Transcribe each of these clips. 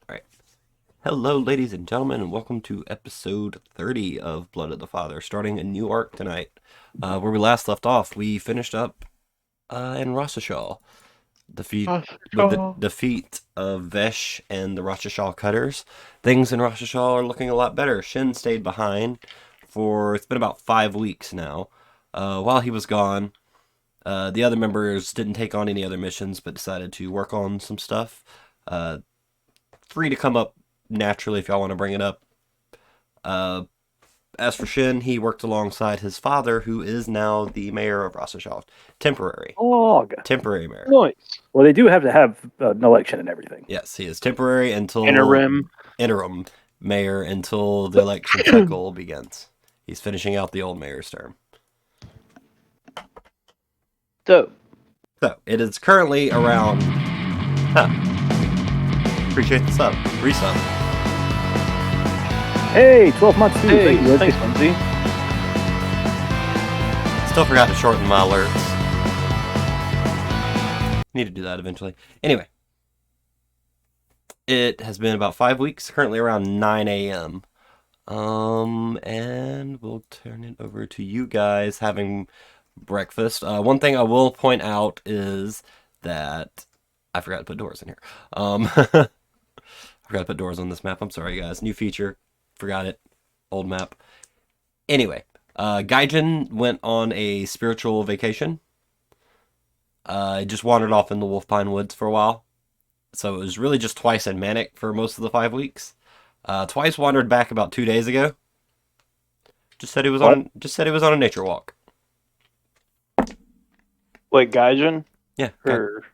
Alright. Hello, ladies and gentlemen, and welcome to episode 30 of Blood of the Father, starting a new arc tonight. Where we last left off, we finished up in Roshashal. With the defeat of Vesh and the Roshashal Cutters. Things in Roshashal are looking a lot better. Shin stayed behind it's been about 5 weeks now. While he was gone, the other members didn't take on any other missions, but decided to work on some stuff. Free to come up naturally if y'all want to bring it up. As for Shin, he worked alongside his father, who is now the mayor of Roshashal. Temporary mayor. Nice. Well, they do have to have an election and everything. Yes, he is temporary until Interim mayor until the election cycle begins. He's finishing out the old mayor's term. So it is currently around. Appreciate the sub. Resub. Hey, 12 months too. hey, Thank you. thanks, Lindsay. Still forgot to shorten my alerts. Need to do that eventually. Anyway. It has been about 5 weeks, currently around 9 a.m. And we'll turn it over to you guys having breakfast. One thing I will point out is that I forgot to put doors in here. I forgot to put doors on this map. I'm sorry, guys. New feature. Forgot it. Old map. Anyway, Gaijin went on a spiritual vacation. Just wandered off in the Wolfpine Woods for a while. So it was really just Twice and Manic for most of the 5 weeks. Twice wandered back about 2 days ago. Just said he was on a nature walk. Wait, Gaijin? Yeah. Or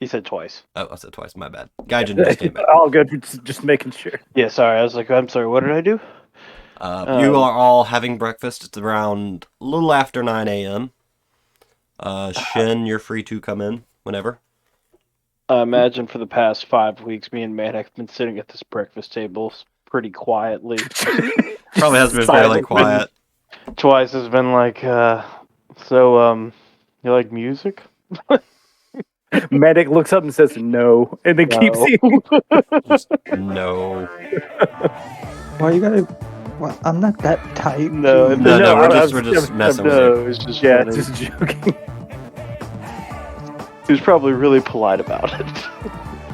he said twice. Oh, I said Twice. My bad. Gaijin just came back. All good. Just making sure. Yeah, sorry. I was like, I'm sorry. What did I do? You are all having breakfast. It's around a little after 9 a.m. Shin, you're free to come in whenever. I imagine for the past 5 weeks, me and Matt have been sitting at this breakfast table pretty quietly. Probably has been fairly quiet. Twice has been like, you like music? Medic looks up and says no, and then keeps eating. No. Why you gotta? Well, I'm not that tight. No, we're just messing with you. it was just Yeah, funny. just joking. He was probably really polite about it.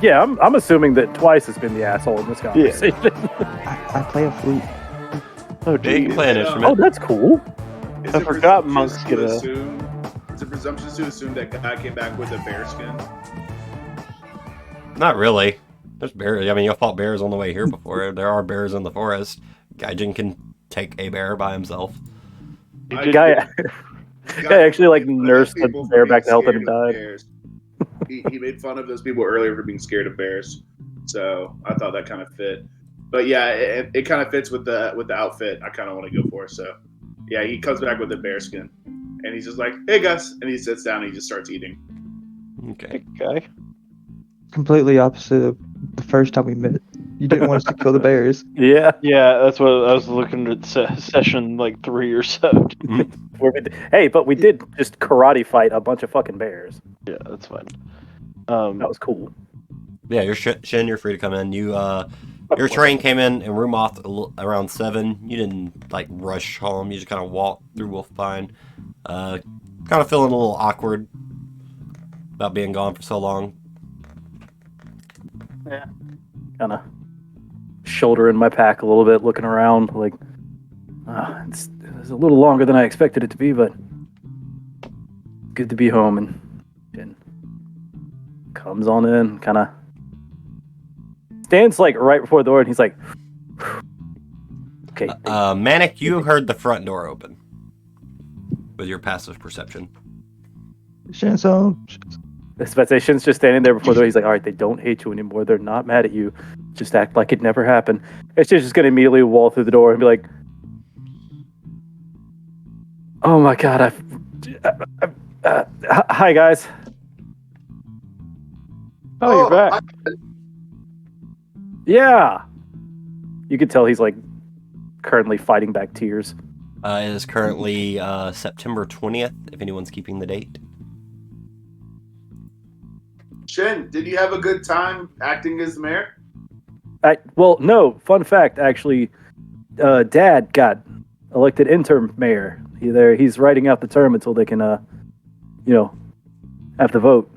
Yeah, I'm assuming that Twice has been the asshole in this conversation. I play a flute. Oh, Yeah, you can geez. play an Oh, instrument. that's cool. Is I it forgot presumptuous monks to get a- assume- Is it presumptuous to assume that guy came back with a bear skin? Not really. There's bears. I mean, you fought bears on the way here before. There are bears in the forest. Gaijin can take a bear by himself. The guy actually like nursed the people bear for back to being health and it scared of died. bears. He made fun of those people earlier for being scared of bears, so I thought that kind of fit. But yeah, it kind of fits with the outfit I kind of want to go for. So yeah, he comes back with a bear skin, and he's just like, "Hey guys," and he sits down and he just starts eating. Okay. Okay. Completely opposite of the first time we met. You didn't want us to kill the bears. Yeah. Yeah, that's what I was looking at session like 3 or so. Hey, but we did just karate fight a bunch of fucking bears. Yeah, that's fine. That was cool. Yeah, you're Shin. You're free to come in. Your train came in Rumoth around 7. You didn't like rush home. You just kind of walked through Wolfpine. Kind of feeling a little awkward about being gone for so long. Yeah. Kind of shouldering my pack a little bit, looking around like, it was a little longer than I expected it to be, but good to be home. And comes on in, kind of stands like right before the door, and he's like, okay. Manic, you heard the front door open with your passive perception. Shanson. I was about to say, Shin's just standing there before the door. He's like, all right, they don't hate you anymore. They're not mad at you. Just act like it never happened. And Shin's just going to immediately wall through the door and be like, oh my God, hi guys. Oh, you're back. Yeah. You could tell he's like currently fighting back tears. It is currently September 20th, if anyone's keeping the date. Shin, did you have a good time acting as the mayor? Well, no. Fun fact, actually, Dad got elected interim mayor. He's writing out the term until they can, have the vote.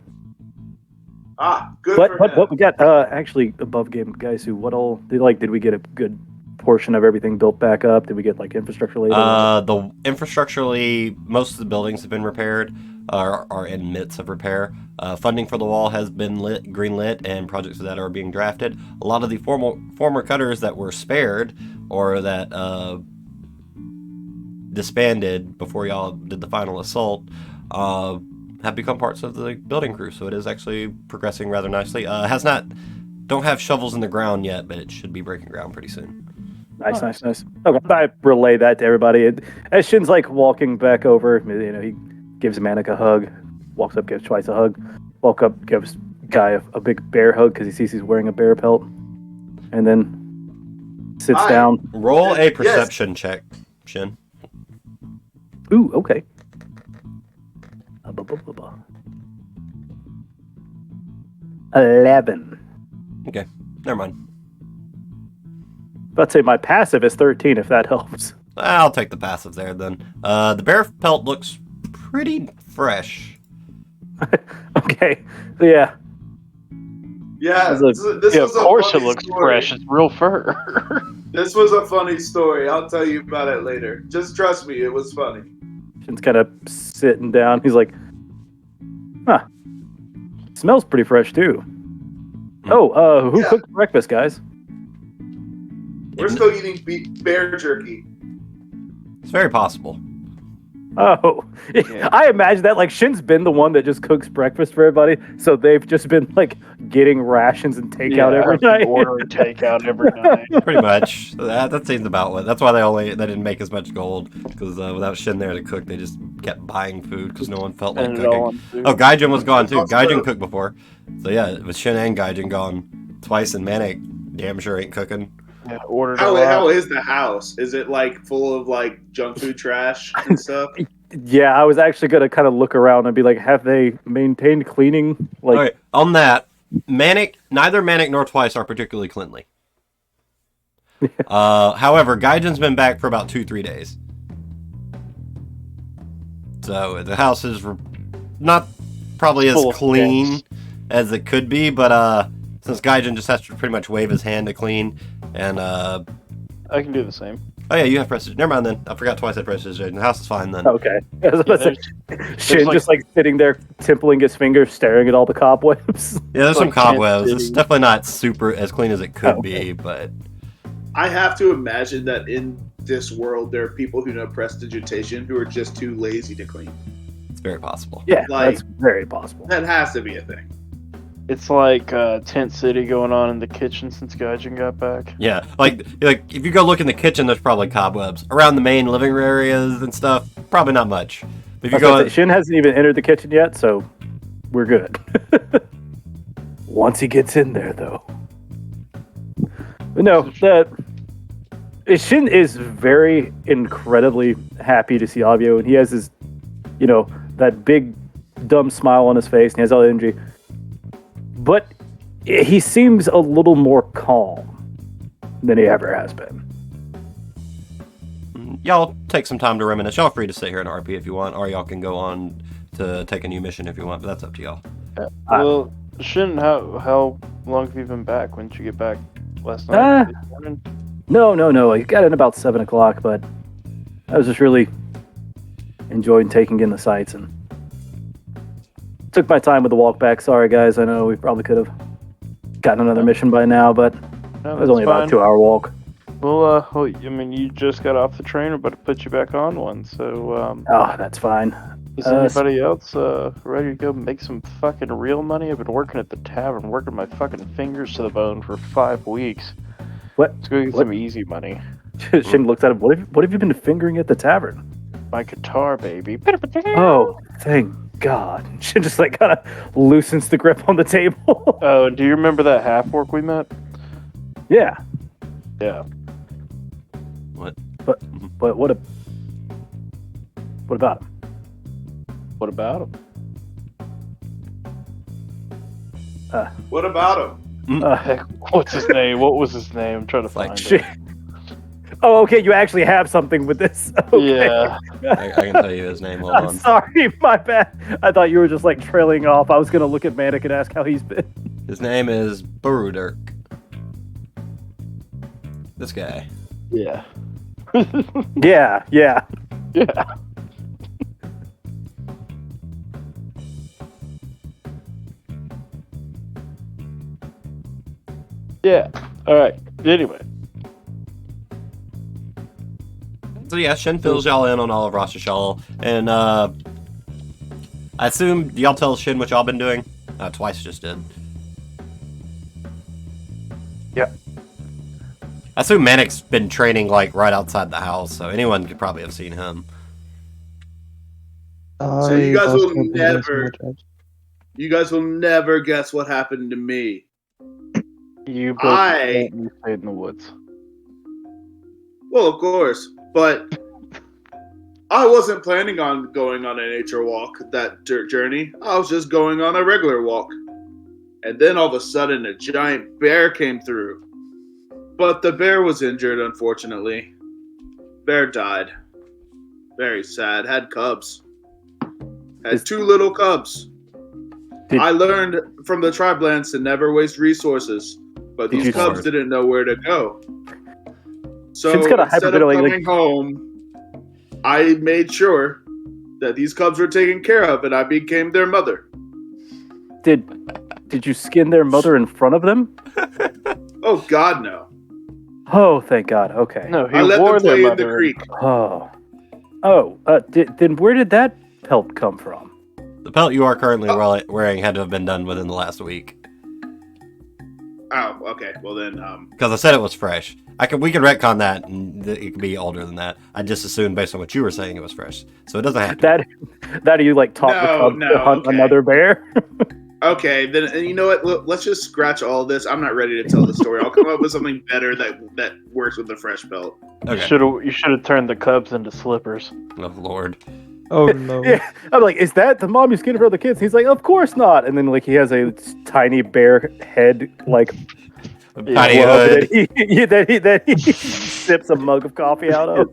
Good But for what him. we got? Actually, above game, guys. Who? What all? Did we get a good portion of everything built back up? Did we get like infrastructure later? The infrastructurally, most of the buildings have been repaired, are in midst of repair. Funding for the wall has been greenlit, and projects that are being drafted. A lot of the former cutters that were spared or that disbanded before y'all did the final assault have become parts of the building crew. So it is actually progressing rather nicely. Don't have shovels in the ground yet, but it should be breaking ground pretty soon. Nice. Okay, I relay that to everybody. As Shin's like walking back over, he gives Manic a hug, walks up, gives Twice a hug, walk up, gives Guy a big bear hug because he sees he's wearing a bear pelt, and then sits down. Roll a perception check, Shin. Ooh, okay. 11. Okay, never mind. I'd say my passive is 13, if that helps. I'll take the passive there then. The bear pelt looks pretty fresh. Okay, so yeah. Yeah, This this Yeah, was of course a it funny looks story. fresh. It's real fur. This was a funny story. I'll tell you about it later. Just trust me, it was funny. Shin's kind of sitting down. He's like, huh. Smells pretty fresh, too. Oh, who Yeah. cooked breakfast, guys? We're still eating bear jerky. It's very possible. Oh, Yeah. I imagine that like Shin's been the one that just cooks breakfast for everybody, so they've just been like getting rations and takeout every night. Ordering takeout every night. Pretty much. That seems about what. That's why they didn't make as much gold, because without Shin there to cook, they just kept buying food because no one felt like And it all cooking. on food. Oh, Gaijin was gone too. Also- Gaijin cooked before, so yeah, with Shin and Gaijin gone twice, and Manic damn sure ain't cooking. Yeah, ordered a How lot. is the house? Is it like full of like junk food trash and stuff? Yeah, I was actually gonna kind of look around and be like, have they maintained cleaning? Like, Okay, on that, neither Manic nor Twice are particularly cleanly. However, Gaijin's been back for about 2-3 days. So the house is not probably as Full of clean things. as it could be, but since Gaijin just has to pretty much wave his hand to clean, and I can do the same. oh yeah, you have prestige. Never mind then. I forgot Twice had prestige. The house is fine then. okay. I was about to There's- say, Shin like- just like sitting there, timpling his fingers, staring at all the cobwebs. Yeah, there's some like Kansas cobwebs. It's City. definitely not super as clean as it could Oh, be, but I have to imagine that in this world there are people who know prestidigitation who are just too lazy to clean. it's very possible. Yeah, Like- that's very possible. That has to be a thing. It's like Tent City going on in the kitchen since Gaijin got back. Yeah, like if you go look in the kitchen, there's probably cobwebs around the main living room areas and stuff. Probably not much. But if you I was gonna go, say, Shin hasn't even entered the kitchen yet, so we're good. Once he gets in there, though. But no, Shin is very incredibly happy to see Avio, and he has his, that big dumb smile on his face, and he has all the energy. But he seems a little more calm than he ever has been. y'all take some time to reminisce. Y'all are free to sit here in RP if you want, or y'all can go on to take a new mission if you want. But that's up to y'all. Well, Shin, how long have you been back? When did you get back? Last night? This morning? No. I got in about 7 o'clock, but I was just really enjoying taking in the sights and took my time with the walk back. Sorry, guys. I know we probably could have gotten another mission by now, but No, it was only about a 2-hour walk. Well, I mean, you just got off the train. We're about to put you back on one. So, Oh, that's fine. is anybody else ready to go make some fucking real money? I've been working at the tavern, working my fucking fingers to the bone for 5 weeks. What? Let's go get What? some easy money. Shin looks at him. What have you been fingering at the tavern? My guitar, baby. Oh, thank God. Shin just like kind of loosens the grip on the table. Oh, do you remember that half orc we met? Yeah, Yeah. What? but what about him? What about him? What about him? Heck, what's his name? What was his name? I'm trying to Like find Shit. it. Oh, okay. You actually have something with this. Okay. Yeah. I can tell you his name. Hold I'm on. sorry, my bad. I thought you were just like trailing off. I was gonna look at Manic and ask how he's been. His name is Barudirk. This guy. Yeah. Yeah, yeah. Yeah. Yeah. All right. Anyway. So yeah, Shin fills y'all in on all of Rosh Hashanah, and I assume y'all tell Shin what y'all been doing. Twice just did. Yeah. I assume Manic's been training like right outside the house, so anyone could probably have seen him. So you guys I've will also been doing some more jobs. You guys will never guess what happened to me. You I- both stayed in the woods. Well, of course, but I wasn't planning on going on a nature walk that journey. I was just going on a regular walk. And then all of a sudden, a giant bear came through. But the bear was injured, unfortunately. Bear died. Very sad. Had cubs. Had 2 little cubs. I learned from the tribe lands to never waste resources. But Did these you- cubs didn't know where to go. So Shin's got a instead of hyperventilating- coming home, I made sure that these cubs were taken care of, and I became their mother. Did you skin their mother in front of them? Oh God, no! Oh, thank God. Okay. No, he I let wore them their play in the mother. creek. Oh. Then where did that pelt come from? The pelt you are currently wearing had to have been done within the last week. Oh, okay. Well then, Because I said it was fresh. We can retcon that, and it could be older than that. I just assumed based on what you were saying it was fresh, so it doesn't have to. That you like taught the cubs to hunt okay. another bear? Okay, then and you know what? Let's just scratch all this. I'm not ready to tell the story. I'll come up with something better that works with the fresh belt. Okay. You should have turned the cubs into slippers. Oh Lord. Oh no. Yeah, I'm like, is that the mom you skinned for the kids? He's like, of course not. And then like he has a tiny bear head like Tiny glove hood. that he sips a mug of coffee out of.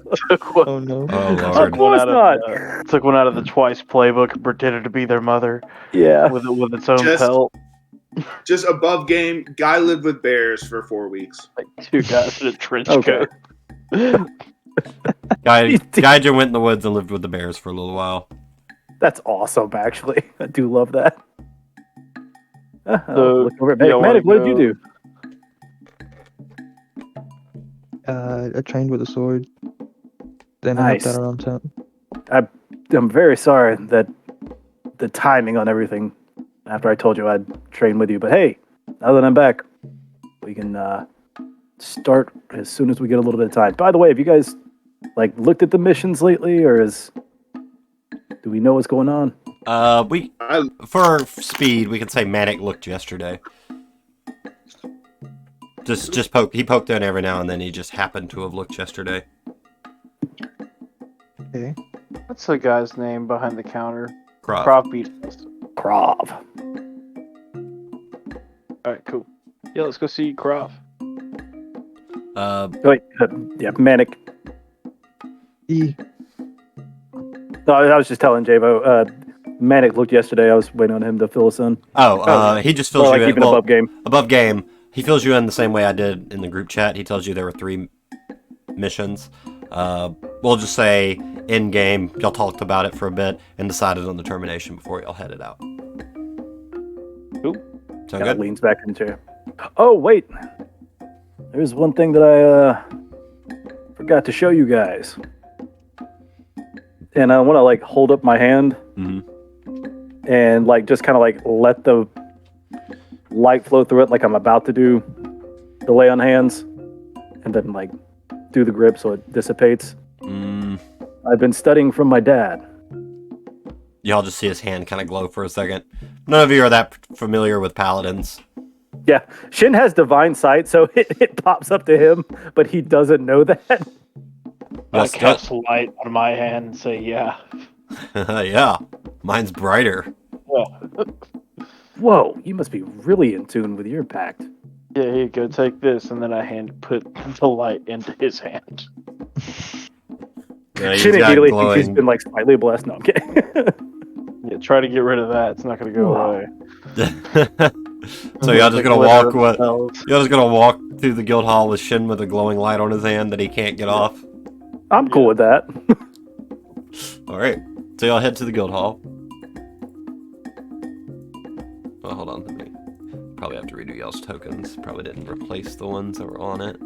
Oh no. Oh Of Lord. course not. Took one out of the Twice playbook and pretended to be their mother Yeah. with its own Just- pelt. Just above game. Guy lived with bears for 4 weeks. Like 2 guys in a trench Okay. coat. Gaijin went in the woods and lived with the bears for a little while. That's awesome, actually. I do love that. So, Look over at y'all Manic. wanna What did you do? I trained with a sword. Then I Nice. helped out around town. I'm very sorry that the timing on everything after I told you I'd train with you. But hey, now that I'm back, we can start as soon as we get a little bit of time. By the way, have you guys like looked at the missions lately, or do we know what's going on? For speed, we can say Manic looked yesterday. He poked in every now and then. He just happened to have looked yesterday. Okay. What's the guy's name behind the counter? Crop. Crop beat. Krav. Alright, cool. Yeah, let's go see Crop. Wait, yeah, Manic. E. No, I was just telling Javo. Manic looked yesterday. I was waiting on him to fill us in. He just fills Or like you in. even above game. Above game, he fills you in the same way I did in the group chat. He tells you there were 3 missions. We'll just say in game, y'all talked about it for a bit and decided on the termination before y'all headed out. Cool. Sound Kind of good? leans back in the chair. Oh wait, there's one thing that I forgot to show you guys, and I want to like hold up my hand and like just kind of like let the light flow through it, like I'm about to do the lay on hands, and then like do the grip so it dissipates. I've been studying from my dad. Y'all just see his hand kind of glow for a second. None of you are that familiar with paladins. Yeah, Shin has divine sight, so it pops up to him, but he doesn't know that. I cast light on my hand and say, yeah. Yeah, mine's brighter. Yeah. Whoa, you must be really in tune with your pact. Yeah, here you go, take this, and then I put the light into his hand. Yeah, he's Shin got immediately thinks he's glowing. been like slightly blessed. No, I'm kidding. Yeah, try to get rid of that. It's not gonna go away. So y'all just The gonna glitter walk of what? spells. Y'all just gonna walk through the guild hall with Shin with a glowing light on his hand that he can't get off. I'm cool with that. All right. So y'all head to the guild hall. Oh, hold on. Let me probably have to redo y'all's tokens. Probably didn't replace the ones that were on it.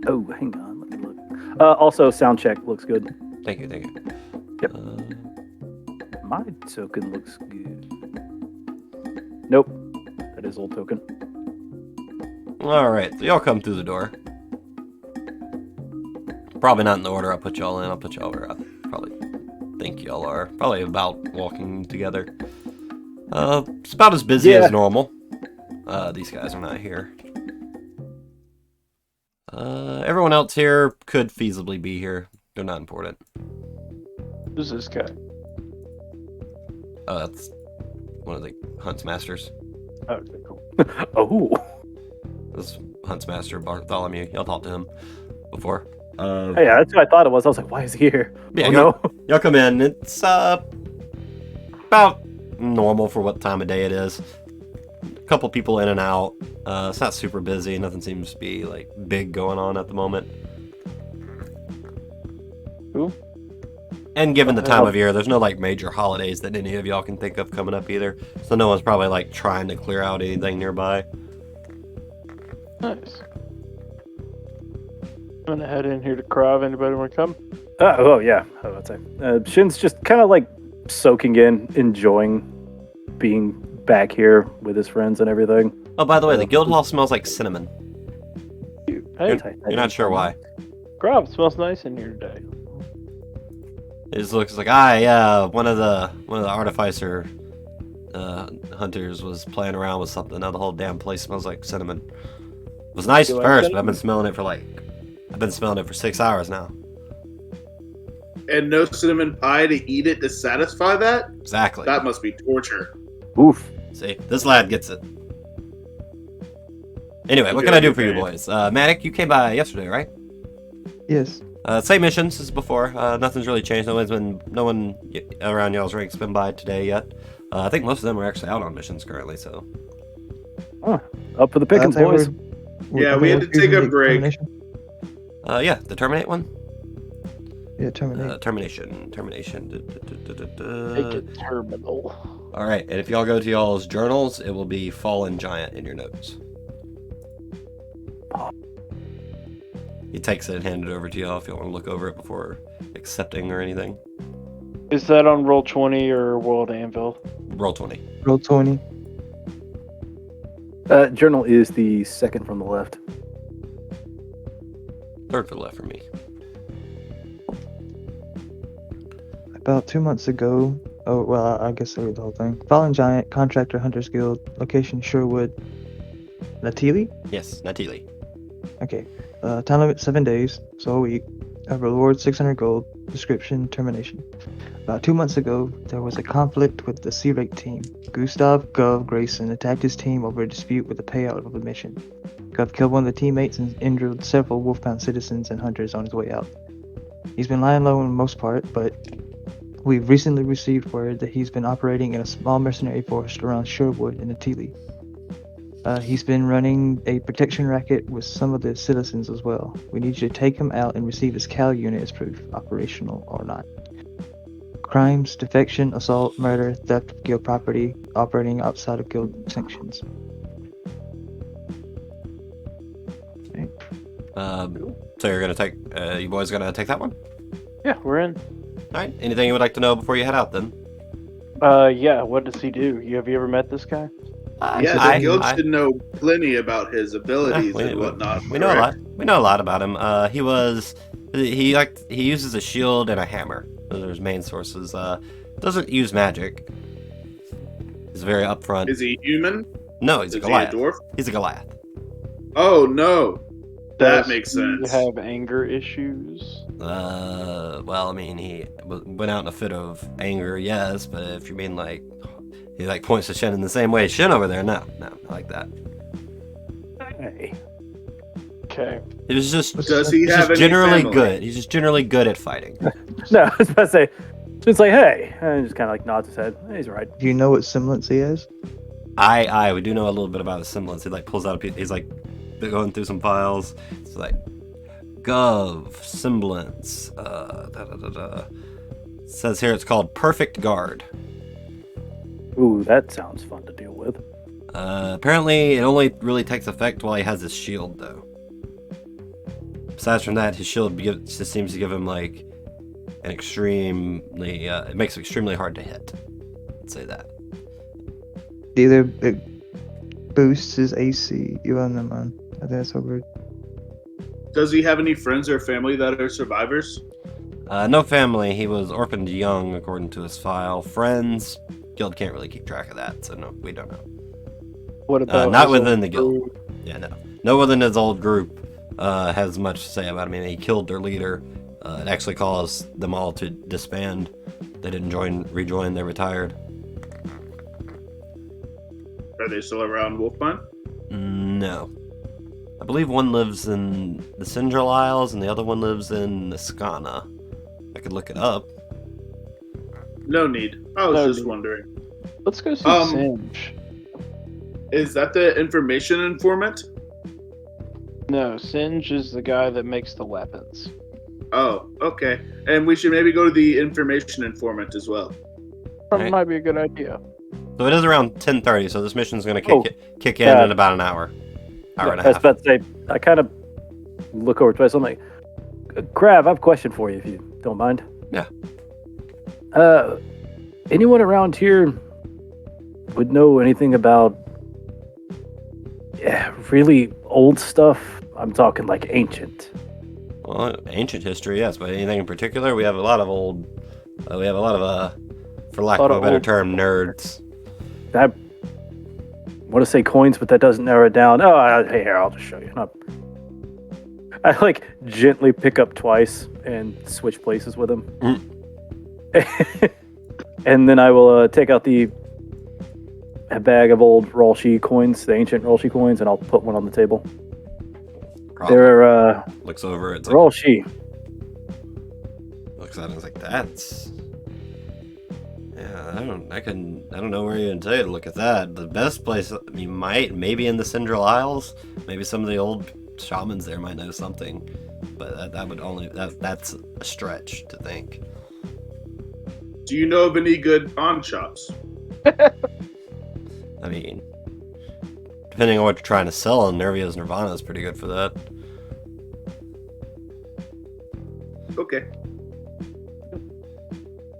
Oh, hang on. Let me look. Also, sound check looks good. Thank you. Thank you. Yep. My token looks good. Nope. That is old token. All right. So y'all come through the door. Probably not in the order I put y'all in. I'll put y'all where I probably think y'all are. Probably about walking together. It's about as busy as normal. These guys are not here. Everyone else here could feasibly be here. They're not important. Who's this guy? That's one of the Hunts Masters. Oh, okay, cool. Oh. This Hunts Master Bartholomew. Y'all talked to him before. Hey, yeah, that's what I thought it was. I was like, why is he here? Yeah, Oh, y'all, no. y'all come in. It's about normal for what time of day it is. A couple people in and out. It's not super busy. Nothing seems to be like big going on at the moment. Cool. And given the time of year, there's no like major holidays that any of y'all can think of coming up either. So no one's probably like trying to clear out anything nearby. Nice. I'm gonna head in here to Krav. Anybody want to come? Oh, yeah. I would say. Shin's just kind of like soaking in, enjoying being back here with his friends and everything. Oh, by the way, the guild hall smells like cinnamon. Hey, You're not sure why. Krav, smells nice in here today. It just looks like, yeah, one of the artificer hunters was playing around with something. Now the whole damn place smells like cinnamon. It was nice You at like first, cinnamon? but I've been smelling it for 6 hours now. And no cinnamon pie to eat it to satisfy that? Exactly. That must be torture. Oof. See, this lad gets it. Anyway, what can I do for you boys? Matic, you came by yesterday, right? Yes. Same missions as before. Nothing's really changed. No one around y'all's ranks been by today yet. I think most of them are actually out on missions currently. So Up for the pickings, I'd say boys. Yeah, we had to take a break. yeah, the terminate one. Yeah, terminate. Termination. Make it terminal. All right, and if y'all go to y'all's journals, it will be Fallen Giant in your notes. He takes it and hands it over to y'all if you want to look over it before accepting or anything. Is that on roll 20 or World Anvil? Roll 20. Roll 20. Journal is the second from the left. Third for the left for me. About 2 months ago, I guess I'll read the whole thing. Fallen Giant, Contractor Hunters Guild, location Sherwood. Natili? Yes, Natili. Okay. Time limit 7 days, so a week. Reward 600 gold. Description, termination. About 2 months ago, there was a conflict with the C-Rate team. Guv Grayson attacked his team over a dispute with the payout of a mission. Guv killed one of the teammates and injured several Wolfbound citizens and hunters on his way out. He's been lying low in most part, but we've recently received word that he's been operating in a small mercenary force around Sherwood and Natili. He's been running a protection racket with some of the citizens as well. We need you to take him out and receive his Cal unit as proof, operational or not. Crimes, defection, assault, murder, theft of guild property, operating outside of guild sanctions. Okay. So you're gonna take, you boys gonna take that one? Yeah, we're in. All right. Anything you would like to know before you head out, then? Yeah, what does he do? Have you ever met this guy? Yeah, the guild should know plenty about his abilities and whatnot. We know a lot. We know a lot about him. He uses a shield and a hammer. Those are his main sources. Doesn't use magic. He's very upfront. Is he human? No, he's a Is he Goliath. a dwarf? He's a Goliath. Oh no, that Does makes he sense. have anger issues? Well, I mean, he went out in a fit of anger, yes, but if you mean like he like points to Shen in the same way as Shen over there, no, not like that. Hey. Okay. He was just Does he he's have just any generally family? good. He's just generally good at fighting. No, I was about to say, just like, hey. And just kind of like nods his head. Hey, he's right. Do you know what semblance he has? We do know a little bit about his semblance. He like pulls out a piece. He's like going through some files. It's like Guv semblance. It says here it's called Perfect Guard. Ooh, that sounds fun to deal with. Apparently, it only really takes effect while he has his shield, though. Besides from that, his shield just seems to give him like an extremely. It makes it extremely hard to hit. Let's say that. Either it boosts his AC. You don't know, man. I think that's so weird. Does he have any friends or family that are survivors? No family. He was orphaned young, according to his file. Friends, guild can't really keep track of that, so no, we don't know. What about Not his within old the guild. crew? Yeah, no. No one in his old group has much to say about him. I mean, he killed their leader. It actually caused them all to disband. They didn't rejoin. They retired. Are they still around Wolfmine? No. I believe one lives in the Sindral Isles and the other one lives in Niskana. I could look it up. No need. I was No just need. wondering. Let's go see Um, Singe. Is that the information informant? No, Singe is the guy that makes the weapons. Oh, okay. And we should maybe go to the information informant as well. Probably Right. might be a good idea. So it is around 10:30, so this mission's going to Oh, kick in yeah. in about an hour. Hour and a I was half. about to say, I kind of look over twice. I'm like, Crab, I have a question for you if you don't mind. Yeah. Anyone around here would know anything about really old stuff? I'm talking like ancient. Well, ancient history, yes, but anything in particular? We have a lot of for lack of Lot a of better old- term, nerds. I want to say coins, but that doesn't narrow it down. Hey, here, I'll just show you. I like gently pick up twice and switch places with him. And then I will take out a bag of old Rolshi coins, the ancient Rolshi coins, and I'll put one on the table. They're Looks over it. It's like, Rolshi. looks at it. And it's like that's. Yeah, I don't know where you can tell you to look at that. The best place you maybe in the Sindral Isles. Maybe some of the old shamans there might know something, but that's a stretch to think. Do you know of any good pawn shops? I mean, depending on what you're trying to sell, Nervia's Nirvana is pretty good for that. Okay.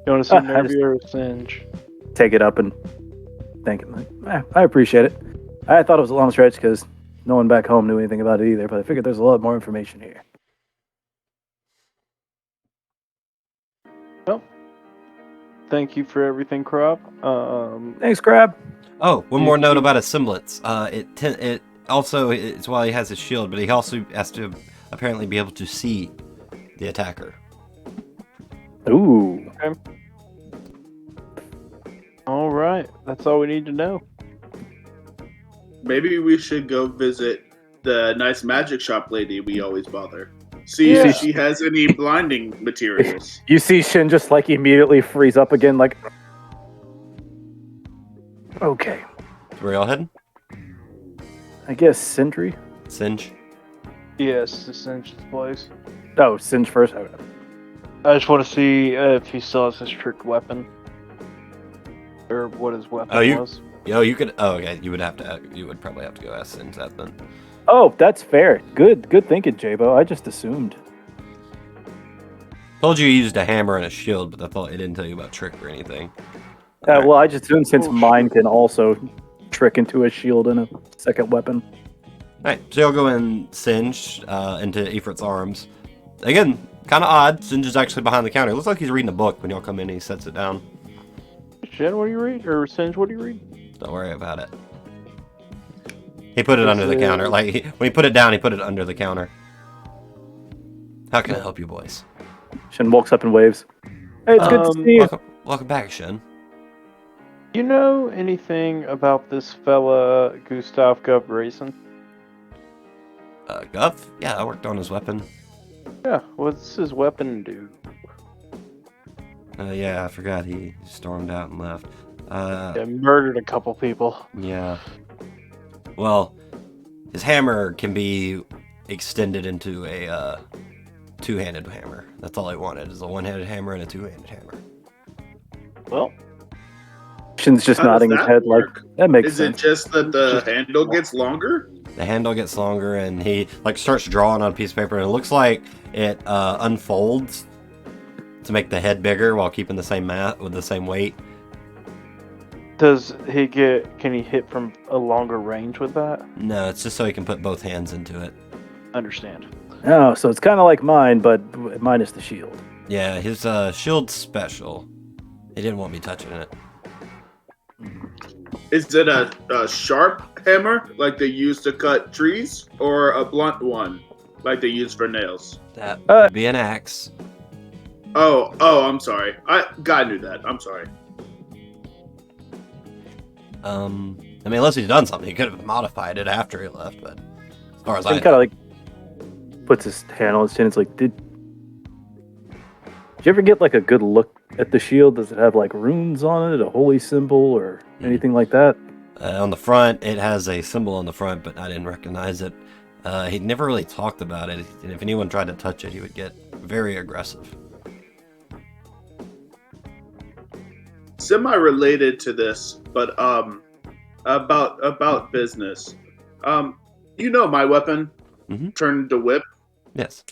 You want to see I just- Nervia or Singe? Take it up and thank him. I appreciate it. I thought it was a long stretch because no one back home knew anything about it either, but I figured there's a lot more information here. Thank you for everything, Crop. Thanks, Crab. Oh, one more note about his semblance. It also it's while he has his shield, but he also has to apparently be able to see the attacker. Ooh. All right, that's all we need to know. Maybe we should go visit the nice magic shop lady we always bother. See Yeah. if she has any blinding materials. You see Shin just like immediately freeze up again, like, okay. Where y'all heading? I guess Sentry. Singe. Yes, the Singe's place. Oh, Singe first. Okay. I just want to see if he still has his trick weapon. Or what his weapon was. Yo, you could. Oh, okay. You would probably have to go ask Singe that then. Oh, that's fair. Good thinking, Jabo. I just assumed. Told you used a hammer and a shield, but I thought it didn't tell you about trick or anything. Well, I just assumed since Oh, mine can also trick into a shield and a second weapon. Alright, so y'all go in Singe into Ifrit's arms. Again, kind of odd. Singe is actually behind the counter. It looks like he's reading a book when y'all come in and he sets it down. Jen, what do you read? Or Singe, what do you read? Don't worry about it. He put it under the counter. Like when he put it down, he put it under the counter. How can I help you, boys? Shin walks up and waves. Hey, it's good to see you. Welcome back, Shin. You know anything about this fella, Guv Grayson? Guv? Yeah, I worked on his weapon. Yeah, what's his weapon do? Yeah, I forgot he stormed out and left. Yeah, murdered a couple people. Yeah. Well, his hammer can be extended into a two-handed hammer. That's all I wanted, is a one-handed hammer and a two-handed hammer. Well, Shin's just How does nodding his that head work? like, that makes Is it sense. just that the Just- handle gets longer? The handle gets longer, and he like starts drawing on a piece of paper, and it looks like it unfolds to make the head bigger while keeping the same mat with the same weight. can he hit from a longer range with that? No, it's just so he can put both hands into it. Understand. Oh, so it's kind of like mine, but minus the shield. Yeah, his shield's special. He didn't want me touching it. Is it a sharp hammer like they use to cut trees, or a blunt one like they use for nails? That would be an axe. Oh, I'm sorry. Guy knew that. I'm sorry. I mean, unless he's done something, he could have modified it after he left. But as far as He I kind know, of like puts his hand on his chin. It's like, did you ever get like a good look at the shield? Does it have like runes on it, a holy symbol, or anything like that? on the front, it has a symbol on the front, but I didn't recognize it. He never really talked about it, and if anyone tried to touch it, he would get very aggressive. Semi-related to this, but about business. You know my weapon Mhm. turned into whip. Yes.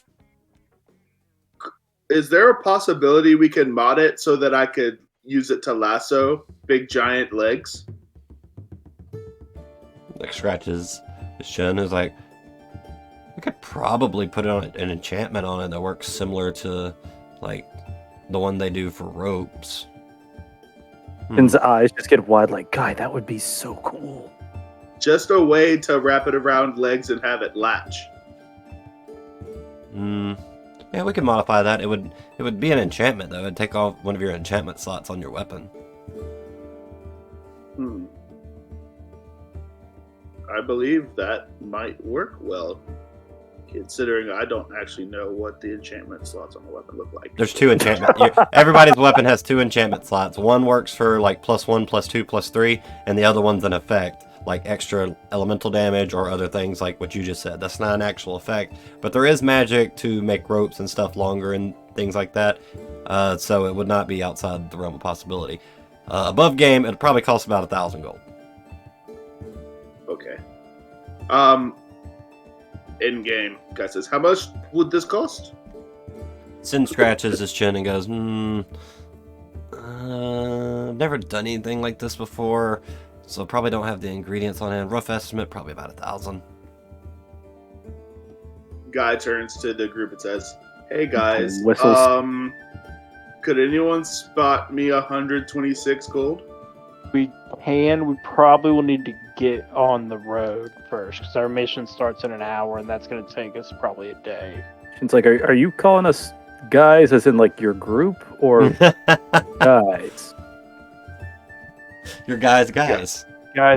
Is there a possibility we can mod it so that I could use it to lasso big giant legs? Like scratches his chin. Is like, we could probably put it on an enchantment on it that works similar to like the one they do for ropes. Shin's eyes just get wide. Like, guy, that would be so cool. Just a way to wrap it around legs and have it latch. Yeah, we could modify that. It would be an enchantment though. It'd take off one of your enchantment slots on your weapon. I believe that might work well, considering I don't actually know what the enchantment slots on the weapon look like. There's two enchantment. Everybody's weapon has two enchantment slots. One works for like +1, +2, +3, and the other one's an effect, like extra elemental damage or other things like what you just said. That's not an actual effect, but there is magic to make ropes and stuff longer and things like that. So it would not be outside the realm of possibility. Above game, it'd probably cost about 1,000 gold. Okay. In game, guy says, how much would this cost? Sin scratches his chin and goes, I've never done anything like this before, so probably don't have the ingredients on hand. Rough estimate, probably about 1,000. Guy turns to the group and says, hey guys, Whistles. could anyone spot me 126 gold? We probably will need to get on the road first, because our mission starts in an hour, and that's going to take us probably a day. Shin's like, are you calling us guys as in like your group or guys? Your guys. Guys. Guy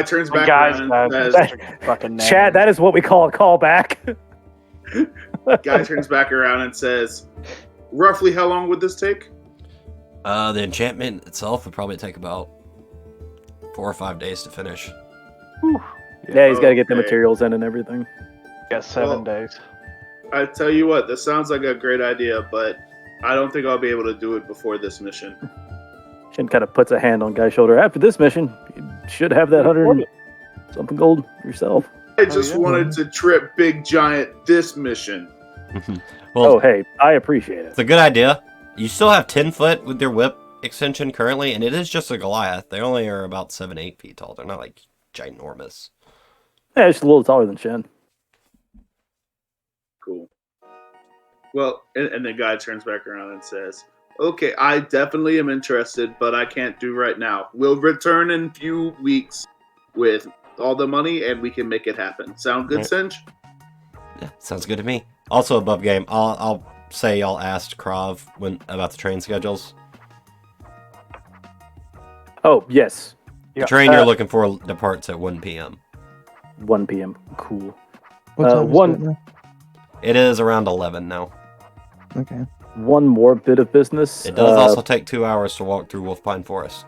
turns back Guys, around guys. and That's says, your fucking name. Chad, that is what we call a callback. Guy turns back around and says, roughly how long would this take? The enchantment itself would probably take about 4 or 5 days to finish. Yeah, he's got to get the Okay. materials in and everything. Got 7 days. I tell you what, this sounds like a great idea, but I don't think I'll be able to do it before this mission. Shin kind of puts a hand on Guy's shoulder. After this mission, you should have that 100 something gold yourself. I just yeah. wanted to trip Big Giant this mission. Well, Oh, hey, I appreciate it. it's a good idea. You still have 10 foot with your whip extension currently, and it is just a Goliath. They only are about 7-8 feet tall. They're not like ginormous. Yeah, it's just a little taller than Shin. Cool. Well, and the guy turns back around and says, okay, I definitely am interested, but I can't do right now. We'll return in a few weeks with all the money, and we can make it happen. Sound good, Right. Singe? Yeah, sounds good to me. Also above game, I'll say y'all asked Krav about the train schedules. Oh, yes. The train you're looking for departs at 1 p.m. 1 p.m. Cool. What time is one- it now? It is around 11 now. Okay. One more bit of business. It does also take 2 hours to walk through Wolfpine Forest.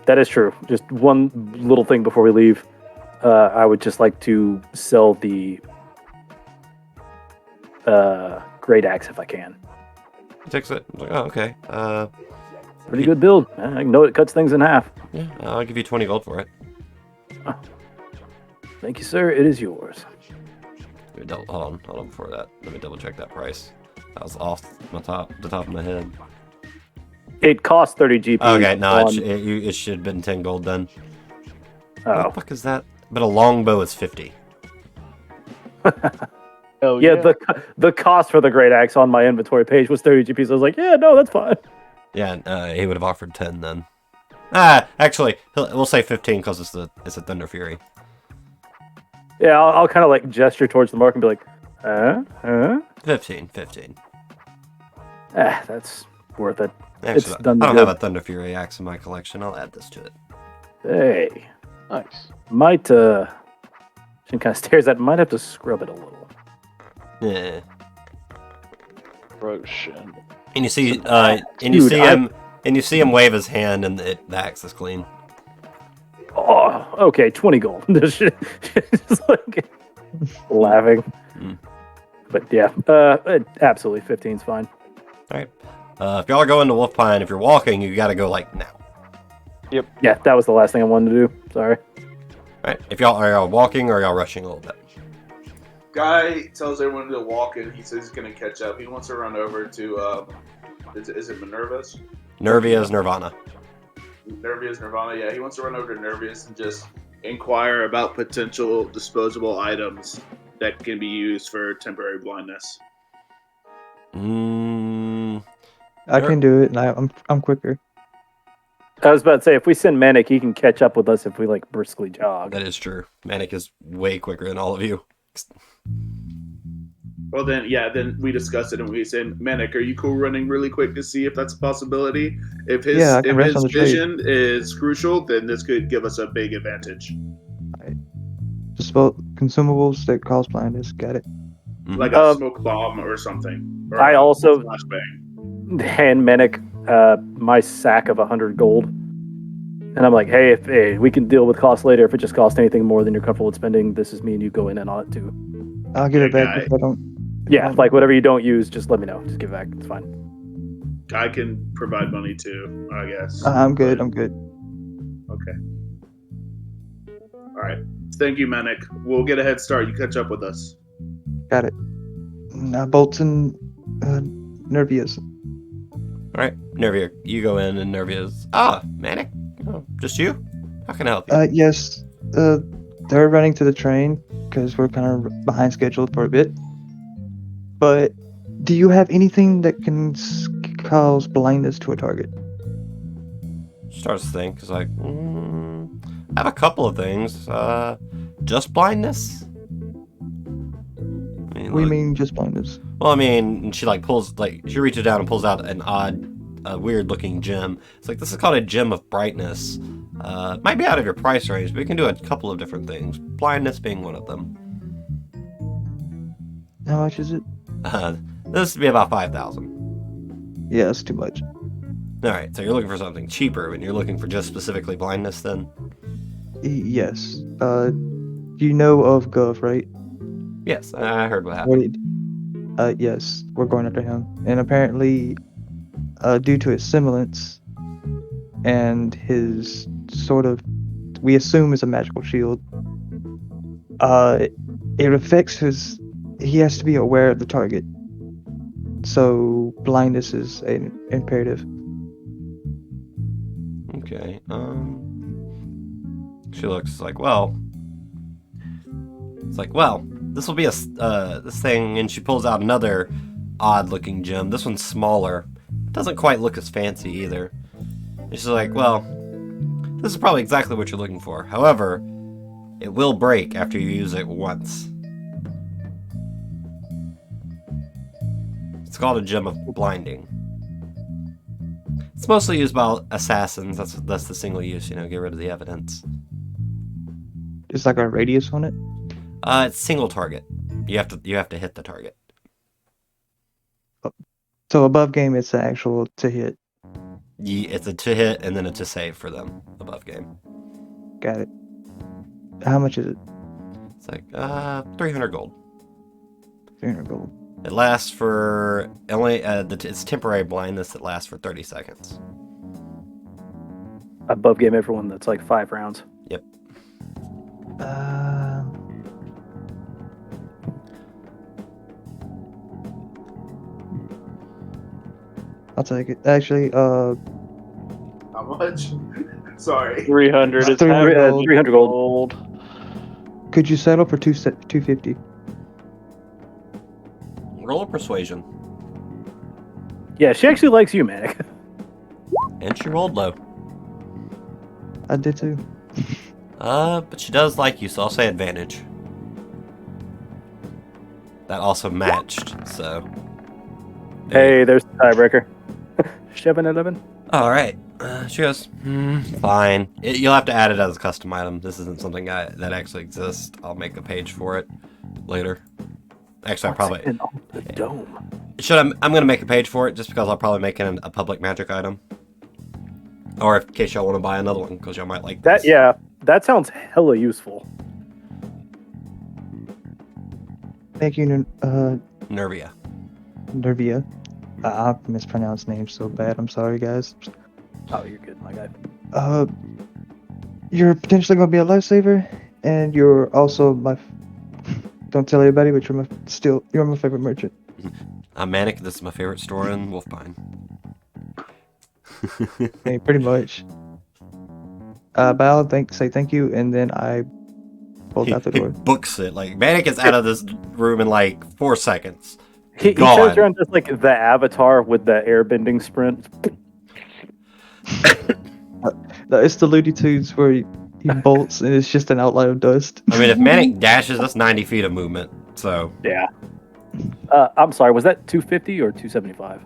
That is true. Just one little thing before we leave. I would just like to sell the great axe if I can. He takes it. I'm like, oh, okay. Pretty good build. I know it cuts things in half. Yeah, I'll give you 20 gold for it. Thank you, sir. It is yours. Hold on before that. Let me double check that price. That was off the top of my head. It costs 30 GP. Okay, no, on- it should have been 10 gold then. What Oh. the fuck is that? But a longbow is 50. Oh Yeah, the cost for the great axe on my inventory page was 30 GP, so I was like, yeah, no, that's fine. Yeah, he would have offered 10 then. Actually, we'll say 15 because it's a Thunder Fury. Yeah, I'll kind of like gesture towards the mark and be like, huh? 15. That's worth it. Actually, done I don't good. have a Thunder Fury axe in my collection. I'll add this to it. Hey, nice. might, she kind of stares at it, might have to scrub it a little. Yeah. Roshan. And you see, Dude, you see him wave his hand, and the axe is clean. Oh, okay, 20 gold. This shit- just like laughing. Mm. But yeah, absolutely 15's fine. All right. If y'all are going to Wolfpine, if you're walking, you got to go like now. Yeah, that was the last thing I wanted to do. Sorry. All right. If y'all walking or y'all rushing a little bit. Guy tells everyone to walk in. He says he's going to catch up. He wants to run over to, is it Minerva's? Nervia's Nirvana. Nervia's Nirvana, yeah. He wants to run over to Nervia's and just inquire about potential disposable items that can be used for temporary blindness. I can do it, and I'm quicker. I was about to say, if we send Manic, he can catch up with us if we like briskly jog. That is true. Manic is way quicker than all of you. Well, then we discuss it and we say, Manic, are you cool running really quick to see if that's a possibility? If his Yeah, I can rest on the trade. vision is crucial, then this could give us a big advantage. Just about consumables that cause blindness. Got it. Like a smoke bomb or something. Or I a also- flashbang. Hand Manic my sack of 100 gold. And I'm like, hey, we can deal with cost later. If it just costs anything more than you're comfortable with spending, this is me and you go in and on it too. I'll give it back Okay. if I don't. Yeah, like whatever you don't use, just let me know. Just give it back. It's fine. I can provide money too, I guess. I'm good. I'm good. Okay. All right. Thank you, Manic. We'll get a head start. You catch up with us. Got it. Now bolts and Nervias. All right, Nervia, you go in, and Nervia's Manic. Oh, just you? How can I help you? Yes. They're running to the train because we're kind of behind schedule for a bit. But do you have anything that can cause blindness to a target? Starts to think. It's like, I have a couple of things. Just blindness. I mean, We look- mean just blindness. Well, I mean, she she reaches down and pulls out an weird looking gem. It's like, this is called a gem of brightness. It might be out of your price range, but we can do a couple of different things. Blindness being one of them. How much is it? This would be about 5,000. Yeah, that's too much. All right, so you're looking for something cheaper, and you're looking for just specifically blindness then? Yes. You know of Guv, right? Yes, I heard what happened. Yes, we're going after him. And apparently, due to his semblance and his sort of, we assume is a magical shield, it affects he has to be aware of the target. So blindness is an imperative. Okay, she looks like, well, it's like, well, this will be this thing, and she pulls out another odd-looking gem. This one's smaller. Doesn't quite look as fancy either. And she's like, well, this is probably exactly what you're looking for. However, it will break after you use it once. It's called a gem of blinding. It's mostly used by assassins. That's the single use, get rid of the evidence. It's like a radius on it. It's single target. You have to hit the target. So above game, it's the actual to hit. It's a to hit and then a to save for them above game. Got it. How much is it? It's like 300 gold. 300 gold. It lasts for only it's temporary blindness that lasts for 30 seconds. Above game everyone, that's like 5 rounds. Yep. I'll take it. Actually, How much? Sorry. 300. It's 300 half gold. 300 gold. could you settle for 250? Roll a persuasion. Yeah, she actually likes you, Manic. And she rolled low. I did too. But she does like you, so I'll say advantage. That also matched, so. Hey, there's the tiebreaker. 7-11. Alright. She goes, fine. You'll have to add it as a custom item. This isn't something that actually exists. I'll make a page for it later. Actually, I probably. And the dome. I'm going to make a page for it just because I'll probably make it a public magic item. Or in case y'all want to buy another one, because y'all might like this. That, yeah, that sounds hella useful. Thank you, Nervia. Nervia. I mispronounced names so bad. I'm sorry, guys. Oh, you're good, my guy. You're potentially going to be a lifesaver, and you're also my. Don't tell anybody, but you're my favorite merchant. I'm Manic. This is my favorite store in Wolfbine. Hey, pretty much. Bow, say thank you, and then I bolt out the He door. books it. Like, Manic is out of this room in like 4 seconds. He turns around just like the Avatar with the airbending sprint. No, it's the Looney Tunes where he bolts and it's just an outline of dust. I mean, if Manic dashes, that's 90 feet of movement. So, Yeah. I'm sorry, was that 250 or 275?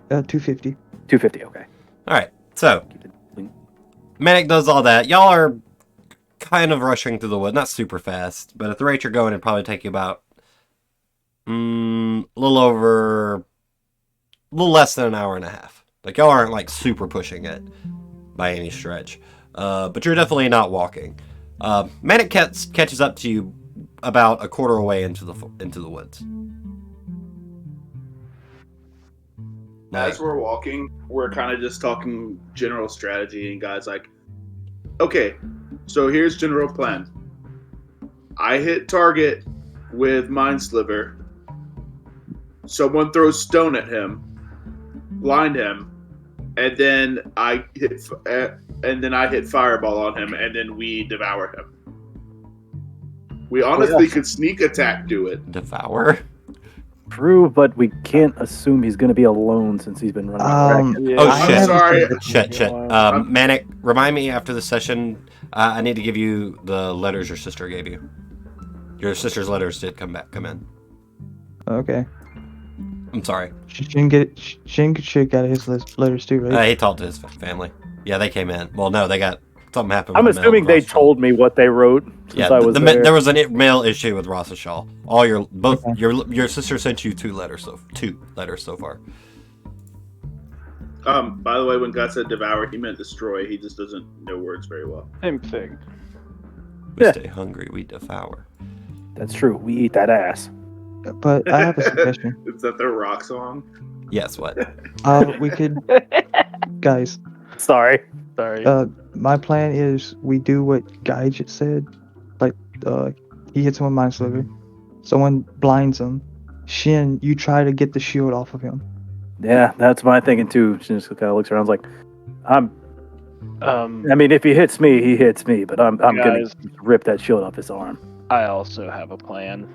250. 250, okay. alright. So, Manic does all that. Y'all are kind of rushing through the wood. Not super fast, but at the rate you're going, it'd probably take you about a little less than an hour and a half. Like, y'all aren't like super pushing it by any stretch. But you're definitely not walking. Manic catches up to you about a quarter away into the woods. As we're walking, we're kind of just talking general strategy, and guys like, okay, so here's general plan. I hit target with Mind Sliver. Someone throws stone at him, blind him, and then I hit fireball on him, and then we devour him. We honestly could sneak attack do it. Devour? True, but we can't assume he's going to be alone since he's been running around. Yeah, Oh, I'm shit. sorry. Shit. Manic, remind me after the session. I need to give you the letters your sister gave you. Your sister's letters did come in. Okay. I'm sorry. Shin should got his letters too, right? He talked to his family. Yeah, they came in. Well, no, they got something happened. I'm with the mail assuming they with Ross Shaw. told me what they wrote since Yeah, I was there. there was a mail issue with Ross Shaw. Your sister sent you two letters so far. By the way, when God said devour, he meant destroy. He just doesn't know words very well. Same thing. We Yeah. stay hungry, we devour. That's true. We eat that ass. But I have a suggestion. Is that their rock song? Yes, what? We could, guys. Sorry. My plan is we do what Guy just said. Like, he hits him with Mind Sliver. Someone blinds him. Shin, you try to get the shield off of him. Yeah, that's my thinking too. She just kind of looks around like, I mean, if he hits me, he hits me, but I'm going Guys. to rip that shield off his arm. I also have a plan.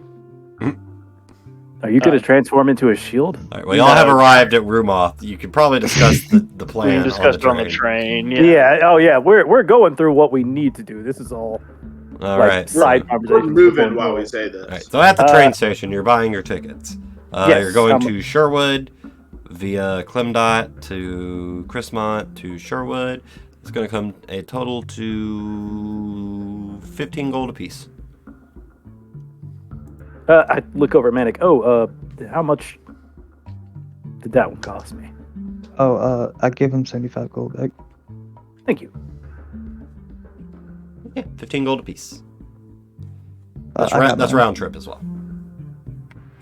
Are you going to transform into a shield? All right, well, y'all have arrived at Rumoth. You could probably discuss the plan. We can discuss it on the train. train. Yeah. Oh, yeah. We're going through what we need to do. This is all All like right. side We're conversation. moving while we say this. All right, so at the train station, you're buying your tickets. Yes, You're going to Sherwood via Clemdot to Chrismont to Sherwood, It's going to come a total to 15 gold apiece. I look over at Manic. Oh, how much did that one cost me? Oh, I gave him 75 gold back. Thank you. Yeah, 15 gold apiece. I That's, got that's mine. round trip as well.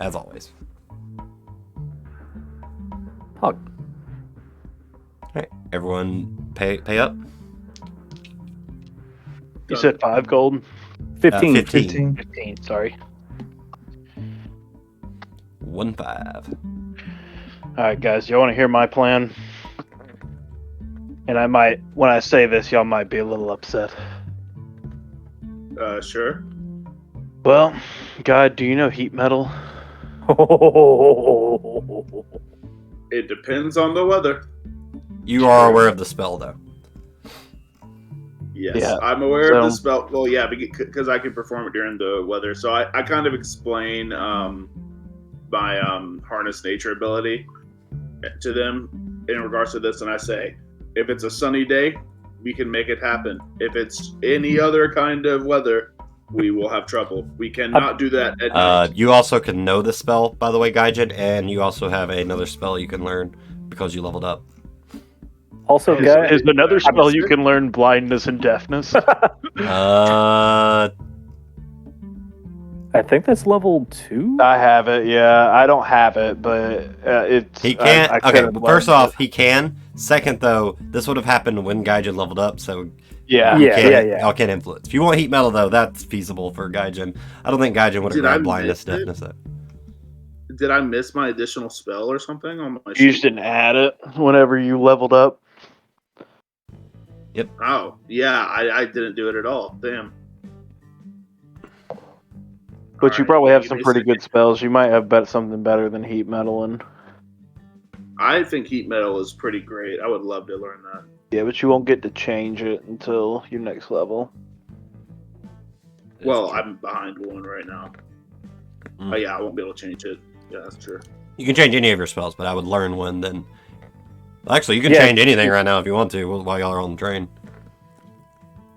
As always. Hog. Alright, everyone pay up? You said 5 gold? 15. 15. 15, sorry. 1-5. Alright, guys, y'all want to hear my plan? And I might, when I say this, y'all might be a little upset. Sure. Well, God, do you know heat metal? It depends on the weather. You are aware of the spell, though. Yes, Yeah, I'm aware of the so- spell. Well, yeah, because I can perform it during the weather. So I kind of explain my harness nature ability to them in regards to this, and I say, if it's a sunny day, we can make it happen. If it's any other kind of weather, we will have trouble. We cannot do that at night. You also can know the spell, by the way, Gaijin, and you also have another spell you can learn because you leveled up. Also, guy, Is another spell you sick. can learn blindness and deafness? I think that's level 2. I have it, yeah. I don't have it, but it's... He can't. I Okay, could've well, first learned off, it. he can. Second, though, this would have happened when Gaijin leveled up, so Yeah. Yeah. y'all can't influence. If you want heat metal, though, that's feasible for Gaijin. I don't think Gaijin would have Did I grabbed blindness, miss it? deafness. Did I miss my additional spell or something on my You sheet? just didn't add it whenever you leveled up. Oh, yeah, I didn't do it at all. Damn. But you Alright, probably have give some me a pretty second. good spells. You might have something better than heat metal and... I think heat metal is pretty great. I would love to learn that. Yeah, but you won't get to change it until your next level. Well, I'm behind one right now. Mm. Oh yeah, I won't be able to change it. Yeah, that's true. You can change any of your spells, but I would learn one then. Actually, you can Yeah. change anything right now if you want to while y'all are on the train.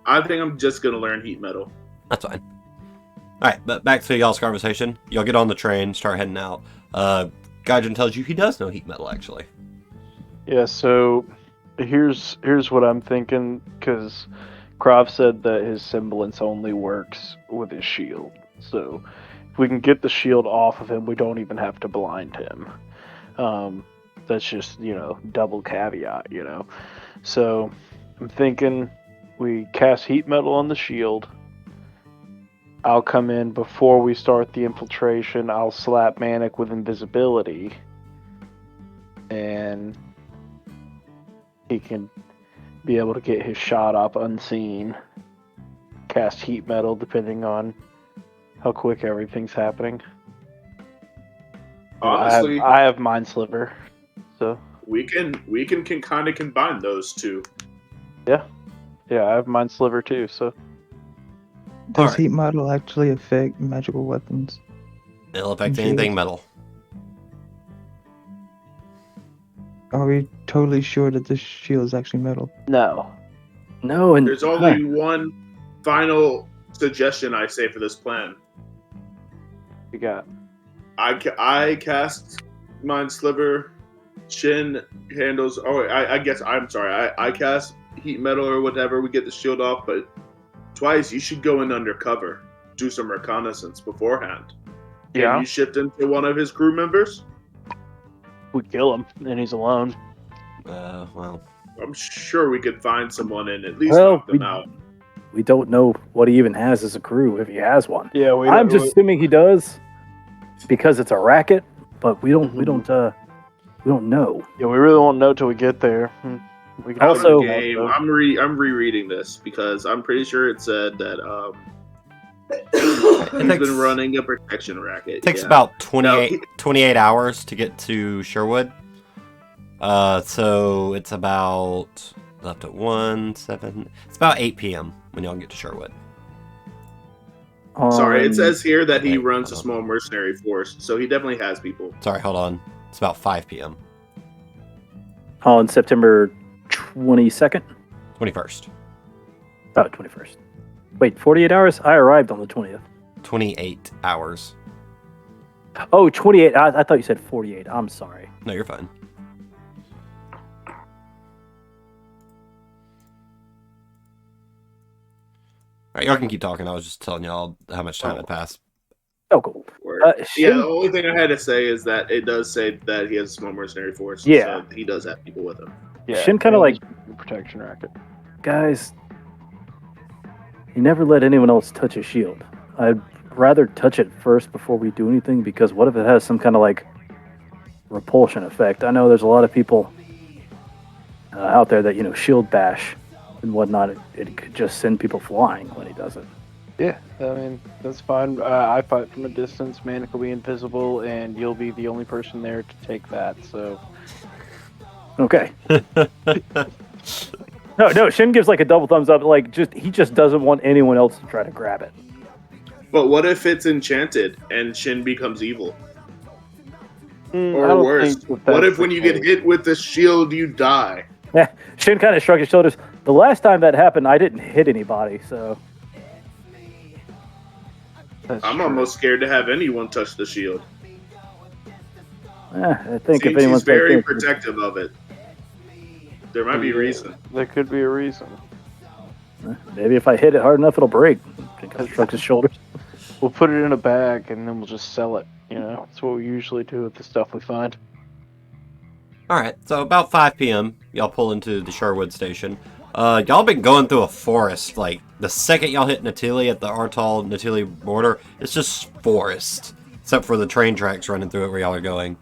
I think I'm just gonna learn heat metal. That's fine. Alright, but back to y'all's conversation. Y'all get on the train, start heading out. Gaijin tells you he does know heat metal, actually. Yeah, so here's what I'm thinking, because Krav said that his semblance only works with his shield. So if we can get the shield off of him, we don't even have to blind him. That's just, double caveat, So I'm thinking we cast heat metal on the shield. I'll come in before we start the infiltration. I'll slap Manic with invisibility. And he can be able to get his shot up unseen. Cast heat metal depending on how quick everything's happening. Honestly, I have Mind Sliver. So we can kind of combine those two. yeah, I have Mind Sliver too, so Does Alright. heat metal actually affect magical weapons? It'll affect Shield. anything metal. Are we totally sure that this shield is actually metal? no. No, and There's only one final suggestion I say for this plan. You got I cast Mind Sliver, Shin handles. Oh, I guess I'm sorry. I cast heat metal or whatever. We get the shield off, but Twice you should go in undercover, do some reconnaissance beforehand. Can Yeah. you shift into one of his crew members? We kill him and he's alone. Well, I'm sure we could find someone and at least Well, knock them out. we don't know what he even has as a crew, if he has one. Yeah, we. I'm just assuming he does because it's a racket, but we don't know. Yeah, we really won't know till we get there. We can Also- Also, figure it game. out, though. I'm rereading this because I'm pretty sure it said that he's takes- been running a protection racket. it takes yeah. about No, 28 hours to get to Sherwood. So it's about left at 7. It's about 8 p.m. when y'all get to Sherwood. Sorry, it says here that he wait, runs a hold on. small mercenary force, so he definitely has people. Sorry, hold on. It's about 5 p.m. On September 22nd. 21st. Oh, 21st. Wait, 48 hours? I arrived on the 20th. 28 hours. Oh, 28. I thought you said 48. I'm sorry. No, you're fine. All right, y'all can keep talking. I was just telling y'all how much time had passed. Oh, cool. Word. Yeah, Shin- the only thing I had to say is that it does say that he has a small mercenary force. Yeah. So he does have people with him. Yeah, Shin kinda and like- protection racket. Guys, you never let anyone else touch a shield. I'd rather touch it first before we do anything, because what if it has some kind of like repulsion effect? I know there's a lot of people out there that, shield bash and whatnot. It could just send people flying when he does it. Yeah, I mean, that's fine. I fight from a distance, Manic will be invisible, and you'll be the only person there to take that, so... Okay. No, Shin gives like a double thumbs up, like he just doesn't want anyone else to try to grab it. But what if it's enchanted and Shin becomes evil? I Or don't worse, think that what that's if when the you get case. hit with the shield, you die? Shin kind of shrugged his shoulders. The last time that happened, I didn't hit anybody, so... That's I'm true. almost scared to have anyone touch the shield. I think if Seems anyone's he's very like, protective of it. There might be a reason. There could be a reason. Maybe if I hit it hard enough, it'll break. Shin kind of shrugs his shoulders. We'll put it in a bag, and then we'll just sell it, That's what we usually do with the stuff we find. All right, so about 5 p.m., y'all pull into the Sherwood station. Y'all been going through a forest. Like, the second y'all hit Natili at the Artal-Natili border, it's just forest. Except for the train tracks running through it where y'all are going.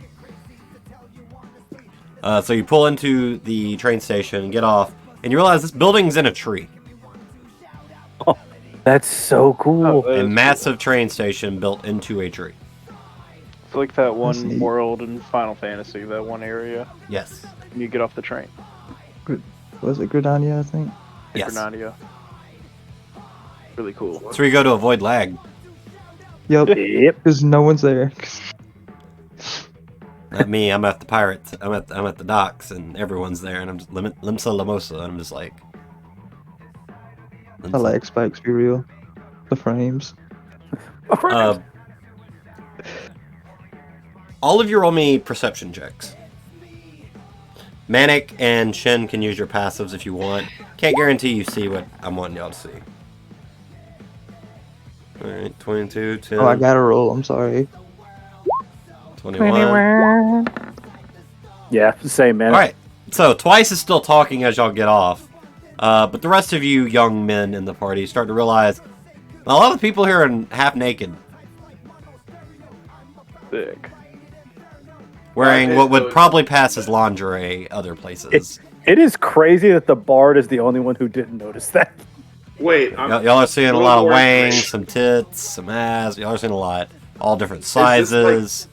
So you pull into the train station, get off, and you realize this building's in a tree. That's so cool. That A is massive train station built into a tree. cool. It's like that That's one neat. world in Final Fantasy, that one area. Yes. When you get off the train. Was it Gridania, I think? Yes. Inkarnate. Really cool. That's where you go to avoid lag. Yep, Yep. because no one's there. Not me, I'm at the pirates. I'm at the docks, and everyone's there, and I'm just Limsa Lamosa, and I'm just like... I like spikes, be real. The frames. All of you roll me perception checks. Manic and Shin can use your passives if you want. Can't guarantee you see what I'm wanting y'all to see. Alright, 22, 10, Oh, I gotta roll, I'm sorry. 21. Yeah, same, man. Alright, so Twice is still talking as y'all get off. But the rest of you young men in the party start to realize a lot of the people here are half naked. Sick. Wearing Okay, what would so- probably pass as lingerie other places. It is crazy that the bard is the only one who didn't notice that. Wait, Y'all are seeing a little lot of more wangs, information. some tits, some ass. Y'all are seeing a lot. All different this sizes.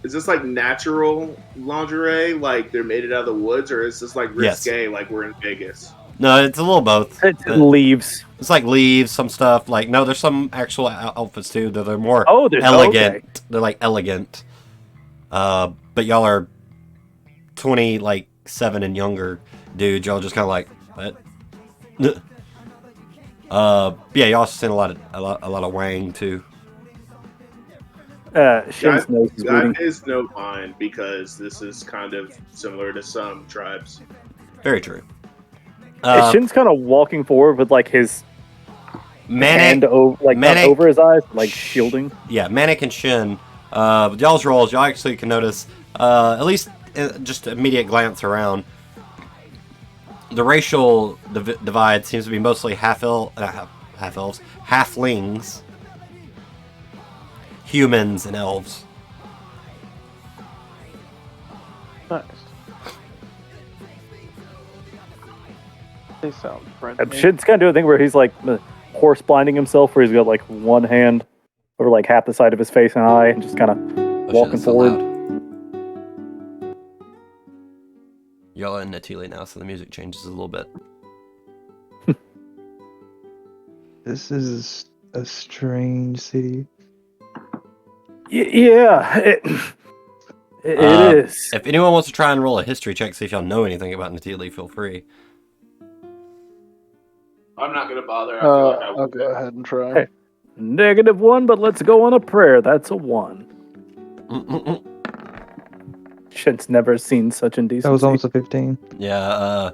is this like natural lingerie? Like they're made it out of the woods, or is this like Yes. risque? Like we're in Vegas? No, it's a little both. It's leaves. It's like leaves, some stuff. Like, no, there's some actual outfits too that are more Oh, there's elegant. okay. They're like elegant. But y'all are 27 and younger dudes. Y'all just kind of like, what? Yeah, y'all also seen a lot of wang too. Shin's nose is bleeding. That is no fine because this is kind of similar to some tribes. Very true. Shin's kind of walking forward with like his hand Manic, over, like not Manic- over his eyes, like shielding. yeah, Manic and Shin. With y'all's rolls, y'all actually can notice, at least just immediate glance around, the racial divide seems to be mostly half-elves, halflings, humans, and elves. Nice. They sound friendly. Shin's kind of doing a thing where he's like horse blinding himself, where he's got like one hand over like half the side of his face and eye, and just kind of Oh, shit, walking that's so forward. loud. Y'all are in Natili now, so the music changes a little bit. This is a strange city. Yeah, it is. If anyone wants to try and roll a history check, see if y'all know anything about Natili, feel free. I'm not gonna bother. I feel like I I'll would. go ahead and try. Hey. -1, but let's go on a prayer. That's a 1. Shit's never seen such indecency. That was almost a 15. Yeah,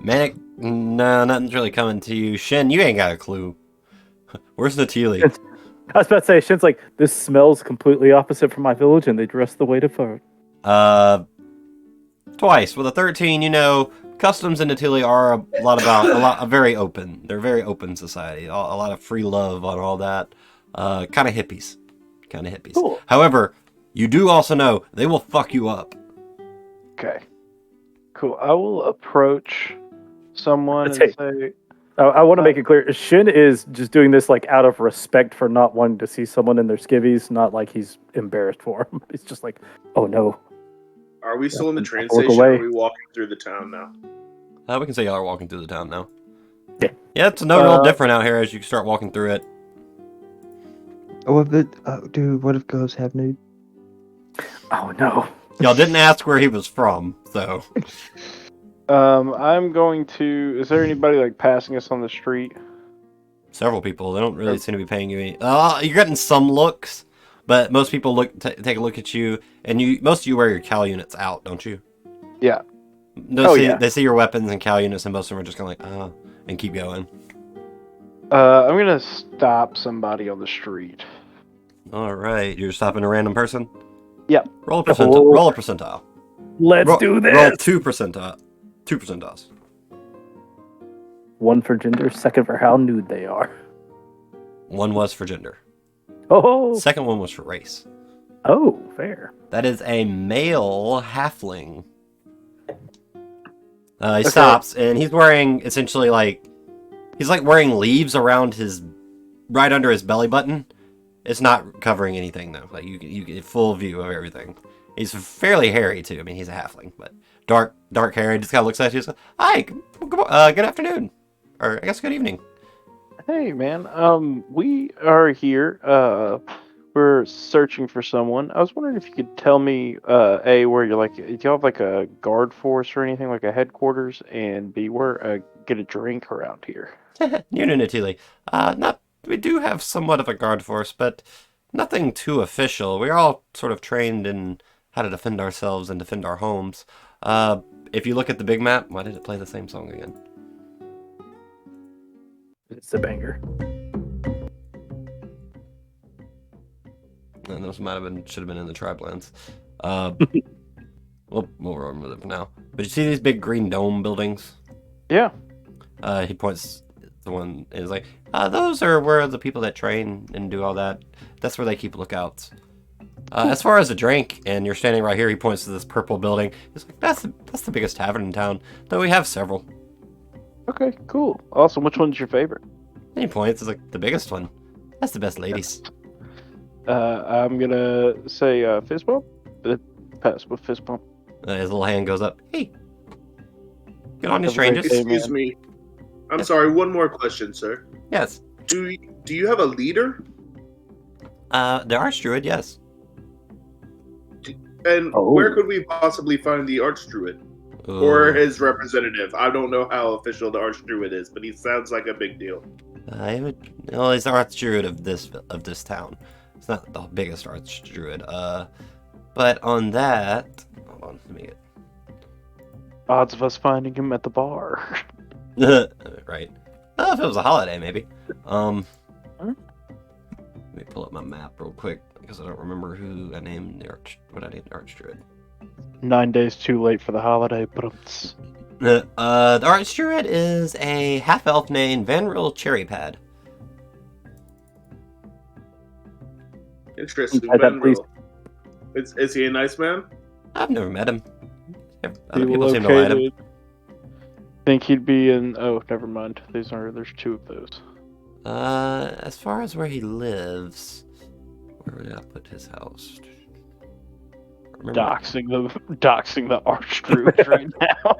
Manic, no, nothing's really coming to you. Shin, you ain't got a clue. Where's Natili? I was about to say, Shin's like, this smells completely opposite from my village, and they dress the way to vote. Twice. With a 13, you know, customs in Natili are a very open. They're a very open society. A lot of free love on all that. Kind of hippies. Cool. However, you do also know they will fuck you up. Okay. Cool. I will approach someone and Let's say, I want to make it clear, Shin is just doing this like out of respect for not wanting to see someone in their skivvies, not like he's embarrassed for them. He's just like, oh no. Are we still in the train Walk station? away. Or are we walking through the town now? We can say y'all are walking through the town now. Yeah. Yeah, it's no real different out here as you start walking through it. Oh, if it, dude, what if ghosts have nude? Oh no. Y'all didn't ask where he was from, so. I'm going to. Is there anybody like passing us on the street? Several people. They don't really seem to be paying you any. You're getting some looks, but most people take a look at you, and most of you wear your Cal units out, don't you? Yeah. They see your weapons and Cal units, and most of them are just kind of like, and keep going. I'm gonna stop somebody on the street. All right, you're stopping a random person. Yep. Roll a percentile. Oh. Roll a percentile. Let's do this. Roll 2 percentile. 2 percentiles. 1 for gender, 2nd for how nude they are. 1 was for gender. Oh. 2nd one was for race. Oh, fair. That is a male halfling. He stops, and he's wearing essentially he's like wearing leaves around right under his belly button. It's not covering anything though. Like you get full view of everything. He's fairly hairy too. I mean, he's a halfling, but dark hair. He just kind of looks at you. He's like, "Hi, good afternoon, or I guess good evening." Hey, man. We are here. We're searching for someone. I was wondering if you could tell me, A, where you're like, do you have like a guard force or anything, like a headquarters, and B, where get a drink around here? New to Natili. We do have somewhat of a guard force, but nothing too official. We're all sort of trained in how to defend ourselves and defend our homes. If you look at the big map, why did it play the same song again? It's a banger. And those should have been in the Tribelands. We'll run with it for now. But you see these big green dome buildings? Yeah. He points to one and is like, those are where the people that train and do all that. That's where they keep lookouts. As far as a drink, and you're standing right here, he points to this purple building. He's like, that's the biggest tavern in town, though we have several. Okay, cool. Awesome. Which one's your favorite? And he points, it's like, the biggest one. That's the best ladies. I'm gonna say fist bump. Pass with fist bump. His little hand goes up. Hey, get on, you Have a great strangers. day. Excuse me. I'm sorry. One more question, sir. Yes. Do you have a leader? The Archdruid, yes. And Oh. where could we possibly find the Archdruid? Or his representative? I don't know how official the Archdruid is, but he sounds like a big deal. He's the Archdruid of this town. It's not the biggest Archdruid. But on that, hold on, let me get. Odds of us finding him at the bar. Right. If it was a holiday, maybe. Let me pull up my map real quick because I don't remember who I named what I named the Archdruid. 9 days too late for the holiday, but The Archdruid is a half-elf named Vanril Cherrypad. Interesting. Add that, please. Is he a nice man? I've never met him. Other people seem to like him. Think he'd be in. Oh, never mind. There's 2 of those. As far as where he lives, where did I put his house? Doxing the Archdruid right now.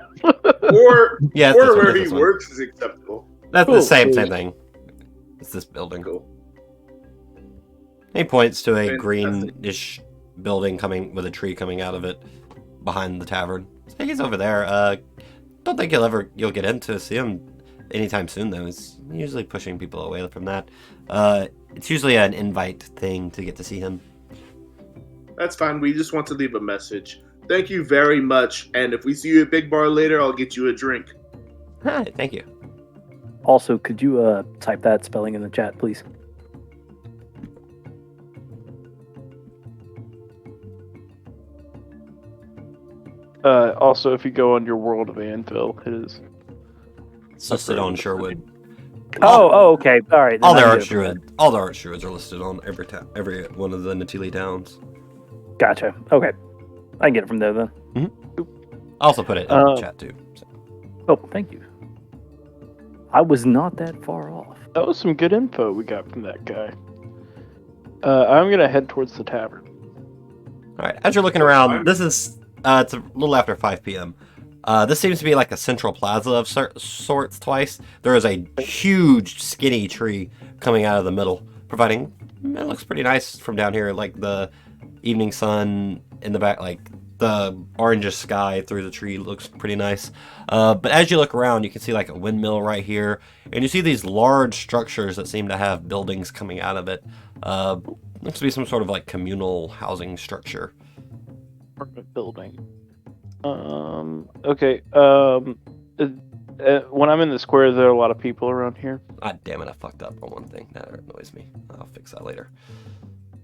Or Yeah, or where he works is acceptable. That's Cool. the same thing. It's this building. Cool. He points to a Fantastic. greenish building with a tree coming out of it behind the tavern. So he's over there. Don't think you'll get in to see him. anytime soon, though. He's usually pushing people away from that. It's usually an invite thing to get to see him. That's fine. We just want to leave a message. Thank you very much. And if we see you at Big Bar later, I'll get you a drink. Hi, thank you. Also, could you type that spelling in the chat, please? Also, if you go on your World of Anvil, it is. It's listed on Sherwood. Oh, okay. All right. All the then I arch get it from there. druids, all the arch druids are listed on every one of the Natili towns. Gotcha. Okay. I can get it from there then. I also put it in the chat too. So. Oh, thank you. I was not that far off. That was some good info we got from that guy. I'm gonna head towards the tavern. All right, as you're looking around, this is it's a little after 5 p.m. This seems to be like a central plaza of sorts. Twice there is a huge skinny tree coming out of the middle, providing it looks pretty nice from down here. Like the evening sun in the back, like the orangish sky through the tree looks pretty nice. But as you look around, you can see like a windmill right here, and you see these large structures that seem to have buildings coming out of it. Looks to be some sort of like communal housing structure. Apartment building. Okay. When I'm in the square, there are a lot of people around here. Ah, damn it, I fucked up on one thing. That annoys me. I'll fix that later.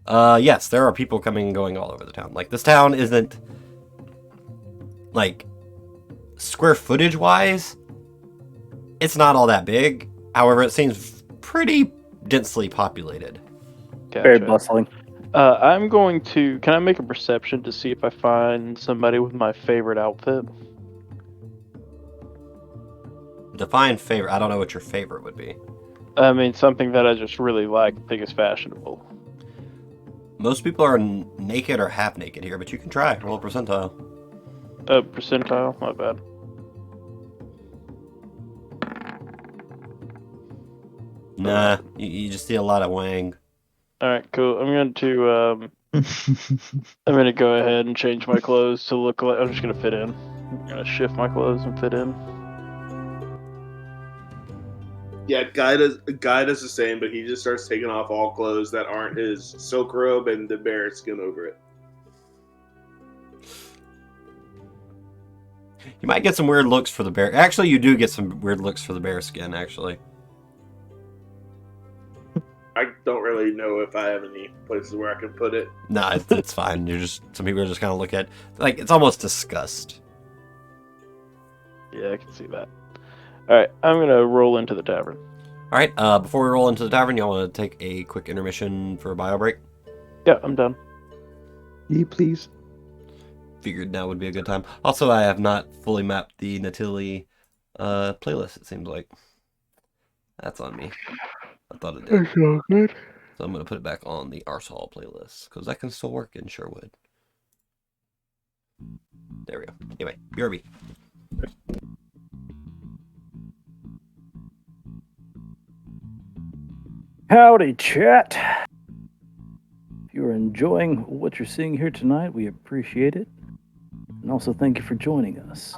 Yes, there are people coming and going all over the town. Like, this town isn't, like, square footage wise, it's not all that big. However, it seems pretty densely populated. Gotcha. Very bustling. I'm going to. Can I make a perception to see if I find somebody with my favorite outfit? Define favorite. I don't know what your favorite would be. I mean, something that I just really like, think is fashionable. Most people are naked or half naked here, but you can try. Roll a percentile. Percentile? My bad. Nah, you just see a lot of wang. Alright, cool. I'm going to go ahead and change my clothes to look like. I'm just going to fit in. I'm going to shift my clothes and fit in. Yeah, Guy does the same, but he just starts taking off all clothes that aren't his silk robe and the bear skin over it. You might get some weird looks for the bear. Actually, you do get some weird looks for the bear skin, actually. I don't really know if I have any places where I can put it. Nah, it's fine. Some people are just kind of look at, like, it's almost disgust. Yeah, I can see that. Alright, I'm going to roll into the tavern. Alright, before we roll into the tavern, y'all want to take a quick intermission for a bio break? Yeah, I'm done. Yeah, please. Figured now would be a good time. Also, I have not fully mapped the Natili playlist, it seems like. That's on me. I thought it did. That's all good. So I'm going to put it back on the Arsehole playlist, because that can still work in Sherwood. There we go. Anyway, BRB. Howdy, chat. If you're enjoying what you're seeing here tonight, we appreciate it. And also thank you for joining us.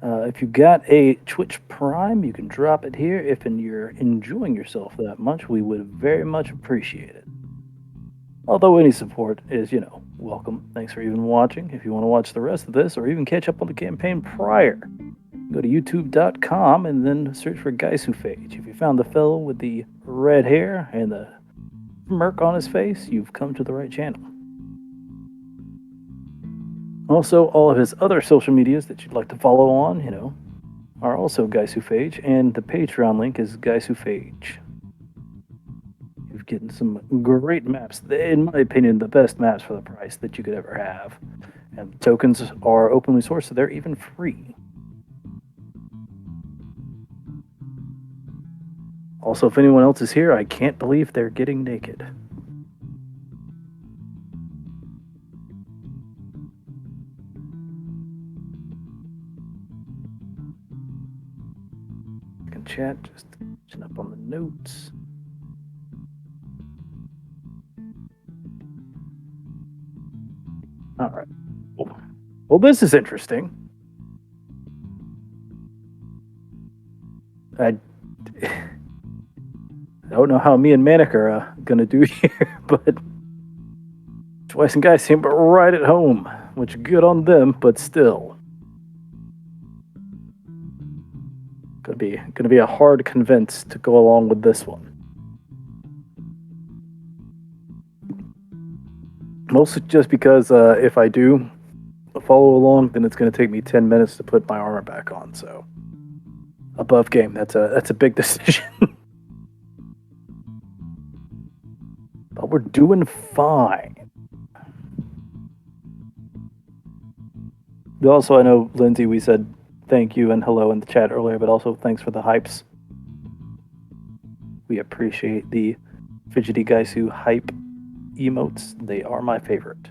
If you got a Twitch Prime, you can drop it here. If you're enjoying yourself that much, we would very much appreciate it. Although any support is, welcome. Thanks for even watching. If you want to watch the rest of this or even catch up on the campaign prior, go to youtube.com and then search for Gysuphage. If you found the fellow with the red hair and the smirk on his face, you've come to the right channel. Also, all of his other social medias that you'd like to follow on, are also Gysuphage, and the Patreon link is Gysuphage. You've getting some great maps. In my opinion, the best maps for the price that you could ever have. And the tokens are openly sourced, so they're even free. Also, if anyone else is here, I can't believe they're getting naked. I can chat, just catching up on the notes. All right. Well, this is interesting. I don't know how me and Manic are gonna do here, but Twice and Guy seem right at home, which good on them, but still. Gonna be a hard convince to go along with this one. Mostly just because if I do follow along, then it's gonna take me 10 minutes to put my armor back on. So above game, that's a big decision. But we're doing fine. Also, I know, Lindsay, we said thank you and hello in the chat earlier, but also thanks for the hypes. We appreciate the fidgety guys who hype emotes. They are my favorite.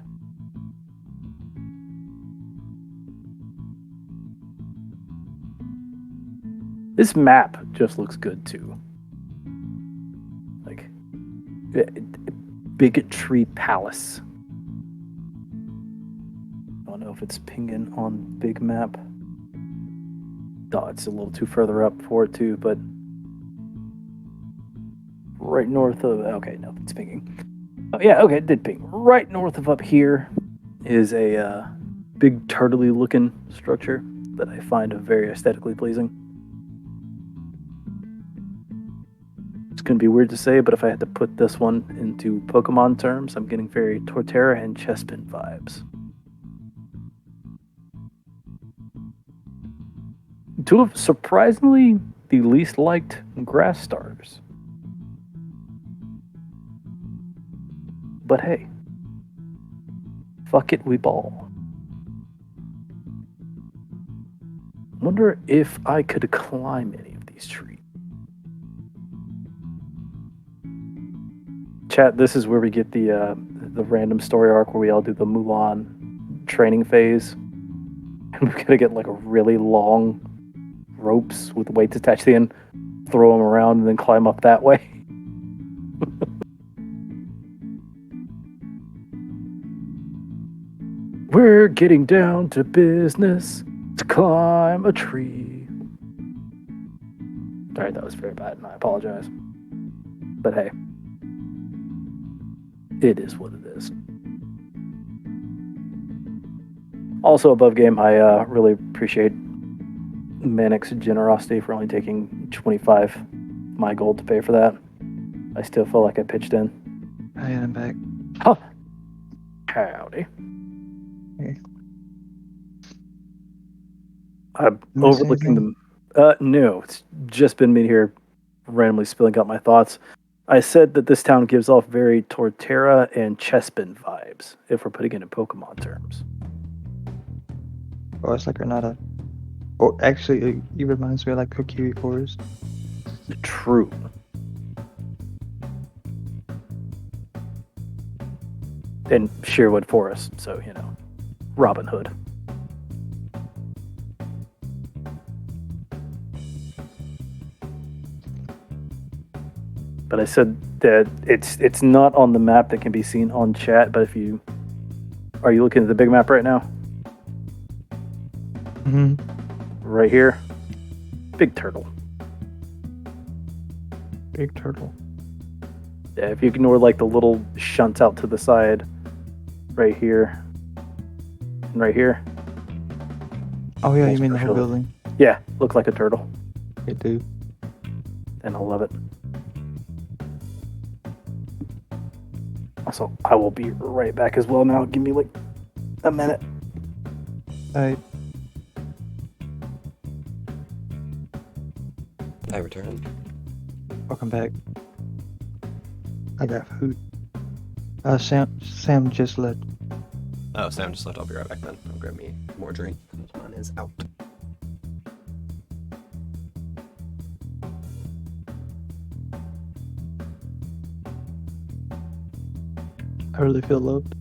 This map just looks good too. Like, Bigotry Palace. I don't know if it's pinging on big map. Oh, it's a little too further up for it too, but right north of, okay, no, it's pinging. Oh yeah, okay, it did ping. Right north of up here is a big turtley looking structure that I find very aesthetically pleasing. It's gonna be weird to say, but if I had to put this one into Pokemon terms, I'm getting very Torterra and Chespin vibes. Two of surprisingly the least liked grass starters. But hey, fuck it, we ball. Wonder if I could climb any of these trees. Chat, this is where we get the random story arc where we all do the Mulan training phase. And we're gonna get like a really long ropes with weights attached to the end, throw them around, and then climb up that way. We're getting down to business to climb a tree. Alright, that was very bad, and I apologize. But hey, it is what it is. Also above game, I really appreciate Manic's generosity for only taking 25 my gold to pay for that. I still feel like I pitched in. I am back. Huh. Howdy. Hey. I'm Miss overlooking anything? them. No, it's just been me here randomly spilling out my thoughts. I said that this town gives off very Torterra and Chespin vibes, if we're putting it in Pokemon terms. Oh, it's like Renata. Or actually, it reminds me of like Kokiri Forest. True. And Sherwood Forest, so, you know, Robin Hood. But I said that it's not on the map that can be seen on chat, but if you... Are you looking at the big map right now? Mm-hmm. Right here. Big turtle. Big turtle. Yeah, if you ignore like the little shunts out to the side, right here, and right here. Oh yeah, you Most mean the whole partially. building? Yeah, look like a turtle. It do. And I love it. Also, I will be right back as well now. Give me like a minute. Alright. I returned. Welcome back. I got food. Sam just left. Oh, Sam just left. I'll be right back then. I'll grab me more drink. Mine is out. I really feel loved.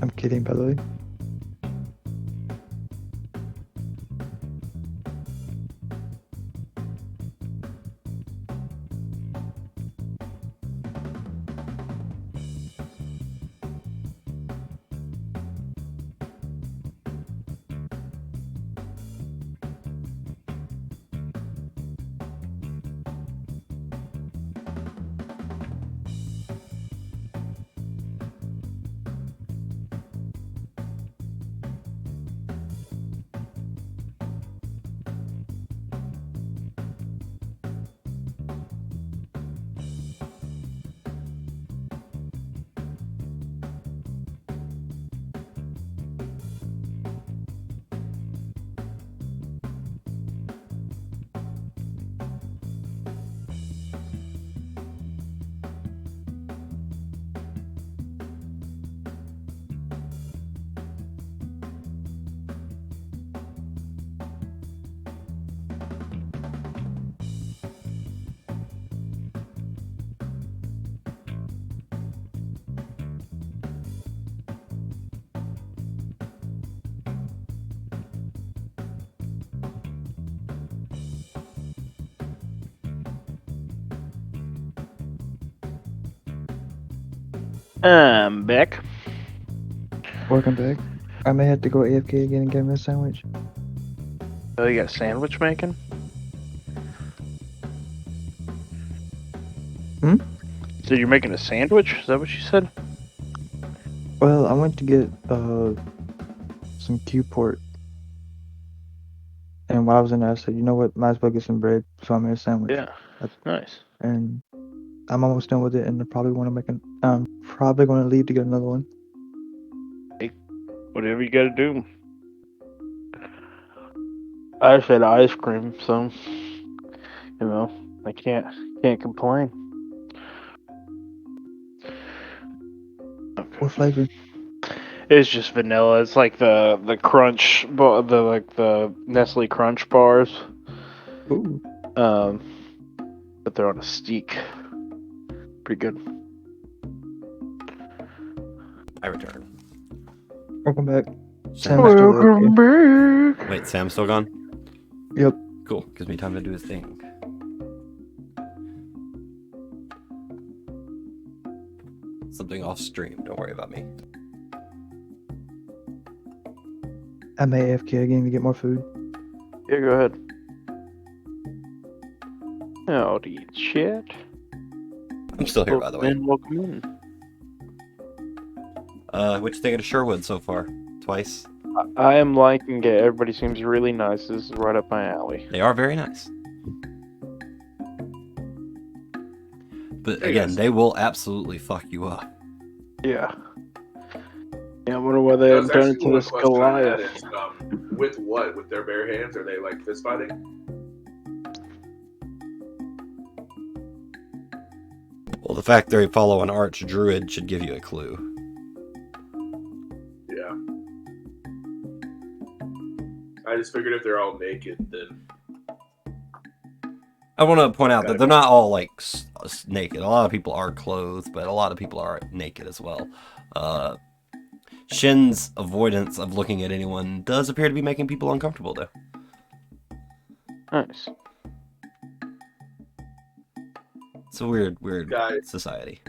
I'm kidding, by the way. I'm back. Welcome back. I may have to go AFK again and get me a sandwich. Oh, you got sandwich making? So you're making a sandwich? Is that what you said? Well, I went to get some Q-port. And while I was in there, I said, you know what, might as well get some bread. So I made a sandwich. Yeah. Nice. And I'm almost done with it, and I probably want to I'm probably going to leave to get another one. Whatever you gotta do. I just had ice cream, so I can't complain. What flavor? It's just vanilla. It's like the crunch, the Nestle Crunch bars. Ooh. But they're on a stick. Pretty good. I return. Welcome back. Sam, Sam's still AFK. back. wait, Sam's still gone? Yep. Cool. Gives me time to do his thing. Something off stream. Don't worry about me. I may AFK again to get more food. Yeah, go ahead. Howdy, chat. I'm still here, by the way. Welcome in. What you think of Sherwood so far? Twice? I am liking it. Everybody seems really nice. This is right up my alley. They are very nice. But Hey, again, guys. they will absolutely fuck you up. Yeah. Yeah, I wonder why they haven't turned into this Goliath. With what? With their bare hands? Are they like fist fighting? Well, the fact they follow an arch druid should give you a clue. Yeah. I just figured if they're all naked, then I want to point out that they're not all like naked. A lot of people are clothed, but a lot of people are naked as well. Shin's avoidance of looking at anyone does appear to be making people uncomfortable, though. Nice. It's a weird Guys. society.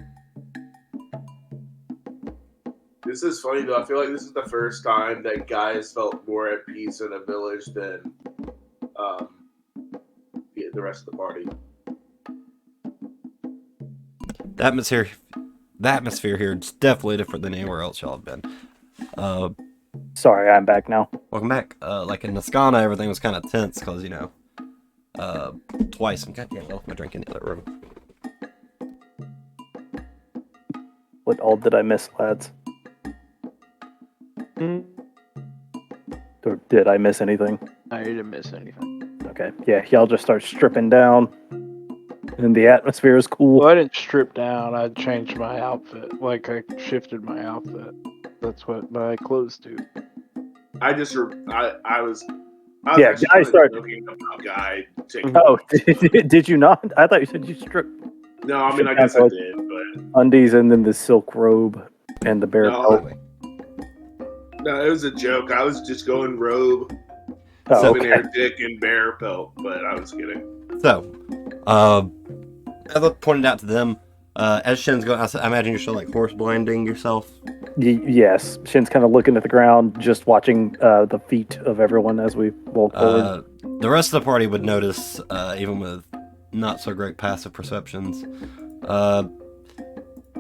this is funny though. I feel like this is the first time that guys felt more at peace in a village than the rest of the party. The atmosphere here is definitely different than anywhere else y'all have been. Sorry, I'm back now. Welcome back. Like in Nascana, everything was kind of tense because, twice. Goddamn, I left my drink in the other room. What all did I miss, lads? Or did I miss anything? I didn't miss anything. Okay, yeah, y'all just start stripping down, and the atmosphere is cool. Well, I didn't strip down. I changed my outfit. Like, I shifted my outfit. That's what my clothes do. I was Yeah, actually guys start- joking about Guy taking. Oh, did you not? I thought you said you stripped No, I mean I guess I did, but undies and then the silk robe and the bear No. pelt. no, it was a joke. I was just going robe, Oh, souvenir okay. dick, and bear pelt, but I was kidding. So, as I pointed out to them, as Shin's going, I imagine you're still like horse blinding yourself. Yes, Shin's kind of looking at the ground, just watching the feet of everyone as we walk forward. The rest of the party would notice, even with not so great passive perceptions.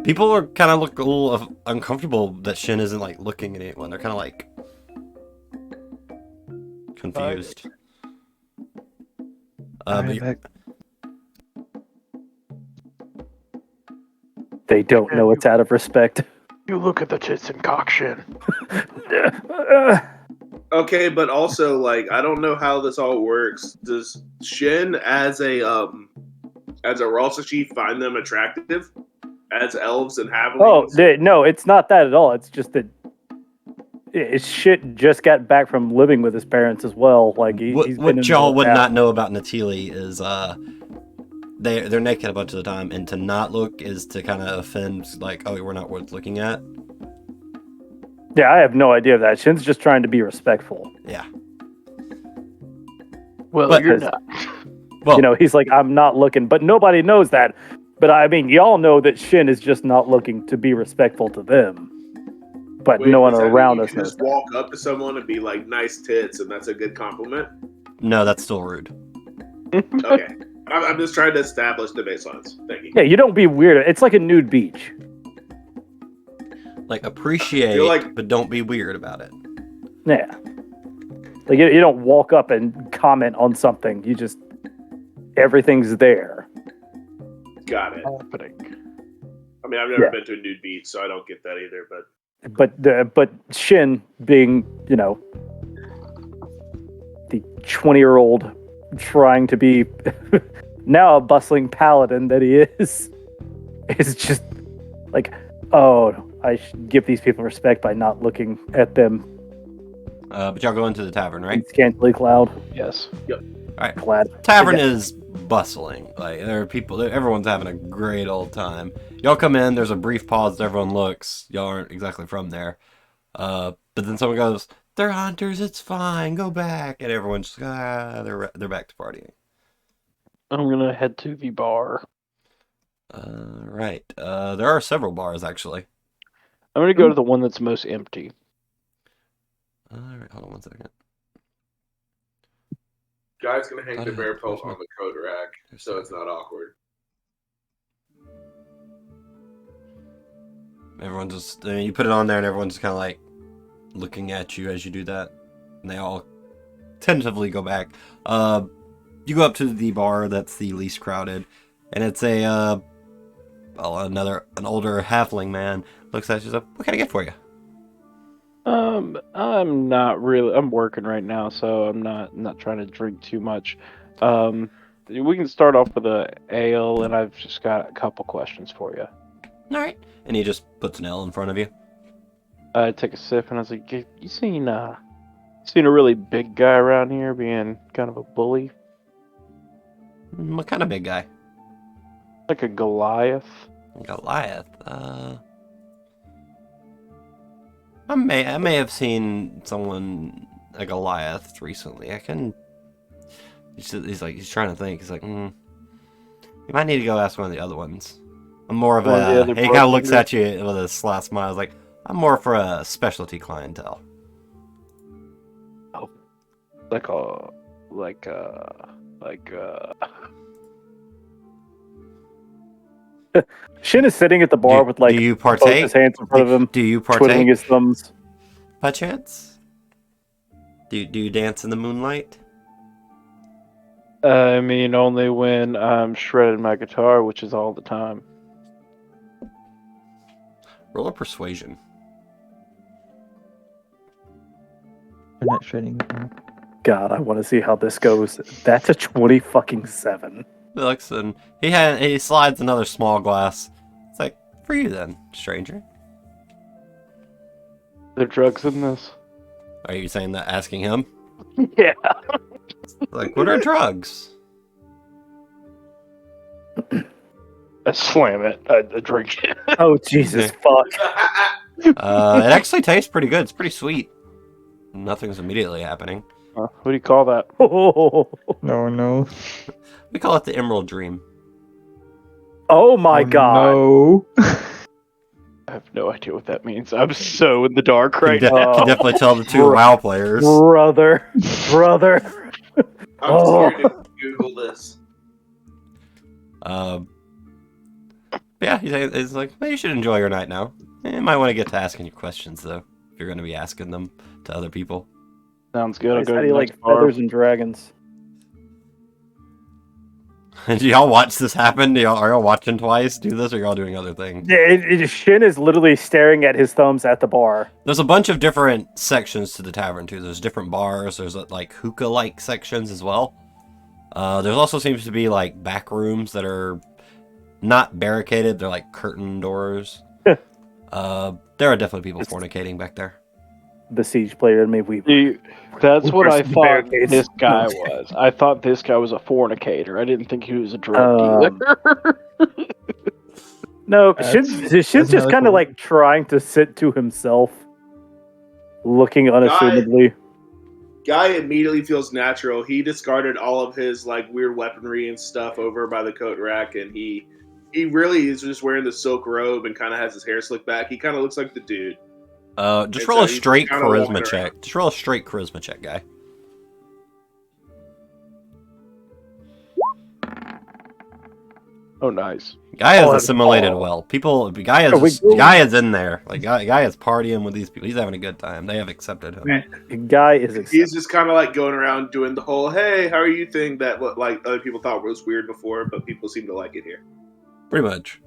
People are kind of look a little uncomfortable that Shin isn't like looking at anyone. They're kind of like confused. But you- back. They don't know it's out of respect. You look at the tits and cock Shin. Okay, but also like I don't know how this all works. Does Shin as a Ralsa chief find them attractive as elves and halflings? No, it's not that at all. It's just that shit just got back from living with his parents as well. Like he's been what in y'all the would house. not know about Natili is they're naked a bunch of the time, and to not look is to kind of offend, like, oh, we're not worth looking at. Yeah, I have no idea of that. Shin's just trying to be respectful. Yeah. Well, But- you're not. Well, He's like, I'm not looking, but nobody knows that. But I mean, y'all know that Shin is just not looking to be respectful to them. But Wait, no one does that mean around you us can knows just that. walk up to someone and be like, "Nice tits," and that's a good compliment? No, that's still rude. Okay. I'm just trying to establish the baselines. Thank you. Yeah, you don't be weird. It's like a nude beach. Like, appreciate, like- but don't be weird about it. Yeah. Like you don't walk up and comment on something. You just everything's there. Got it. Happening. I mean, I've never Yeah. been to a nude beach, so I don't get that either. But But Shin being, the 20-year-old trying to be now a bustling paladin that he is just like, oh, I should give these people respect by not looking at them But y'all go into the tavern, right? scantily clad. Yes. Tavern is bustling. Like, there are people, everyone's having a great old time. Y'all come in, there's a brief pause, everyone looks. Y'all aren't exactly from there. But then someone goes, "They're hunters, it's fine, go back." And everyone's just, they're back to partying. I'm gonna head to the bar. Right. There are several bars, actually. I'm gonna go to the one that's most empty. Alright, hold on one second. guy's gonna hang Got the it. bear pelt There's on the coat rack, so it's not awkward. Everyone just, you put it on there and everyone's kind of like looking at you as you do that. And they all tentatively go back. You go up to the bar that's the least crowded. And it's an older halfling man looks at you and says, "What can I get for you?" I'm not really. I'm working right now, so I'm not trying to drink too much. We can start off with a ale, and I've just got a couple questions for you. Alright. And he just puts an L in front of you. I take a sip, and I was like, "You seen a really big guy around here being kind of a bully, What kind of big guy? like a Goliath?" Goliath. I may have seen someone a Goliath recently. He's trying to think. He's like, you might need to go ask one of the other ones. I'm more of One of the a. other He kind of looks bartenders? at you with a sly smile. He's like, I'm more for a specialty clientele. Like Shin is sitting at the bar with like do you both partake? his hands in front of him, Do you twiddling partake his thumbs. by chance? Do you dance in the moonlight? I mean, only when I'm shredding my guitar, which is all the time. Roll a persuasion. They're not shredding. God, I want to see how this goes. That's a 20-7. He looks and he slides another small glass. It's like, for you then, stranger. There drugs in this? Are you saying that asking him? Yeah. Like, what are drugs? I slam it. I drink it. Oh, Jesus, fuck. It actually tastes pretty good. It's pretty sweet. Nothing's immediately happening. What do you call that? No. We call it the Emerald Dream. Oh my God. No. I have no idea what that means. I'm so in the dark right Can now. definitely tell the two WoW players. Brother. I'm scared to Google this. Yeah, he's like, well, you should enjoy your night now. You might want to get to asking your questions, though, if you're going to be asking them to other people. Sounds good. I'll go How to do the you next like bar. feathers and dragons? Do y'all watch this happen? Are y'all watching twice do this, or y'all doing other things? Shin is literally staring at his thumbs at the bar. There's a bunch of different sections to the tavern, too. There's different bars. There's, like, hookah-like sections as well. There's also seems to be, like, back rooms that are not barricaded. They're, like, curtain doors. There are definitely people fornicating back there. The siege player and me, That's what I Versus thought barricades. this guy was. I thought this guy was a fornicator. I didn't think he was a drug dealer. No, That's Shin's just another kind of point. like trying to sit to himself, looking unassumedly. Guy immediately feels natural. He discarded all of his like weird weaponry and stuff over by the coat rack, and he he really is just wearing the silk robe and kind of has his hair slicked back. He kind of looks like the dude. Just And roll so a he's straight kinda walking charisma around. check. Just roll a straight charisma check, guy. Oh, nice. Guy has that's- assimilated well. Guy is in there. Like guy is partying with these people. He's having a good time. They have accepted him. The guy is He's accepted. just kind of like going around doing the whole "Hey, how are you?" thing that what like other people thought was weird before, but people seem to like it here. Pretty much.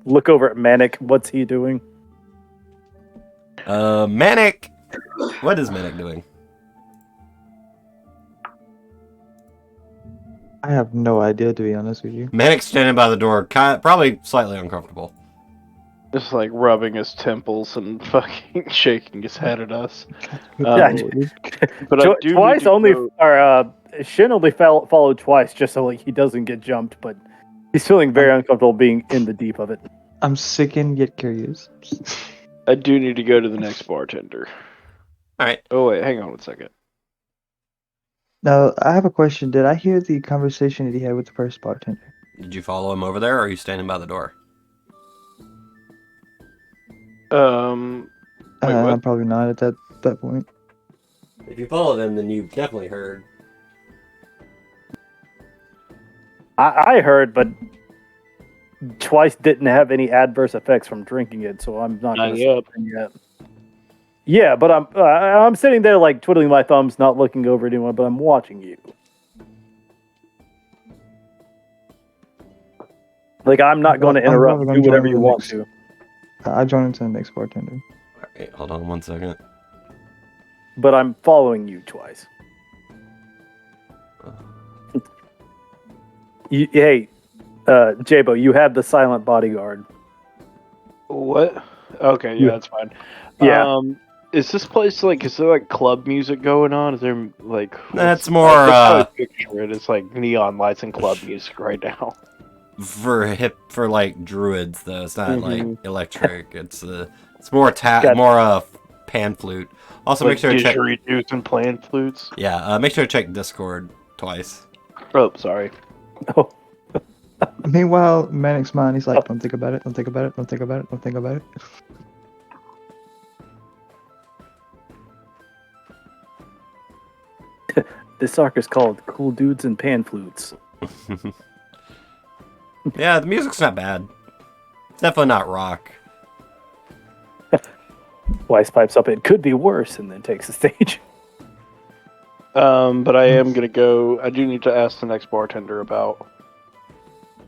Look over at Manic. What's he doing? Manic. What is Manic doing? I have no idea, to be honest with you. Manic's standing by the door, probably slightly uncomfortable. Just like rubbing his temples and fucking shaking his head at us. Yeah, But I do twice need to only, go- or Shin only followed twice, just so like he doesn't get jumped. But he's feeling very uncomfortable being in the deep of it. I'm sickened yet curious. I do need to go to the next bartender. All right. Oh wait, hang on 1 second. Now, I have a question. Did I hear the conversation that he had with the first bartender? Did you follow him over there, or are you standing by the door? Wait, what? I'm probably not at that point. If you followed him, then you definitely heard. I heard, but twice didn't have any adverse effects from drinking it, so I'm not going to say anything yet. Yeah, but I'm sitting there like twiddling my thumbs, not looking over at anyone, but I'm watching you. Like I'm not going to I'm interrupt. probably Do gonna whatever join you the want next- to. I joined into the next bartender. All right, hold on 1 second. But I'm following you twice. Hey, Jabo, you have the silent bodyguard. What? Okay, yeah, that's fine. Yeah. Is this place like? Is there like club music going on? Is there like? That's more, That's how I picture it. It's like neon lights and club music right now. For like druids though. It's not like Mhm. electric. It's more Got- pan flute. Also, Like make sure to check. didgeridoos and pan flutes. Yeah, make sure to check Discord twice. Oh, sorry. Oh, Meanwhile, Manic's mind, he's like, don't think about it, don't think about it, don't think about it, don't think about it. this arc is called "Cool Dudes and Pan Flutes." Yeah, the music's not bad. It's definitely not rock. Weiss pipes up. It could be worse, and then takes the stage. But I am gonna go. I do need to ask the next bartender about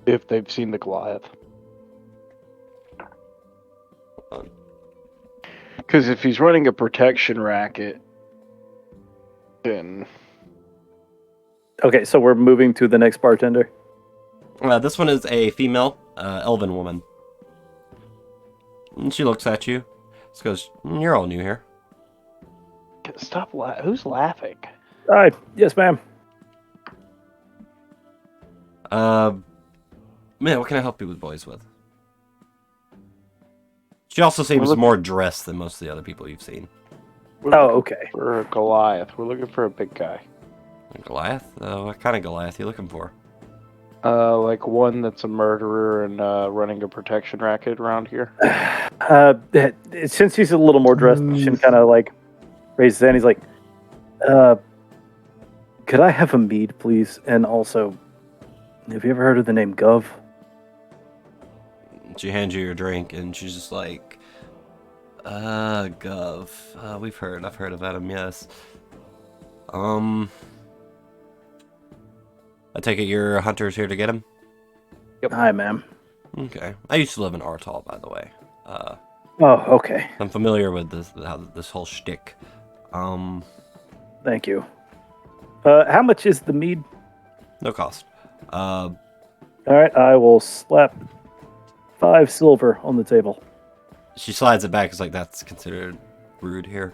if they've seen the Goliath. Because if he's running a protection racket, then Okay, so we're moving to the next bartender. This one is a female, elven woman. And she looks at you. She goes, "You're all new here." stop. Who's laughing? Hi, yes, ma'am. Man, what can I help you with, boys, with? She also seems looking- more dressed than most of the other people you've seen. We're Oh, looking okay. for a Goliath. We're looking for a big guy. Goliath? What kind of Goliath are you looking for? Like one that's a murderer and running a protection racket around here. Since he's a little more dressed, Shin kind of like raises his hand. He's like, could I have a mead, please? And also, have you ever heard of the name Guv? She hands you your drink, and she's just like, Guv. I've heard about him, yes. I take it your hunters here to get him? Hi, ma'am. Okay. I used to live in Artal, by the way. Oh, okay. I'm familiar with this whole shtick. Thank you. How much is the mead? No cost. All right, I will slap 5 silver on the table. She slides it back. It's like, that's considered rude here.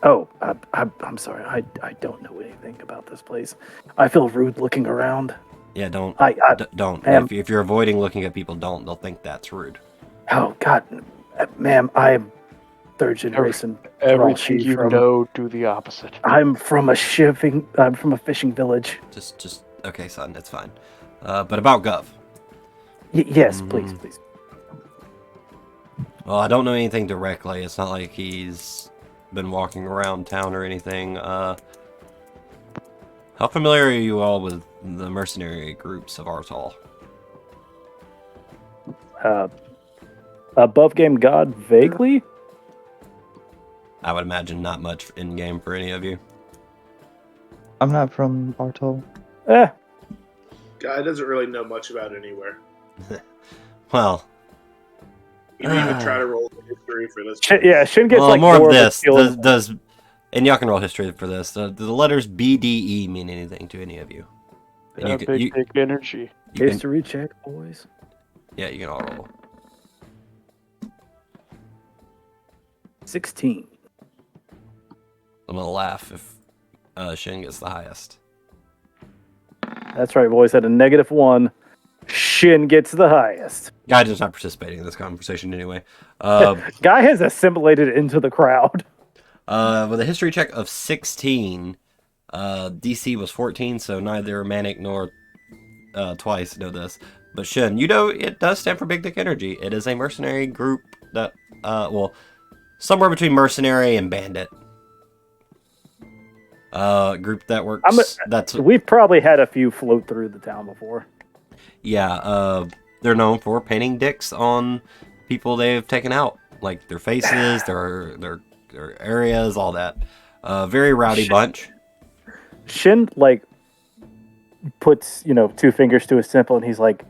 Oh, I'm sorry. I don't know anything about this place. I feel rude looking around. Yeah, don't. Don't. Ma'am. If you're avoiding looking at people, don't. They'll think that's rude. Oh God, ma'am, I'm third generation. Everything Karachi you from- know, do the opposite. I'm from a fishing village. Just okay, son. It's fine. But about Guv. Yes, please. Well, I don't know anything directly. It's not like he's been walking around town or anything. How familiar are you all with the mercenary groups of Artal? Above game god, vaguely? I would imagine not much in game for any of you. I'm not from Artol. Guy doesn't really know much about anywhere. Well, You didn't even try to roll the history for this. Yeah, Shin gets like more of a this. feel- And y'all can roll history for this. Do the letters B, D, E mean anything to any of you? And Yeah, big dick energy. you can, history check, boys. yeah, you can all roll. 16. I'm gonna laugh if Shin gets the highest. That's right, boys. At a -1, Shin gets the highest. Guy is not participating in this conversation anyway. Guy has assimilated into the crowd. With a history check of 16, DC was 14, so neither Manic nor Twice know this. But Shin, you know it does stand for Big Dick Energy. It is a mercenary group that, somewhere between mercenary and bandit. Group that works. We've probably had a few float through the town before. Yeah, they're known for painting dicks on people they've taken out, like their faces, their areas, all that. Very rowdy bunch. Shin puts 2 fingers to his temple, and he's like,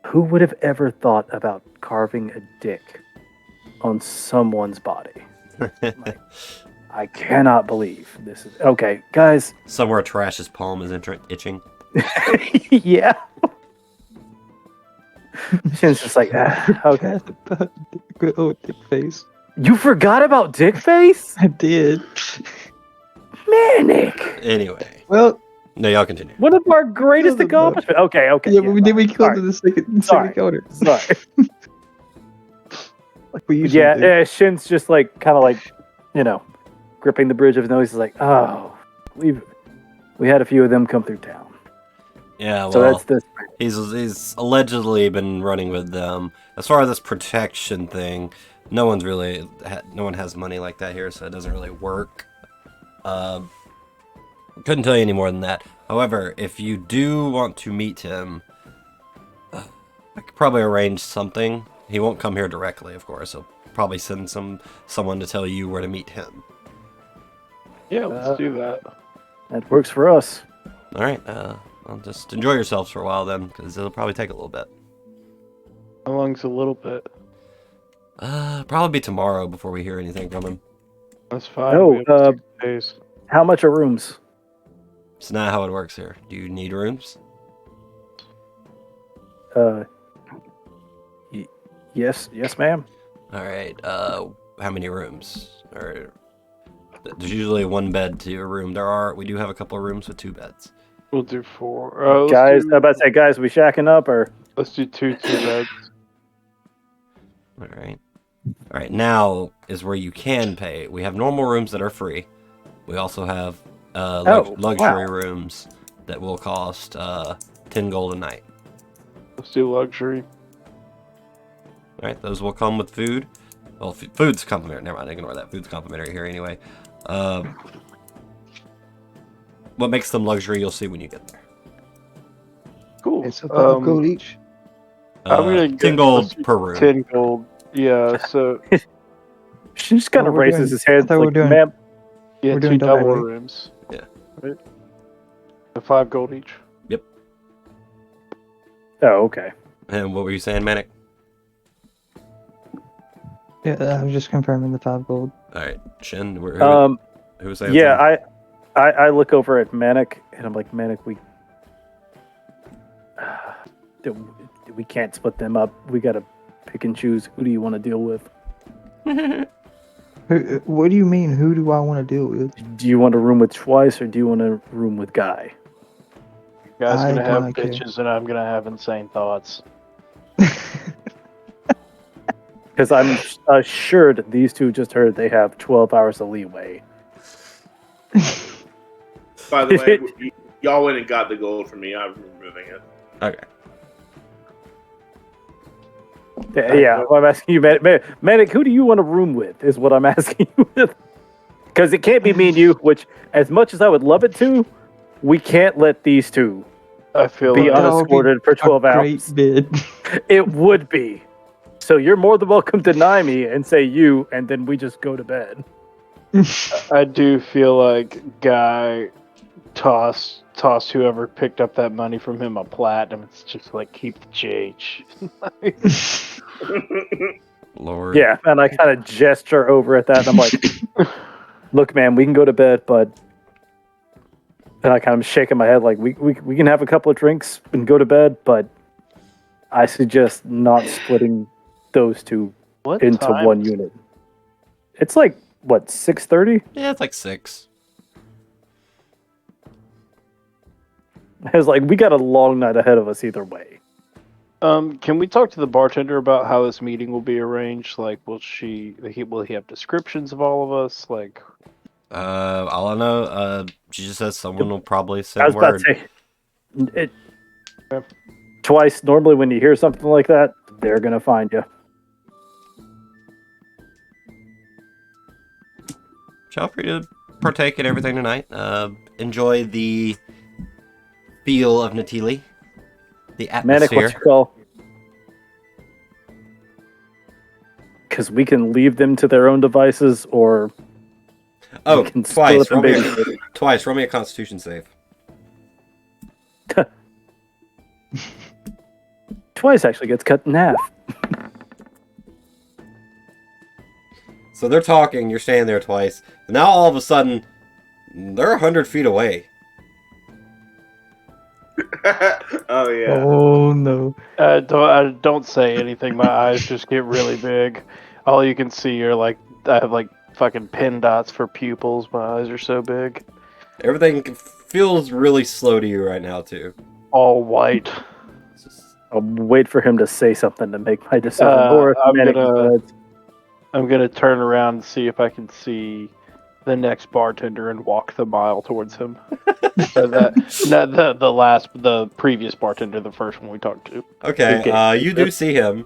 "Who would have ever thought about carving a dick on someone's body?" I cannot believe this is okay, guys. Somewhere Trash's palm is itching. Yeah. Shin's just like, okay. Good old dick face. You forgot about Dick Face? I did. Manic. Anyway, Well, no, y'all continue. One of our greatest Doesn't matter. accomplishments. Okay. yeah, but we killed Sorry. the second Sorry. counter. Sorry. Like we usually do. Yeah, Shin's just kind of gripping the bridge of his nose. He's like, oh, we had a few of them come through town. Yeah, well, So that's this. he's allegedly been running with them. As far as this protection thing, no one has money like that here, so it doesn't really work. Couldn't tell you any more than that. However, if you do want to meet him, I could probably arrange something. He won't come here directly, of course. He'll probably send someone to tell you where to meet him. Yeah, let's do that. That works for us. All right. Well, just enjoy yourselves for a while then, because it'll probably take a little bit. How long's a little bit? Probably be tomorrow before we hear anything from him. That's fine. Oh, We have 6 days. How much are rooms? It's not how it works here. Do you need rooms? Yes, ma'am. All right. How many rooms? Or there's usually 1 bed to a room. We do have a couple of rooms with 2 beds. We'll do 4. Guys, I'm about to say, guys, we shacking up or? Let's do 2 beds. All right. All right. Now is where you can pay. We have normal rooms that are free. We also have luxury rooms that will cost 10 gold a night. Let's do luxury. All right. Those will come with food. Well, food's complimentary. Never mind. Ignore that. Food's complimentary here anyway. What makes them luxury, you'll see when you get there. Cool. Okay, so 5 gold each. I'm gonna 10 gold per room. 10 gold. Yeah, so She just kind of we're raises doing- his head. I thought we were Like, doing- ma'am. yeah, We're 2 doing double, double right? rooms. Yeah. Right. So 5 gold each. Oh, okay. And what were you saying, Manic? Yeah, I was just confirming the 5 gold. All right, Shin. Who was saying? Yeah, I look over at Manic and I'm like, Manic, we can't split them up. We gotta pick and choose. Who do you want to deal with? What do you mean? Who do I want to deal with? Do you want a room with Twice or do you want a room with Guy? Guy's I gonna have don't care. bitches and I'm gonna have insane thoughts. Because I'm assured these two just heard they have 12 hours of leeway. By the way, y'all went and got the gold from me. I'm removing it. Okay. Yeah, well, I'm asking you, Manic, who do you want to room with? Is what I'm asking you with. Because it can't be me and you. Which, as much as I would love it to, we can't let these two I feel be like That would be unescorted for 12 a great hours. bid. It would be. So you're more than welcome to deny me and say you, and then we just go to bed. I do feel like Guy tossed whoever picked up that money from him a platinum. It's just like keep the change. Lord. Yeah, and I kind of gesture over at that, and I'm like, "Look, man, we can go to bed, but." And I kind of shaking my head, like we can have a couple of drinks and go to bed, but I suggest not splitting those two What into time one is it? unit. It's like what 6:30. Yeah, it's like 6. It's like we got a long night ahead of us either way. Can we talk to the bartender about how this meeting will be arranged? Like, will he have descriptions of all of us? Like, All I know, she just says someone will probably I send was about word. to say it twice. Normally, when you hear something like that, they're gonna find you. Feel free to partake in everything tonight. Enjoy the feel of Natili, the Manic, atmosphere. what's your call? Because we can leave them to their own devices, or Oh, we can split twice. up and Roll me, babysit. twice. Roll me a Constitution save. Twice actually gets cut in half. So they're talking. You're standing there twice. And now all of a sudden, they're 100 feet away. Oh yeah. Oh no. I don't say anything. My eyes just get really big. All you can see are like I have like fucking pin dots for pupils. My eyes are so big, Everything feels really slow to you right now too. all white. It's just- I'll wait for him to say something to make my decision. Or if I'm Manic gonna- decides, I'm gonna turn around and see if I can see the next bartender and walk the mile towards him. Or the previous bartender, the first one we talked to. Okay, Okay. you do see him.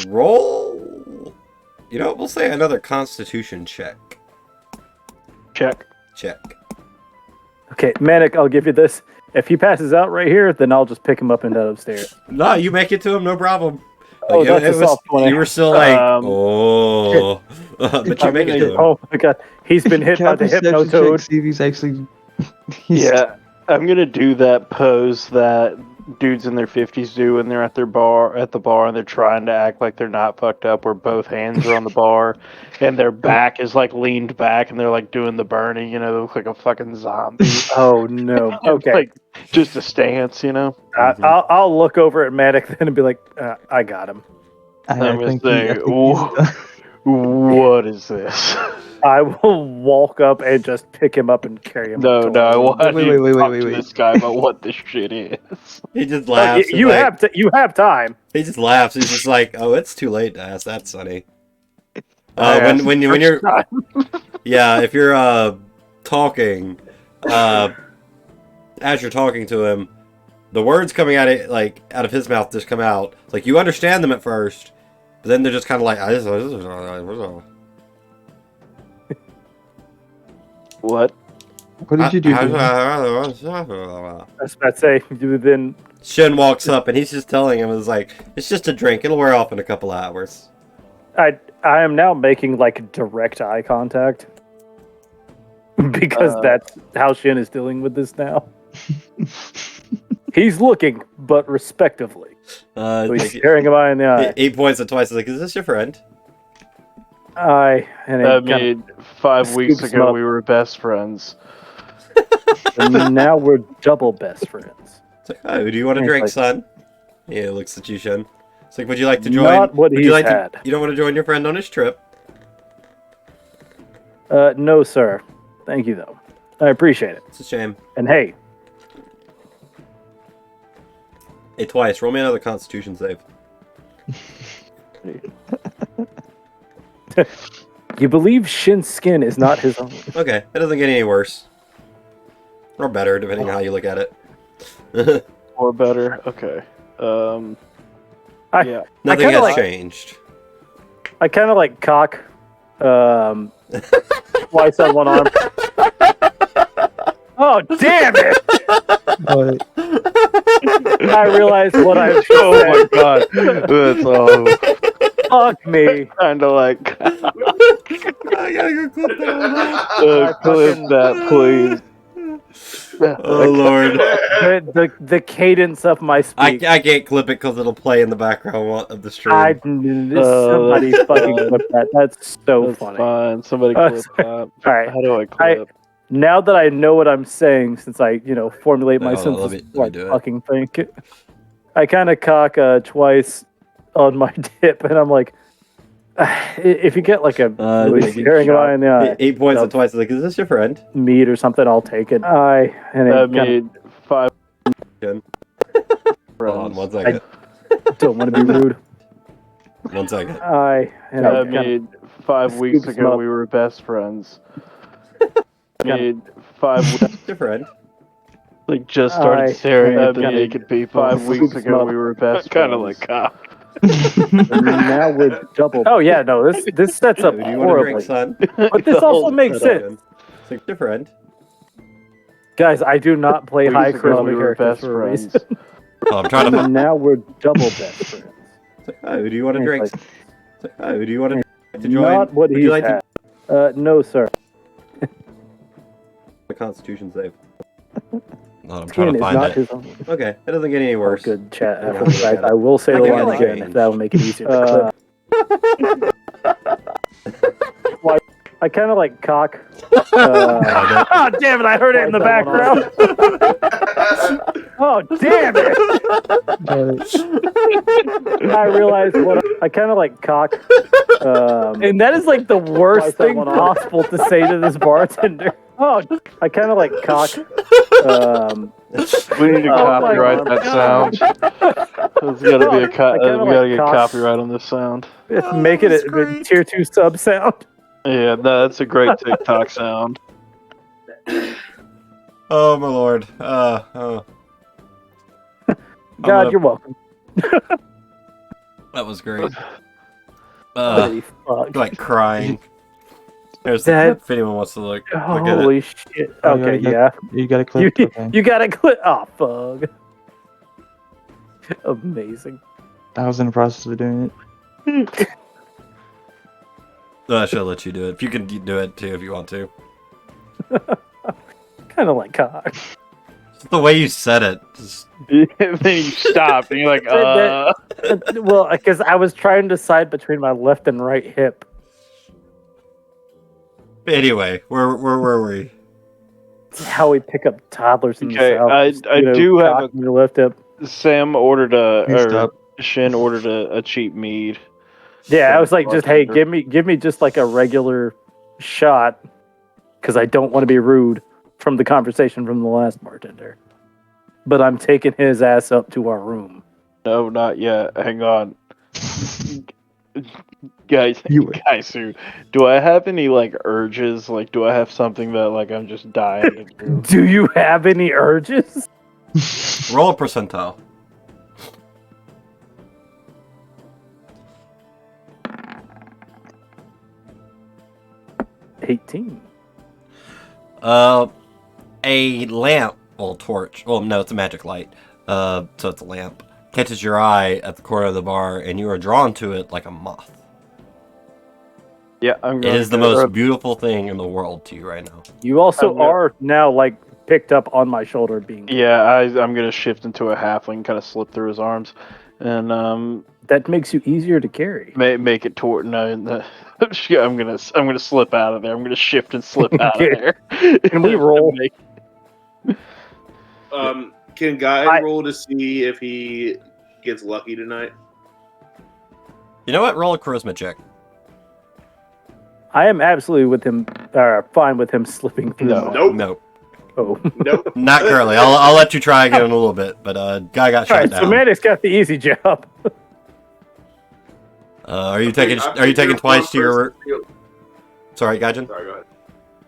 Roll. You know, we'll say another Constitution check. Check. Check. okay, Manic, I'll give you this. If he passes out right here, then I'll just pick him up and head upstairs. No, you make it to him, no problem. Oh, Like, that's a soft one. You were still like, Um, oh, but you I'm make it gonna- to him. Oh my god, he's been hit by the Perception check, hypnotoad. see if he's actually. Yeah, I'm gonna do that pose that dudes in their 50s do when they're at the bar, and they're trying to act like they're not fucked up, where both hands are on the bar, and their back is like leaned back, and they're like doing the burning. You know, they look like a fucking zombie. Oh no. Okay, Like just a stance. You know. I'll look over at Manic then and be like, I got him. I'm gonna think say, he's "Whoa." done. What is this? I will walk up and just pick him up and carry him. No, up to no, I our room. want Wait, you wait, to wait, talk wait, to wait. this guy about what this shit is. He just laughs. You you have time. He just laughs. He's just like, oh, it's too late to ask that, Sonny. I asked When the you're first time. yeah, if you're talking, as you're talking to him, the words coming out of his mouth just come out. It's like you understand them at first, but then they're just kind of like, What? What did you do? Dylan? I was about to say, then Shin walks up and he's just telling him, it's like, it's just a drink. It'll wear off in a couple of hours. I am now making like direct eye contact because that's how Shin is dealing with this now. He's looking, but respectively. So he's staring him eye in the eye. He points it twice. He's like, is this your friend? And I it mean, 5 weeks scoops ago him we were best friends. and now we're double best friends. It's like, oh, do you want a He's drink, like- son? Yeah, looks at you, Shin. It's like, would you like to join? Not what would he's you like had. to? You don't want to join your friend on his trip? No, sir. Thank you, though. I appreciate it. It's a shame. And hey, Hey, twice. Roll me another Constitution save. you believe Shin's skin is not his own. Okay, it doesn't get any worse. Or better, depending on how you look at it. before better. Okay. I- Yeah. Nothing kinda has like- changed. I kind of like cock twice on one arm. Oh, damn it! But I realized what I just Oh said. my god. That's Fuck me. kind of like. I gotta go clip that one out. Clip fucking- that, please. Oh lord. The cadence of my speech. I can't clip it because it'll play in the background of the stream. Somebody that's fucking fine. clip that. That's so That's funny. fine. Somebody clip that. Alright. How do I clip? Now that I know what I'm saying, since I, formulate my Hold on, let sentences me like do it. fucking think, I kind of cock twice on my dip, and I'm like, if you get like a really maybe staring eye in the eye, 8 points no. and twice. Like, is this your friend? meat or something, I'll take it. And I it kind made 5 Hold on, friends. 1 second. of don't want to be rude. 1 second. And I it kinda- made 5 weeks scoops ago them up. we were best friends. I Kinda- made 5 weeks, Your friend. like just started staring at the kinda- naked people. 5 weeks scoops ago them we up. were best Kind friends. of like cop. now we're double. Oh yeah, no, this sets up Dude, do you want a drink, horribly. son? But this The also whole makes setup. sense, It's like your friend. guys. I do not play Weeks high ago we charisma were characters best for a friends. reason. Oh, I'm trying to. Now we're double best friends. It's like, oh, do you want a It's drink? like- It's like, oh, do you want to join? Not what Would he you like had. No, sir. the Constitution save? Oh, I'm trying Skin to is find not it. his own. Okay, it doesn't get any Oh, worse. good chat. Yeah, After the fact, yeah. I will say I the think line I like again it. if that'll make it easier to clip. I kind of like cock. Oh, damn it! I heard it in the background. Oh, damn it! I realized what I kind of like cock. And that is like the worst thing possible to say to this bartender. Oh, I kind of like cock. We need to Oh my copyright that God. sound. There's gotta be a I kinda we gotta like get cock. copyright on this sound. Make it that's a great. tier 2 sub sound. Yeah, no, that's a great TikTok sound. Oh my lord. Oh. God, gonna- you're welcome. That was great. Holy fuck. Like crying. There's That- if anyone wants to look at it. Holy shit. Oh, Okay, yeah, yeah. You got to You, clip. Okay. you gotta click. Oh, fuck. Amazing. I was in the process of doing it. I should let you do it. If you can do it too, if you want to. Kind of like cock. Just the way you said it. Just, Then you stop and you're like, Well, because I was trying to decide between my left and right hip. anyway, where were we? It's how we pick up toddlers in Okay, the South. I Just, do have cock in your left hip. Sam ordered You stop. Shin ordered a cheap mead. Yeah, I From was like, just hey, bartender. give me just like a regular shot, because I don't want to be rude from the conversation from the last bartender. But I'm taking his ass up to our room. No, not yet. Hang on. Guys, Gysu, do I have any like urges? Like, do I have something that like I'm just dying to do? Do you have any urges? Roll a percentile. 18. A lamp, well, torch. Well, no, it's a magic light. So it's a lamp. Catches your eye at the corner of the bar, and you are drawn to it like a moth. Yeah, I'm It going is the most beautiful thing in the world to you right now. You also I'm gonna- are now like picked up on my shoulder being. Yeah, I'm gonna shift into a halfling, kind of slip through his arms, and That makes you easier to carry. make it toward. No, yeah, I'm gonna slip out of there. I'm gonna shift and slip out of Okay. there. Can we roll? Can Guy I- roll to see if he gets lucky tonight? You know what? Roll a charisma check. I am absolutely with him, fine with him slipping through. No. my- Nope. Nope. Oh. Nope. Not currently. I'll let you try again in a little bit. But guy got All shot right, down. so Manny's got the easy job. Are you taking twice to your? Sorry, Gaijin? Sorry, go ahead.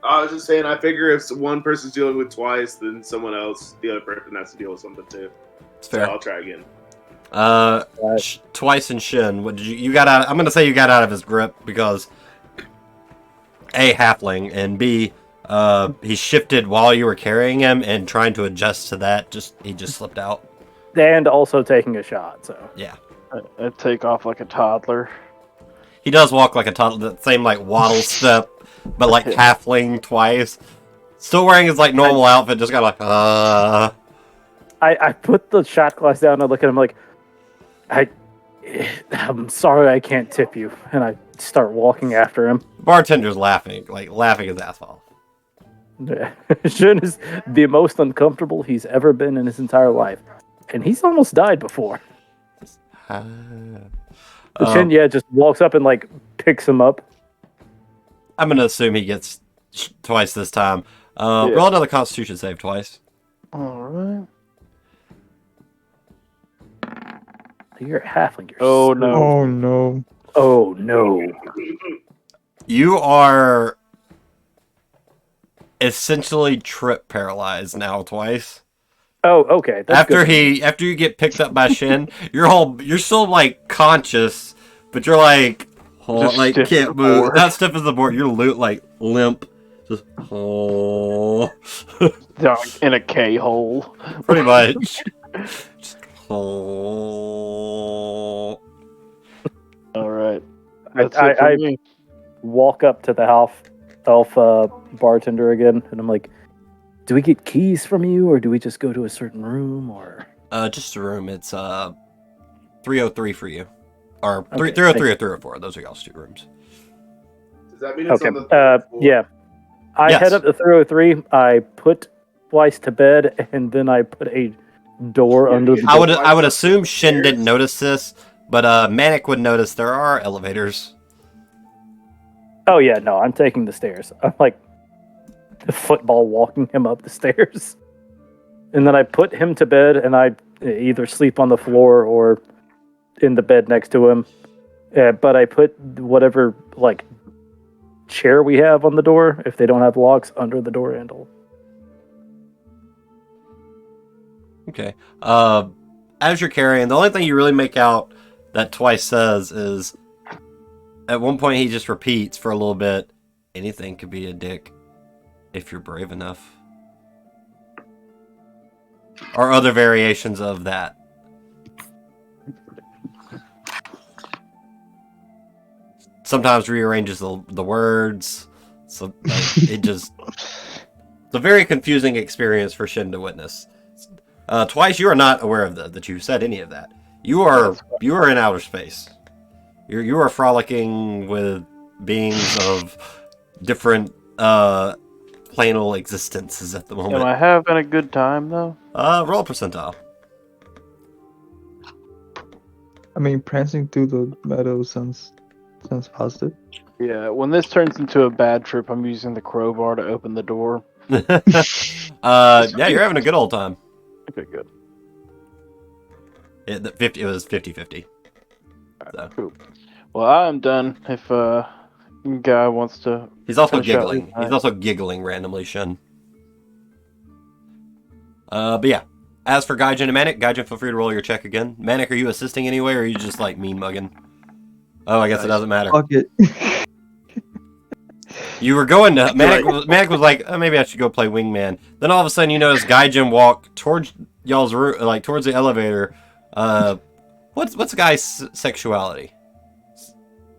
I was just saying, I figure if one person's dealing with twice, then someone else, the other person has to deal with something too. It's So fair. I'll try again. Twice in Shin. What did you got out? I'm gonna say you got out of his grip because A, halfling, and B, he shifted while you were carrying him and trying to adjust to that. He just slipped out. And also taking a shot, so. Yeah. I take off like a toddler. He does walk like a toddler, the same like waddle step, but like halfling twice. Still wearing his like normal outfit, just got like I put the shot glass down and I look at him like, I'm sorry I can't tip you. And I start walking after him. Bartender's laughing his ass off. Shin is the most uncomfortable he's ever been in his entire life. And he's almost died before. Shin, just walks up and like picks him up. I'm gonna assume he gets twice this time. Roll another Constitution save twice. Alright. You're a halfling. Oh no. Oh no. Oh no. You are essentially trip paralyzed now twice. Oh, okay. That's After good. after you get picked up by Shin, you're still like conscious, but you're like Just like stiff can't as a move. board. Not stiff as a board. You're like limp. Just Down in a K hole. pretty much. Just, Alright. That's it for I me. walk up to the elf bartender again, and I'm like, do we get keys from you, or do we just go to a certain room, or? just a room. It's 303 for you, or Okay, 303 or 304. Those are y'all's two rooms. Does that mean it's Okay. on the third floor? Yeah. I Yes. head up to 303. I put Twice to bed, and then I put a door Yeah, under you the get- door. I would assume Shin Stairs. didn't notice this, but Manic would notice there are elevators. Oh yeah, no, I'm taking the stairs. I'm like football walking him up the stairs, and then I put him to bed, and I either sleep on the floor or in the bed next to him. But I put whatever like chair we have on the door, if they don't have locks, under the door handle. Okay. As you're carrying, the only thing you really make out that Twice says is, at one point he just repeats for a little bit, anything could be a dick if you're brave enough. Or other variations of that. Sometimes rearranges the words. So it just... It's a very confusing experience for Shin to witness. Twice, you are not aware of that you said any of that. You are in outer space. You are frolicking with beings of different planal existences at the Am moment. I having a good time though? Roll a percentile. I mean, prancing through the meadow sounds positive. Yeah, when this turns into a bad trip, I'm using the crowbar to open the door. Yeah, you're having a good old time. Okay, good. It was 50-50. So. Cool. Well, I'm done. If guy wants to, He's also finish out giggling. his He's night. also giggling randomly, Shin. But yeah. As for Gaijin and Manic, Gaijin, feel free to roll your check again. Manic, are you assisting anyway, or are you just like mean mugging? Oh, I guess it doesn't matter. Fuck it. You were going to Manic was like, oh, maybe I should go play wingman. Then all of a sudden you notice Gaijin walk towards y'all's room, like towards the elevator. What's the guy's sexuality?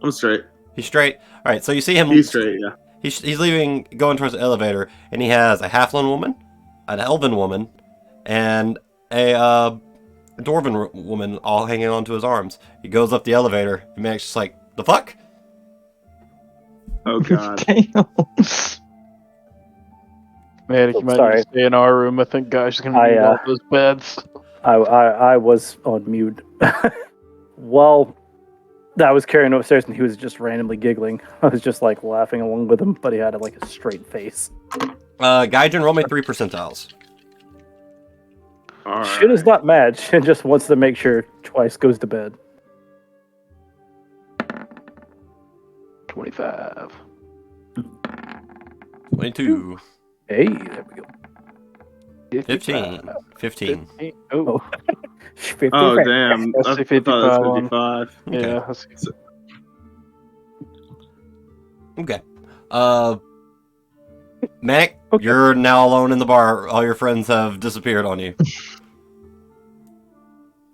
I'm straight. He's straight. All right, so you see him. He's straight, yeah. He's leaving, going towards the elevator, and he has a halfling woman, an elven woman, and a dwarven woman all hanging onto his arms. He goes up the elevator, and Manic's just like, the fuck? Oh god. Damn. man, you might need Sorry. to stay in our room. I think guys are gonna need all those beds. I was on mute. Well, I was carrying him upstairs, and he was just randomly giggling. I was just like laughing along with him, but he had like a straight face. Gaijin, roll me 3 percentiles. All Shin is not mad. Shin just wants to make sure Twice goes to bed. 25. 22. Hey, there we go. 15. 15. Oh, 50 Oh francs. damn! That's I the thought it 55 was one. 55. Okay. Yeah. That's- Okay. Manic, Okay. you're now alone in the bar. All your friends have disappeared on you.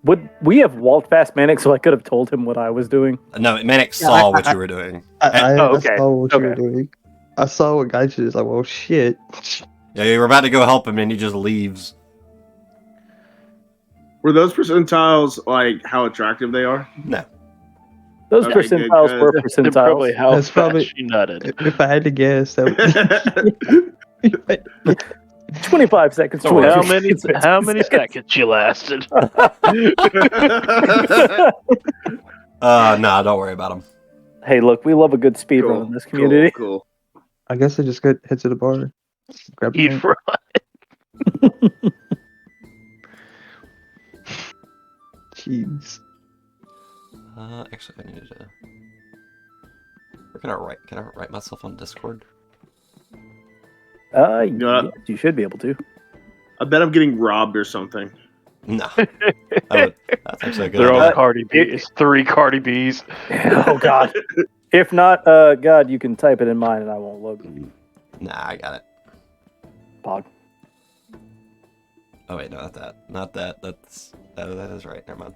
Would we have walked past Manic so I could have told him what I was doing? No, Manic Yeah, saw what you were doing. I okay, saw what you were okay. doing. I saw what Gysuphage is like. Well, shit. Yeah, you were about to go help him, and he just leaves. Were those percentiles like how attractive they are? No. Those Okay, good, percentiles were good. They're probably percentiles. how That's fast probably- she nutted. If I had to guess, that would. 25 seconds. So how 23 many seconds. how many seconds you lasted? Nah, don't worry about him. Hey, look, we love a good speed run in this community. Cool. I guess I just go head to the bar. Grab a Eat drink. fry. Jeez. Actually, I need to. Where can I write? Can I write myself on Discord? know Yes, what? you should be able to. I bet I'm getting robbed or something. No. That's actually a good They're all idea. Cardi B. It's 3 Cardi B's. Oh, God. If not, God, you can type it in mine and I won't load it. Nah, I got it. Pog. Oh wait, no, not that. Not that. That is right. Never mind.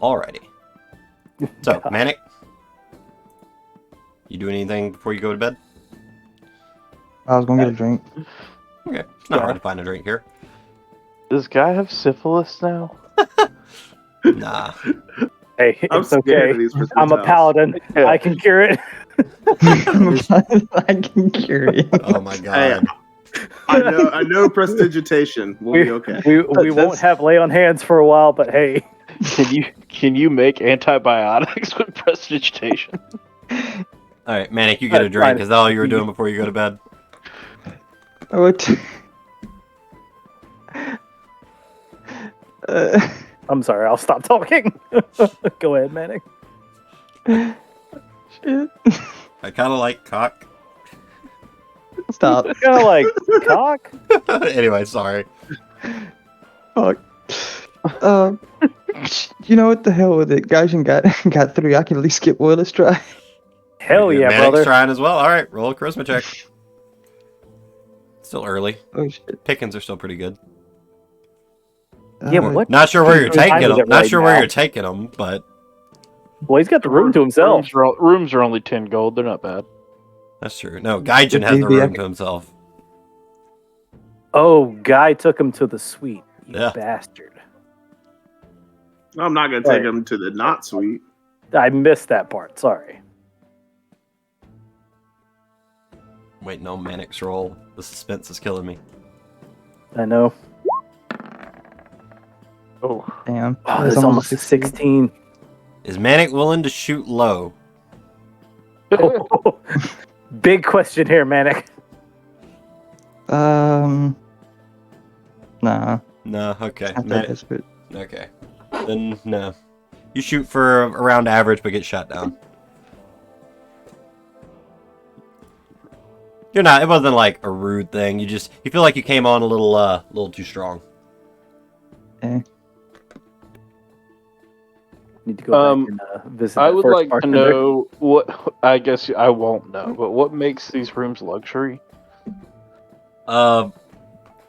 Alrighty. So, Manic, you do anything before you go to bed? I was gonna get a drink. Okay, it's not hard to find a drink here. Does guy have syphilis now? Nah. Hey, I'm it's scared okay. of these I'm a percentiles. paladin. Yeah. I can cure it. I can carry it. Oh my god. I know prestidigitation. We'll be okay. We won't That's- have lay on hands for a while, but hey. Can you make antibiotics with prestidigitation? Alright, Manic, you get a drink. Is that all you were doing before you go to bed? What? I'm sorry, I'll stop talking. Go ahead, Manic. Shit. I kind of like cock. Stop. Kind of like cock. Anyway, sorry. Fuck. You know what the hell with it? Guys, got 3. I can at least get one. Let's try. Hell yeah, Manic's brother. trying as well. Alright, roll a charisma check. Still early. Oh shit. Pickings are still pretty good. Yeah, but what? Not sure where you're What time taking is them. it Not right sure where now? you're taking them, but Well, he's got the room to himself. Rooms are only 10 gold. They're not bad. that's true. No, Gaijin has the Maybe I room to himself. Oh, guy took him to the suite. You Yeah. bastard. I'm not gonna take Right. him to the not suite. I missed that part. Sorry. Wait, no, Manic's roll. The suspense is killing me. I know. Oh, Damn. Oh, that's almost a 16. Is Manic willing to shoot low? Big question here, Manic. Nah. No, okay. Not that Manic, desperate. okay. Then, no. You shoot for around average, but get shot down. You're not, it wasn't like a rude thing. You feel like you came on a little too strong. Need to go back and visit. I that would first like to bartender. know what. I guess I won't know, but what makes these rooms luxury? Two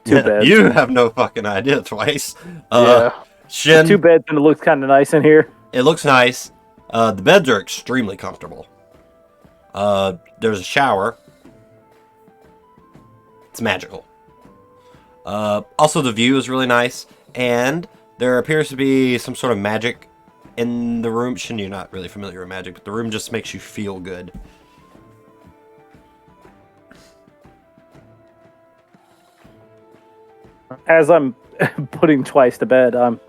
beds. You have no fucking idea twice. Yeah. Shin, Two beds, and it looks kind of nice in here. it looks nice. The beds are extremely comfortable. There's a shower. It's magical. Also, the view is really nice, and there appears to be some sort of magic in the room. Shin, you're not really familiar with magic, but the room just makes you feel good. As I'm putting twice to bed, I'm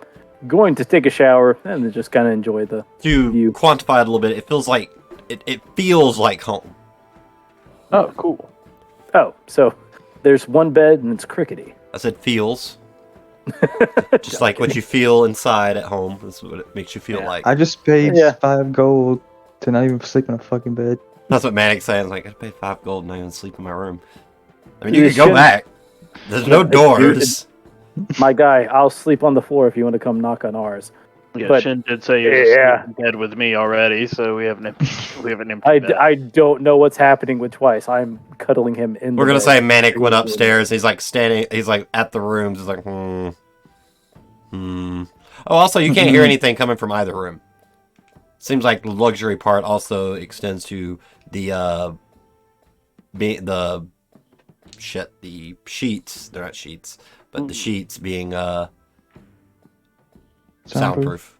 going to take a shower and then just kind of enjoy the. To You. quantify it a little bit, it feels like home. Oh, cool. Oh, so there's one bed and it's crickety. I said feels. Just like what you feel inside at home. That's what it makes you feel like. I just paid Yeah. 5 gold to not even sleep in a fucking bed. That's what Manic's saying. It's like, I paid 5 gold and I even sleep in my room. I mean, you You could go shouldn't- back. There's no It's doors. My guy, I'll sleep on the floor if you want to come knock on ours. Yeah, But- Shin did say he was Yeah. asleep in bed with me already, so we have an empty I, bed. I don't know what's happening with Twice. I'm cuddling him in We're the gonna bed. say Manic went upstairs. He's like standing. He's like at the rooms. He's like, Oh, also, you can't hear anything coming from either room. Seems like the luxury part also extends to the the sheets. They're not sheets, but the sheets being soundproof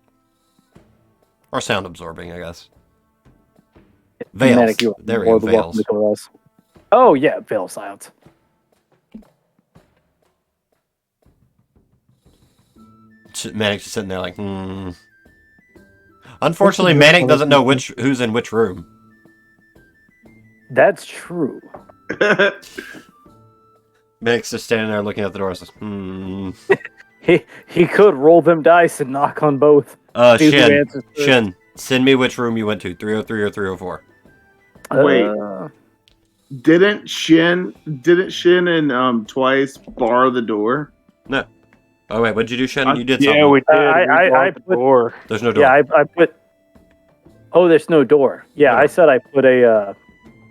or sound absorbing, I guess. Veils. Manic, you are There we more go. than welcome Veils. to call us. Oh yeah, veil of silence. Manic's just sitting there like, Unfortunately, Manic doesn't know who's in which room. That's true. Manic's just standing there looking at the door. Says, He could roll them dice and knock on both. See who Shin, answers first. Shin, send me which room you went to, 303 or 304. Wait. Uh, Didn't Shin and Twice bar the door? Oh wait, what'd you do, Shin? You did Yeah, something. we did. I locked the put- door. There's no door. yeah, I put. Oh, there's no door. Yeah, No. I said I put a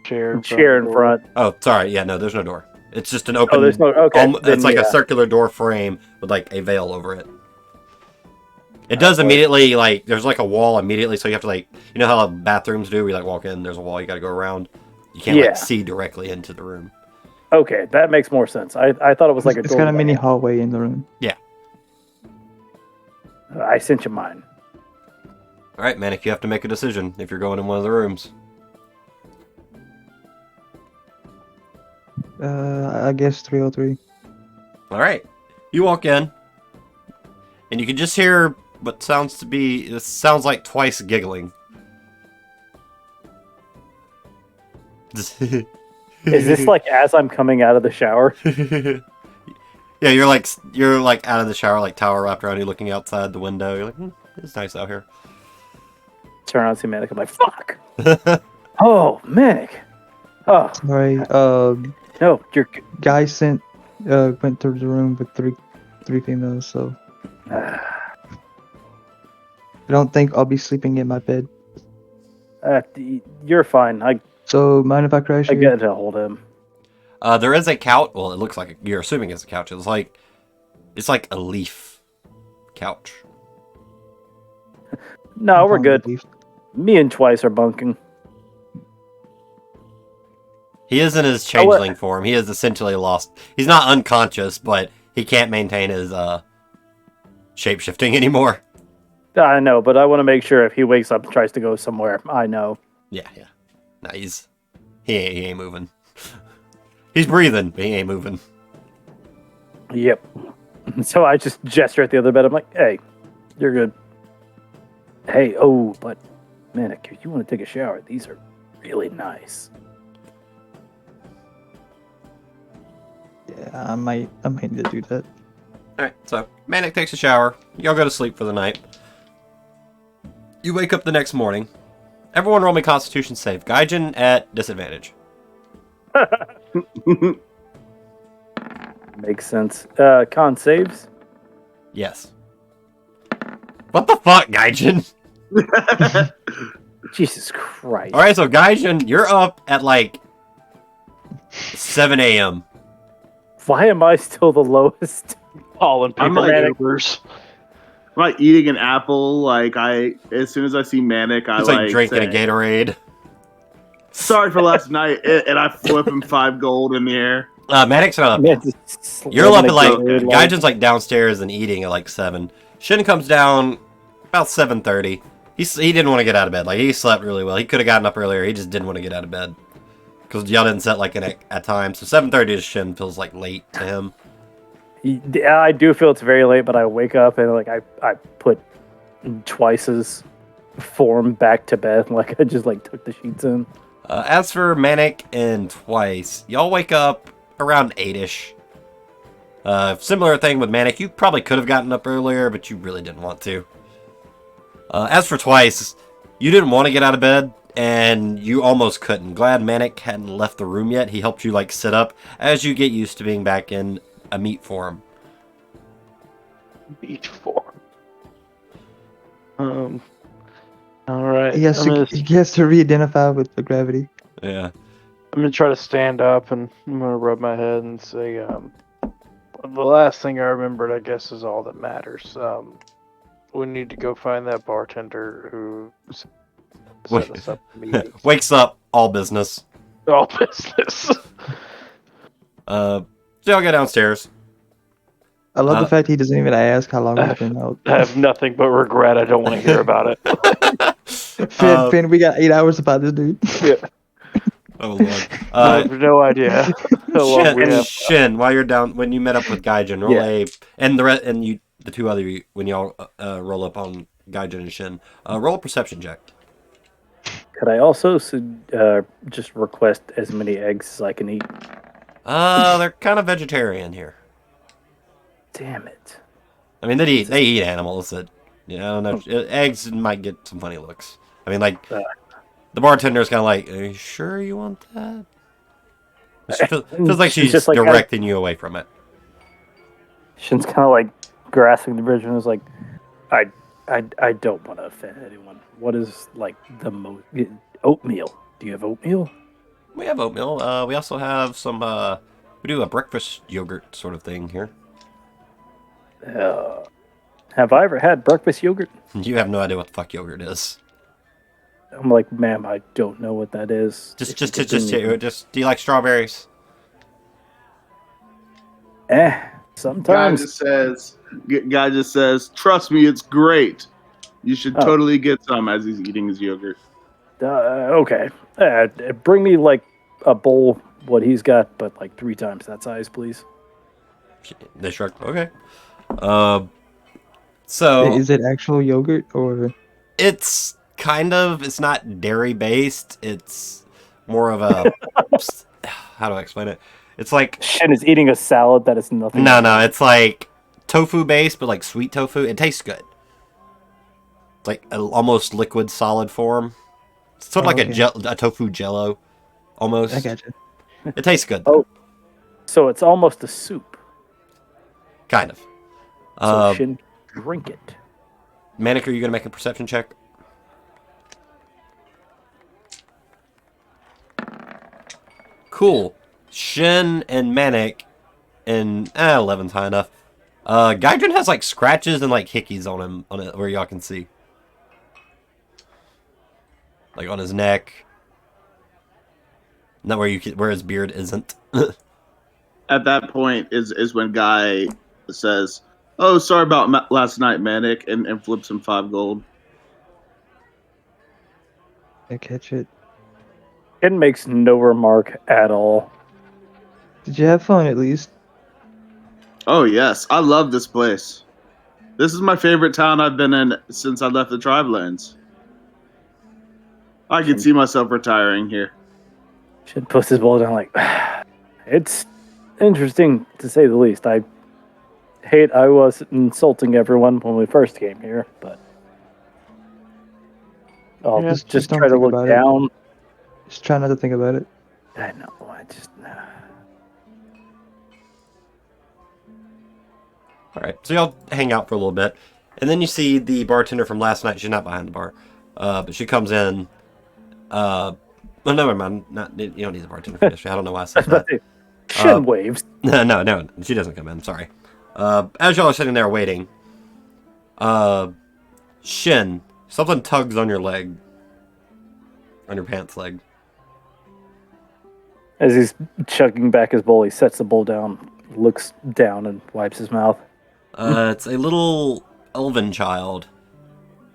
Chair chair in front. Oh, sorry. Yeah, no, there's no door. It's just an open. Oh, there's no. Okay, then, it's like yeah. a circular door frame with like a veil over it. It does boy. immediately like there's like a wall immediately, so you have to like you know how bathrooms do. We like walk in, there's a wall, you got to go around. You can't Yeah. like see directly into the room. Okay, that makes more sense. I thought it was like a It's door. got a mini hallway in the room. I sent you mine. All right, Manic, you have to make a decision if you're going in one of the rooms. I guess 303. All right, you walk in, and you can just hear what sounds to be. It sounds like Twice giggling. Is this like as I'm coming out of the shower? Yeah, you're like out of the shower, like towel wrapped around you, looking outside the window. You're like, it's nice out here. Turn around, see Manic. I'm like, fuck. Oh, Manic. Oh Sorry. no, you're. Guy went through the room with three females, so I don't think I'll be sleeping in my bed. You're fine. So mind if I crash I here? get to hold him. There is a couch. Well, it looks like you're assuming it's a couch. It's like a leaf couch. No, we're Fine, good. leave. Me and Twice are bunking. He is in his changeling form. He is essentially lost. He's not unconscious, but he can't maintain his shape-shifting anymore. I know, but I want to make sure if he wakes up and tries to go somewhere, I know. Yeah. No, he ain't moving. He's breathing, but he ain't moving. Yep. So I just gesture at the other bed. I'm like, hey, you're good. Hey, but Manic, if you want to take a shower, these are really nice. Yeah, I might need to do that. Alright, so Manic takes a shower. Y'all go to sleep for the night. You wake up the next morning. Everyone roll me Constitution save. Gaijin at disadvantage. Makes sense. Con saves. Yes. What the fuck, Gaijin? Jesus Christ. Alright, so Gaijin, you're up at like 7 a.m. Why am I still the lowest? Calling people I'm like- Ubers. I'm like eating an apple. Like as soon as I see Manic, I He's like drinking say, a Gatorade. Sorry for last night, and I flip him 5 gold in the air. Manic's up. Man, just You're up at like slamming it, Gaijin's like downstairs and eating at like 7. Shin comes down about 7:30. He didn't want to get out of bed. Like he slept really well. He could have gotten up earlier. He just didn't want to get out of bed because y'all didn't set like a time. So 7:30 to Shin feels like late to him. I do feel it's very late, but I wake up and like I put Twice's form back to bed. Like I just like took the sheets in. As for Manic and Twice, y'all wake up around 8ish. Similar thing with Manic. You probably could have gotten up earlier, but you really didn't want to. As for Twice, you didn't want to get out of bed, and you almost couldn't. Glad Manic hadn't left the room yet. He helped you, like, sit up as you get used to being back in a meat form. Meat form. All right. He has to re-identify with the gravity. Yeah. I'm gonna try to stand up and I'm gonna rub my head and say, the last thing I remembered, I guess, is all that matters. We need to go find that bartender who set us up the meeting. Wakes up, all business. All business. So y'all go downstairs. I love the fact he doesn't even ask how long he's been out. I have nothing but regret. I don't want to hear about it. Finn, we got 8 hours about this dude. Yeah. Oh lord. I have no idea how long we have. Shin, while you're down, when you met up with Gaijin, roll the two other when y'all roll up on Gaijin and Shin, roll a perception check. Could I also just request as many eggs as I can eat? They're kind of vegetarian here. Damn it. I mean, they eat animals that, I don't know, eggs might get some funny looks. I mean, like, the bartender's kind of like, are you sure you want that? It feels like she's just like directing you away from it. Shin's kind of like grasping the bridge and is like, I don't want to offend anyone. What is, like, the most... Oatmeal. Do you have oatmeal? We have oatmeal. We also have some, we do a breakfast yogurt sort of thing here. Have I ever had breakfast yogurt? You have no idea what the fuck yogurt is. I'm like, ma'am, I don't know what that is. Just, do you like strawberries? Sometimes. Guy just says, trust me, it's great. You should totally get some as he's eating his yogurt. Okay. Bring me, like, a bowl, what he's got, but, like, 3 times that size, please. They shrug. Okay. So... Is it actual yogurt, or...? It's kind of... It's not dairy-based. It's more of a... How do I explain it? It's like... Shin is eating a salad that is nothing. No, it's like tofu-based, but like sweet tofu. It tastes good. It's like almost liquid solid form. It's sort of like a tofu jello, almost. I gotcha. It tastes good. So it's almost a soup. Kind of. So Shin, drink it. Manic, are you going to make a perception check? Cool. Shin and Manic, and 11's high enough. Gaijin has like scratches and like hickeys on him, on it, where y'all can see. Like on his neck. Not where his beard isn't. At that point is when Guy says, "Oh, sorry about last night, Manic," and flips him 5 gold. I catch it. It makes no remark at all. Did you have fun at least? Oh yes, I love this place. This is my favorite town I've been in since I left the Tribelands. I can see myself retiring here. Shin puts his bowl down like, it's interesting to say the least. I hate I was insulting everyone when we first came here, but I'll just try to look down. Just try not to think about it. I know. I just. All right, so y'all hang out for a little bit, and then you see the bartender from last night. She's not behind the bar, but she comes in. Well, never mind. You don't need the bartender for this. I don't know why I said that. Shin waves. No, she doesn't come in. Sorry. As y'all are sitting there waiting, Shin, something tugs on your leg, on your pants leg. As he's chugging back his bowl, he sets the bowl down, looks down, and wipes his mouth. It's a little elven child.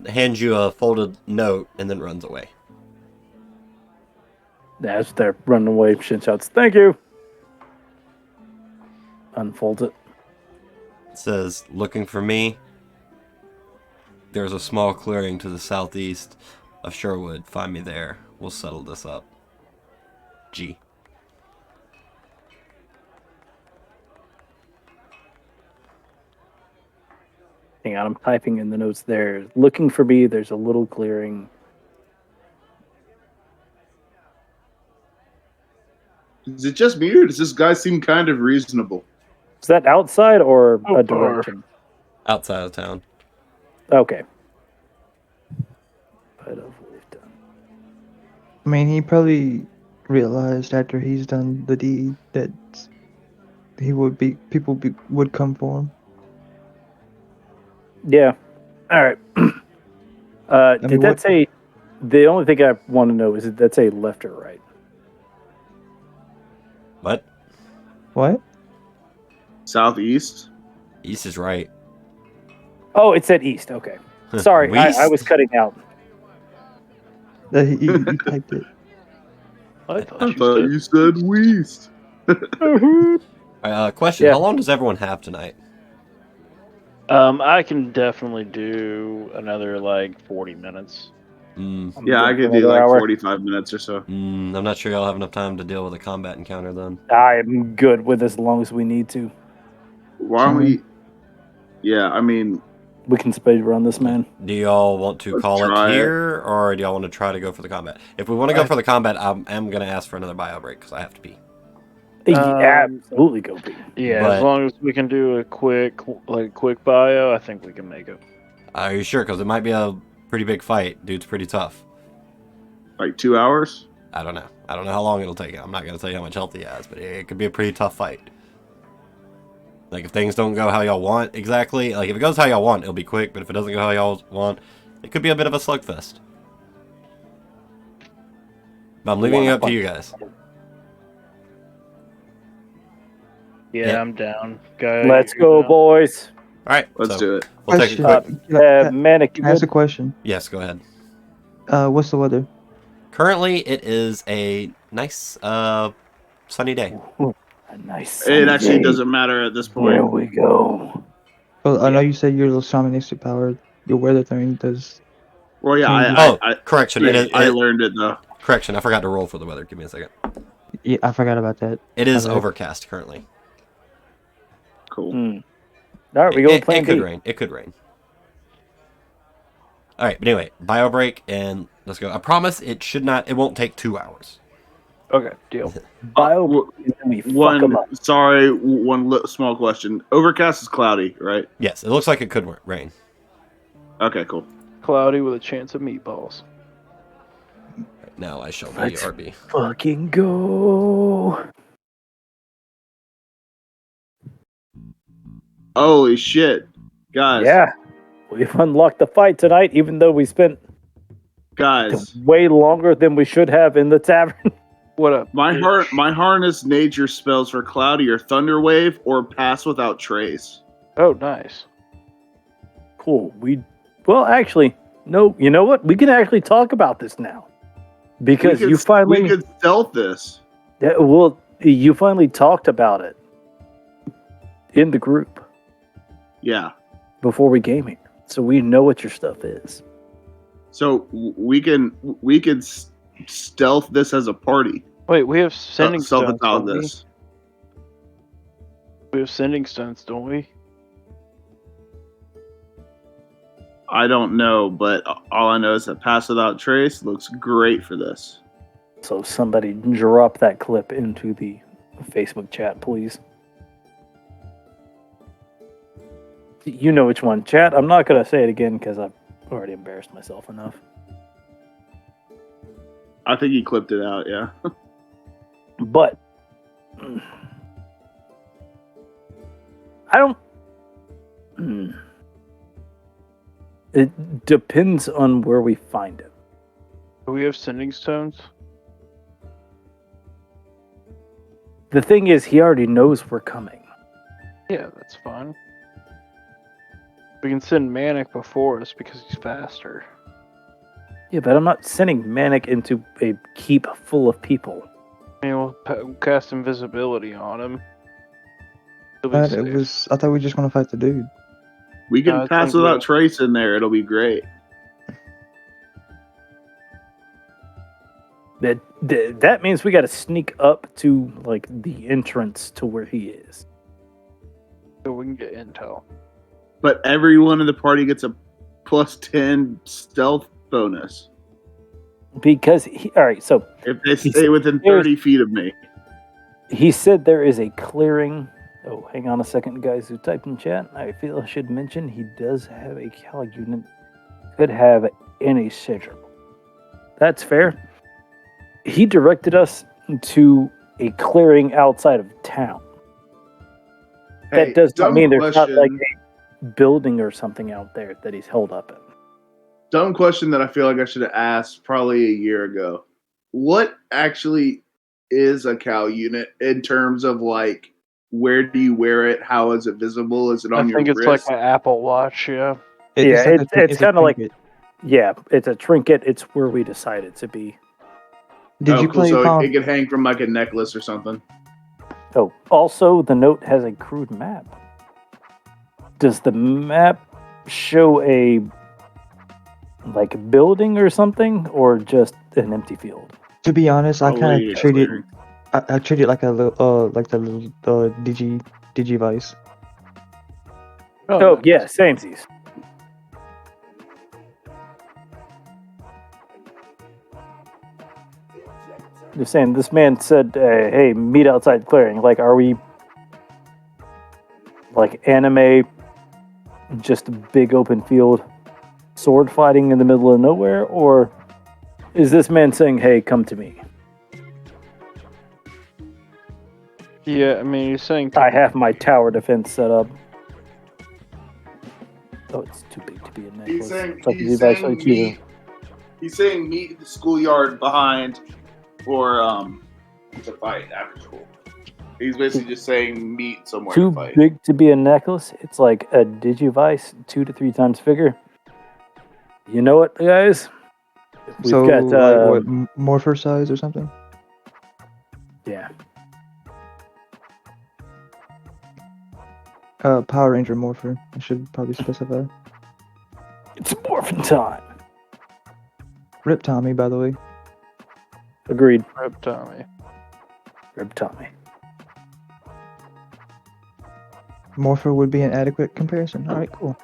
Hands you a folded note and then runs away. As they're running away, Shin shouts, "Thank you!" Unfolds it. It says, "Looking for me? There's a small clearing to the southeast of Sherwood. Find me there. We'll settle this up. G." hang on, I'm typing in the notes there. Looking for me, there's a little clearing. Is it just me, or does this guy seem kind of reasonable? Is that outside or Oh, a direction? Outside of town. Okay. But of what we've done. I mean, he probably realized after he's done the deed that would come for him. Yeah. All right. Did mean, that what- say? The only thing I want to know is did that say left or right? What? What? Southeast? East is right. Oh, it said east. Okay. Sorry, I West? was cutting out. He typed it. I I thought thought you you said west. Question: Yeah. How long does everyone have tonight? said. I can definitely do another like 40 minutes. Mm, I'm Yeah, I good could for do another like hour. 45 minutes or so. I'm not sure y'all have enough time to deal with a combat encounter then. I am good with as long as we need to. Why don't we? Yeah, I mean, We can speed run this, man. Do y'all want to Let's call it try it. here, or do y'all want to try to go for the combat? If we want to go for the combat, I'm going to ask for another bio break because I have to pee. Absolutely go be. Yeah, But- as long as we can do a quick bio, I think we can make it. Are you sure? Because it might be a pretty big fight. Dude's pretty tough. like 2 hours. I don't know. I don't know how long it'll take. I'm not going to tell you how much health he has, but it could be a pretty tough fight. Like, if things don't go how y'all want exactly, like, if it goes how y'all want, it'll be quick, but if it doesn't go how y'all want, it could be a bit of a slugfest. But I'm leaving it up to you guys. Yeah, Yeah. I'm down. Guy, Let's you go, down? boys. Alright, Let's do it. We'll take a Question. quick... Can I- Manic, you can I ask a good? question? Yes, go ahead. What's the weather? Currently, it is a nice, sunny day. A nice It sunny actually day. doesn't matter at this Here point. we go. Well, I know you said your little shamanistic power, your weather thing does. Well, yeah, Changes. Correction. I learned it though. Correction, I forgot to roll for the weather. Give me a second. Yeah, I forgot about that. It is Okay. overcast currently. Cool. All right, we go with plan It could B. rain. It could rain. All right, but anyway, bio break and let's go. I promise it won't take 2 hours. Okay, deal. Bio, w- and then we fuck 'em up. Small question. Overcast is cloudy, right? Yes, it looks like it could rain. Okay, cool. Cloudy with a chance of meatballs. Now I shall be Let's- RB. Fucking go. Holy shit, guys! Yeah. We've unlocked the fight tonight, even though we spent Guys, way longer than we should have in the tavern. What up? my harness nature spells for cloudy or thunder wave or pass without trace. Oh, nice. Cool. Well, actually, no. You know what? We can actually talk about this now because we you finally. we could stealth this. Yeah, well, you finally talked about it in the group Yeah. before we came here, so we know what your stuff is. So we can stealth this as a party. Wait, we have sending Stealth stones. without Don't we? this. We have sending stones, don't we? I don't know, but all I know is that pass without trace looks great for this. So somebody drop that clip into the Facebook chat, please. You know which one, chat. I'm not gonna say it again because I've already embarrassed myself enough. I think he clipped it out, yeah. But I don't. It depends on where we find it. Do we have sending stones? The thing is, he already knows we're coming. Yeah, that's fine. We can send Manic before us because he's faster. Yeah, but I'm not sending Manic into a keep full of people. I mean, we'll cast invisibility on him. He'll be I safe. thought we were just gonna fight the dude. We can I pass think without we- trace in there. It'll be great. That means we got to sneak up to like the entrance to where he is. So we can get intel. but everyone in the party gets a plus 10 stealth bonus Because all right, so if they stay within 30 feet of me. he said there is a clearing. Oh, hang on a second, guys who typed in chat. I feel I should mention he does have a Cal unit. Could have any sigil. That's fair. He directed us to a clearing outside of town. Hey, That does not dumb mean there's not like question. a building or something out there that he's held up in. Dumb question that I feel like I should have asked probably a year ago. What actually is a cow unit in terms of like where do you wear it? How is it visible? Is it I on your think it's wrist? like an Apple Watch. Yeah. Yeah, like it's a kinda like- trinket. Yeah, it's a trinket. It's where we decided to be. Did you cool. play So Final? it could hang from like a necklace or something. Oh, also, the note has a crude map. Does the map show a like building or something, or just an empty field? To be honest, I Probably kind a of treat it. clearing. I treat it like a little, like the little Digivice. Oh, yeah, samesies. Just saying, this man said, "Hey, meet outside clearing." Like, are we like anime? Just a big open field, sword fighting in the middle of nowhere, or is this man saying, "Hey, come to me"? Yeah, I mean, you're saying I have my tower defense set up. Oh, it's too big to be a necklace. He's saying It's like he's Levi's saying like you. meet. He's saying meet the schoolyard behind, or to fight after school. He's basically just saying meet somewhere Too to fight. big to be a necklace. It's like a Digivice 2 to 3 times bigger. You know what, guys? We've So got like what morpher size or something? yeah. Power Ranger morpher. I should probably specify. It's morphin' time. Rip Tommy, by the way. Agreed. Rip Tommy. Rip Tommy. Morpher would be an adequate comparison. All right, cool.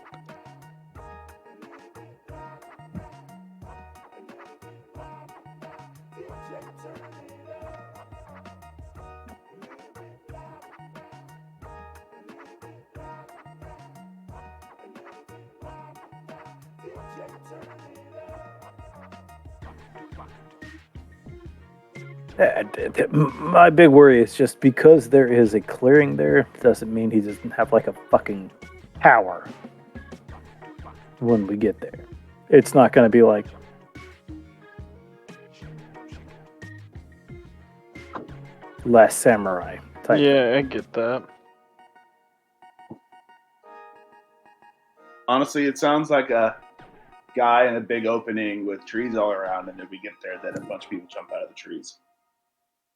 My big worry is just because there is a clearing there doesn't mean he doesn't have like a fucking tower when we get there. It's not going to be like Last Samurai type. Yeah, I get that. Honestly, it sounds like a guy in a big opening with trees all around, and if we get there, then a bunch of people jump out of the trees.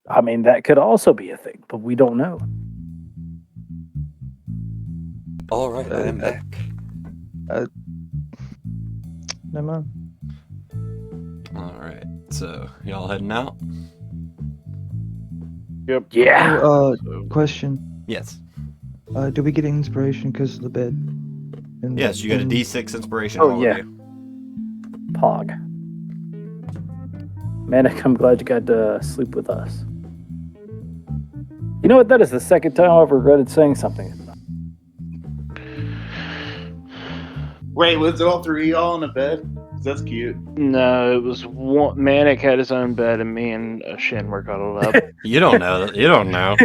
I mean, that could also be a thing, but we don't know. All right, I am back. Never mind. All right, so y'all heading out? Yep. Yeah. So, Question. Yes. Do we get inspiration because of the bed? And- Yes, you got a and- D6 inspiration. Oh, all yeah. of you. Pog. Manic, I'm glad you got to sleep with us. You know what? That is the second time I've regretted saying something. Wait, was it all three of y'all in a bed? 'Cause that's cute. no, it was one. Manic had his own bed, and me and Shin were cuddled up. You don't know that. You don't know.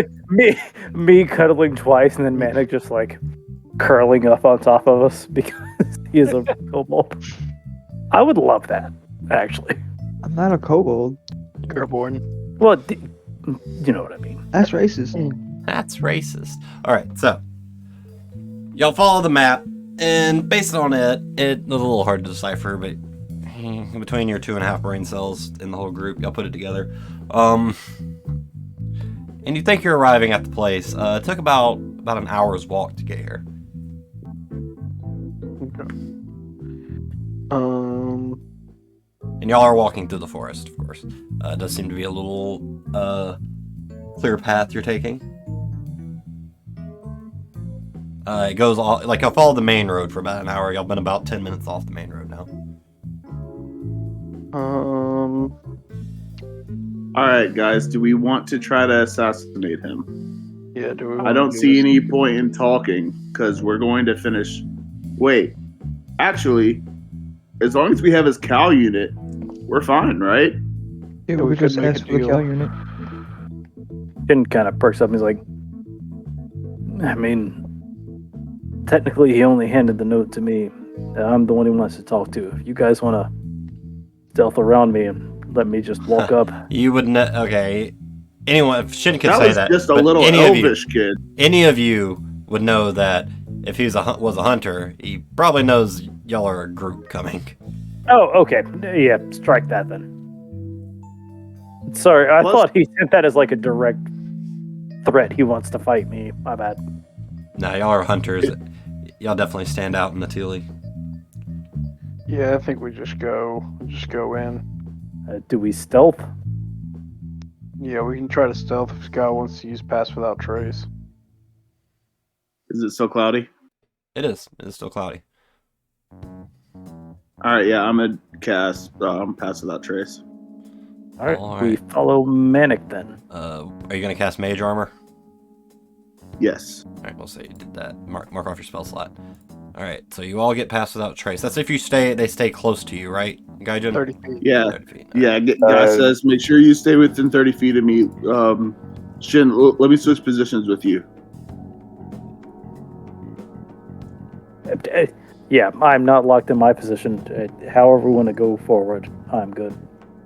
Me cuddling twice, and then Manic just like curling up on top of us because he is a kobold. I would love that, actually. I'm not a kobold. Airborne. Well, you know what I mean. That's racist. That's racist. All right, so y'all follow the map, and based on it, it's a little hard to decipher, but between your 2.5 brain cells in the whole group, y'all put it together. And you think you're arriving at the place. It took about an hour's walk to get here. And y'all are walking through the forest, of course. It does seem to be a little clear path you're taking. It goes all like I'll follow the main road for about an hour. Y'all been about 10 minutes off the main road now. All right, guys. Do we want to try to assassinate him? Yeah, do we I wanna don't do see this? any point in talking because we're going to finish. Wait, actually, as long as we have his Cal unit, we're fine, right? Yeah, Yeah, we we could just could make ask a for the deal. Cal unit. Shin kind of perks up and he's like, I mean, technically he only handed the note to me. I'm the one he wants to talk to. If you guys want to stealth around me and let me just walk up. You would okay. Anyone, if Shin could That say was that, just a but little elvish kid. any of you would know that if he was a hunter, he probably knows y'all are a group coming. Oh, okay. Yeah, strike that then. Sorry, I Plus- thought he sent that as like a direct threat. He wants to fight me. My bad. Nah, y'all are hunters. Y'all definitely stand out in Natili. Yeah, I think we just go in. Do we stealth? Yeah, we can try to stealth if Scott wants to use Pass Without Trace. Is it so cloudy? It is. It is still cloudy. All right, yeah, I'm gonna cast Pass Without Trace. All right, All we right. follow Manic then. Are you gonna cast Mage Armor? Yes. All right, we'll say you did that. Mark off your spell slot. All right, so you all get Pass Without Trace. That's if they stay close to you, right, Gaijin? 30 feet. Yeah. 30 feet. Yeah. Guy says, make sure you stay within 30 feet of me. Shin, let me switch positions with you. Yeah, I'm not locked in my position. However we want to go forward, I'm good.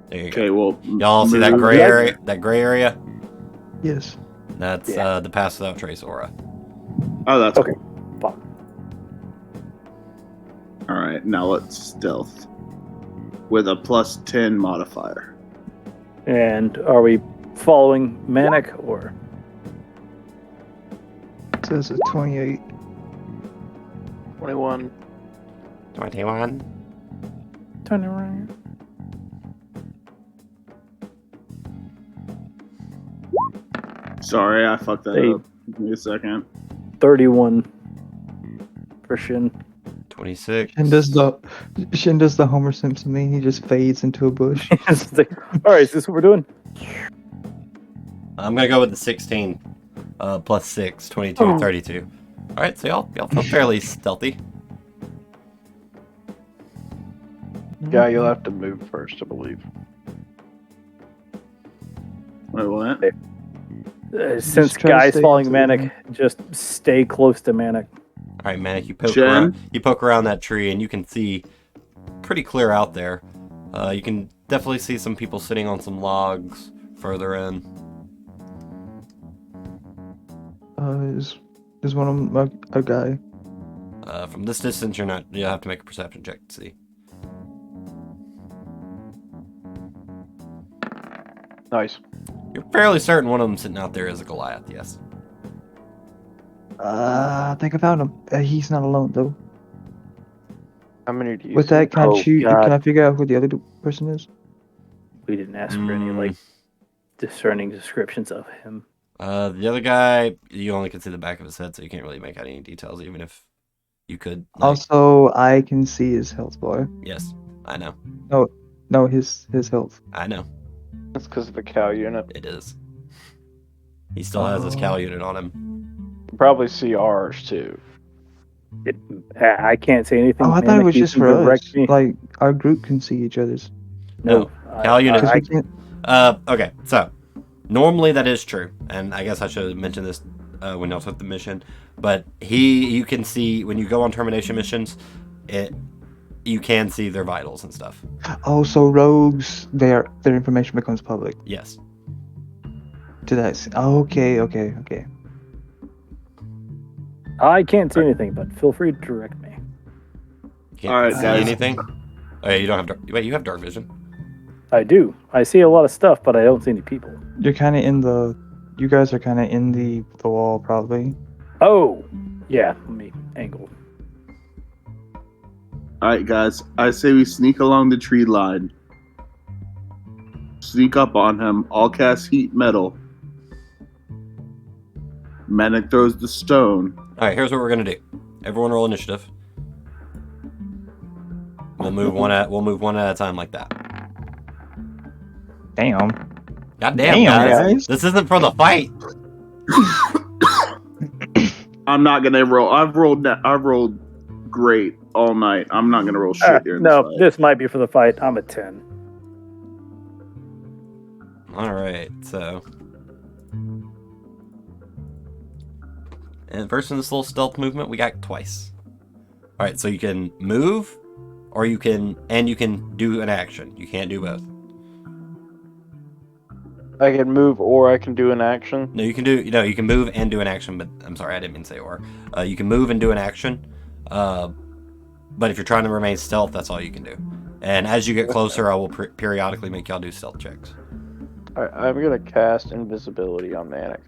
There you go. Okay. Well, Y'all see that move- gray area? That gray area? Yes. That's Yeah. the Pass Without Trace aura. Oh, that's Okay. cool. Fuck. All right. Now let's stealth with a +10 modifier. And are we following Manic or? So this is 28. 21. 21. Turn around. Sorry, I fucked that Hey. up. Give me a second. 31 for Shin. 26. Shin does the Homer Simpson meme. He just fades into a bush. It's like, all right, is this what we're doing? I'm gonna go with the 16. Plus 6, 22, 32. All right, so y'all feel fairly stealthy. Guy, you'll have to move first, I believe. Wait, what? Since try to Guy's stay following into the Manic, just stay close to Manic. All right, Manic, you poke Shin? around that tree, and you can see pretty clear out there. You can definitely see some people sitting on some logs further in. Is one of them a guy? From this distance, you'll have to make a perception check to see. Nice. You're fairly certain one of them sitting out there is a Goliath. Yes. I think I found him. He's not alone though. How many do you With see? that, can I Oh, choose? God. Can I figure out who the other person is? We didn't ask for any like discerning descriptions of him. The other guy, you only can see the back of his head, so you can't really make out any details, even if you could. Like, Also, I can see his health bar. yes, I know. No, his health. I know. That's because of the cow unit. It is. He still has his Cal unit on him. You probably see ours too. I can't say anything. Oh, I thought it Manic, was you just can for us. direct me. Like our group can see each other's. No, Cal unit- Because I we can't. Okay, so normally that is true, and I guess I should have mentioned this when y'all took the mission. But you can see when you go on termination missions, you can see their vitals and stuff. Oh, so rogues, their information becomes public. Yes. To that. Okay. I can't say anything, but feel free to direct me. Can't All right, see guys. anything. Oh, yeah, you don't have wait. You have dark vision. I do. I see a lot of stuff, but I don't see any people. You're kind of in the. You guys are kind of in the wall, probably. Oh, yeah. Let me angle. All right, guys. I say we sneak along the tree line. Sneak up on him. All cast heat metal. Manic throws the stone. Alright, here's what we're gonna do. Everyone roll initiative. We'll move one at a time like that. Damn. God damn, Damn, guys. This isn't for the fight. I'm not gonna roll. I've rolled great all night. I'm not gonna roll shit during no, this fight. this might be for the fight. I'm a 10. Alright, so. And first in this little stealth movement, we got twice. Alright, so you can move, or you can do an action. You can't do both. I can move or I can do an action. No, you can move and do an action, but I'm sorry, I didn't mean to say or. You can move and do an action, but if you're trying to remain stealth, that's all you can do. And as you get closer, I will periodically make y'all do stealth checks. Alright, I'm gonna cast invisibility on Manic.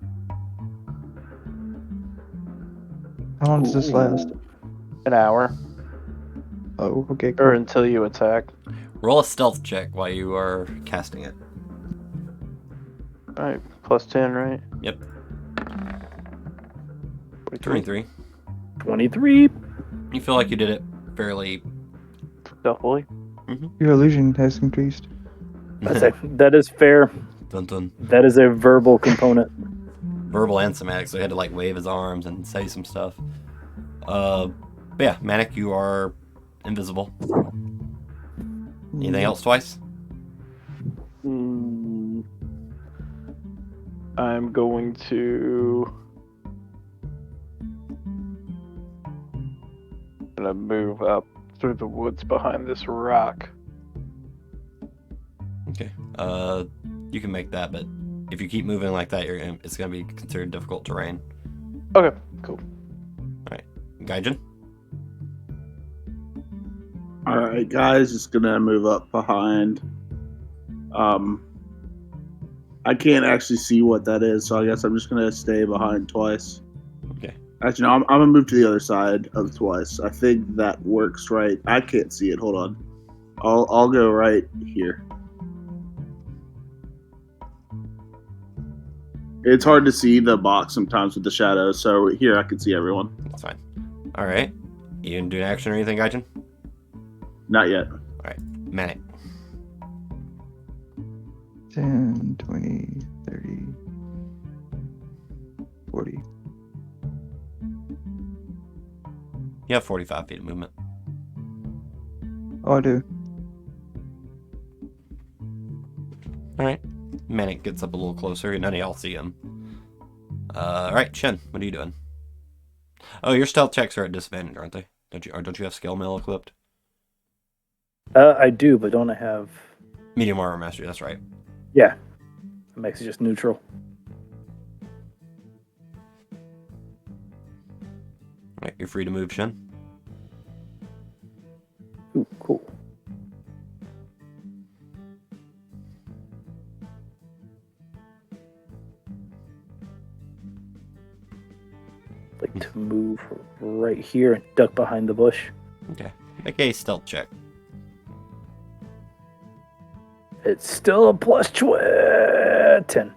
How long does this last? An hour. Oh, okay. Or Cool. until you attack. Roll a stealth check while you are casting it. Alright, plus 10, right? Yep. 23. 23. 23. You feel like you did it fairly. Stealthily. Your illusion has increased. That is fair. Dun dun. That is a verbal component. Verbal and somatic, so he had to like wave his arms and say some stuff. But yeah, Manic, you are invisible. Anything else twice? I'm going to move up through the woods behind this rock. Okay. You can make that, but if you keep moving like that, it's gonna be considered difficult terrain. Okay, cool. Gaijin? All right, guys, just gonna move up behind. I can't actually see what that is, so I guess I'm just gonna stay behind twice. Okay. Actually, no, I'm gonna move to the other side of twice. I think that works, right? I can't see it. Hold on. I'll go right here. It's hard to see the box sometimes with the shadows, so here I can see everyone. That's fine. Alright. You didn't do an action or anything, Gaijin? Not yet. Manic. 10, 20, 30, 40. You have 45 feet of movement. Oh, I do. Alright. Manic gets up a little closer. None of y'all see him. Alright, Shen, what are you doing? Oh, your stealth checks are at disadvantage, aren't they? Don't you have scale mail equipped? I do, but don't I have... Medium armor mastery, that's right. Yeah. It makes it just neutral. Alright, you're free to move, Shen. Ooh, cool. Like to move right here and duck behind the bush. Okay. Make a stealth check. It's still a plus 10.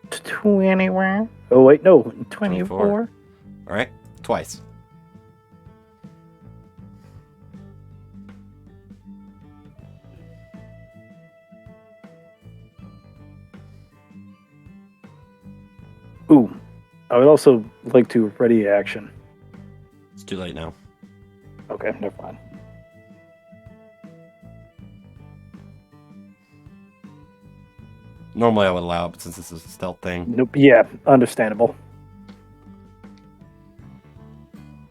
21. Oh, wait, no. 24. Alright, twice. Ooh. I would also like to ready action. It's too late now. Okay, never mind. Normally I would allow it, but since this is a stealth thing. Nope. Yeah, understandable.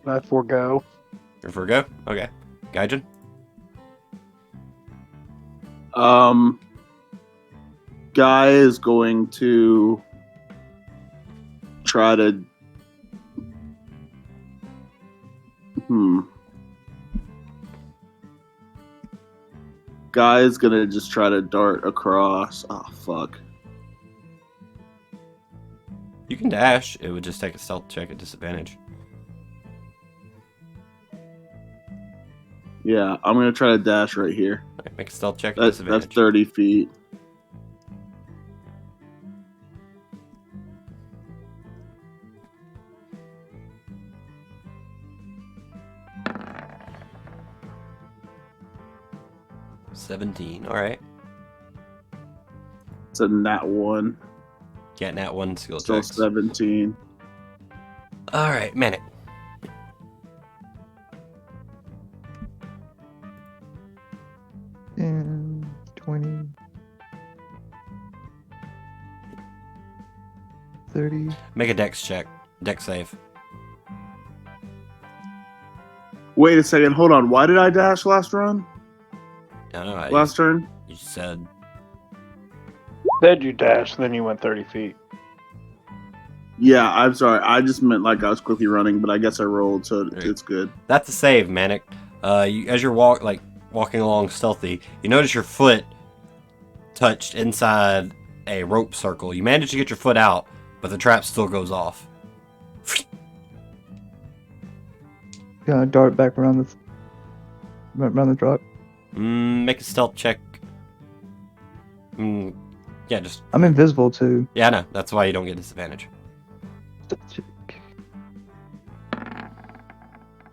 I forego. You're for a go? Okay. Gaijin? Guy is going to try to. Guy is gonna just try to dart across. Oh fuck. You can dash. It would just take a stealth check at disadvantage. Yeah, I'm gonna try to dash right here. Alright, make a stealth check at That's disadvantage. 30 feet. 17. All right. It's a nat 1. Getting that one skill Still checks. 17. All right, Manic. And 20. 30. Make a dex check. Dex save. Wait a second. Hold on. Why did I dash last run? I don't know. Last turn? You said. Said you dashed, then you went 30 feet. Yeah, I'm sorry. I just meant like I was quickly running, but I guess I rolled, so it's good. That's a save, Manic. As you're walking along stealthy, you notice your foot touched inside a rope circle. You manage to get your foot out, but the trap still goes off. Gonna dart back around the truck. Make a stealth check. Yeah, just I'm invisible too. yeah, no. That's why you don't get disadvantage. Stealth check.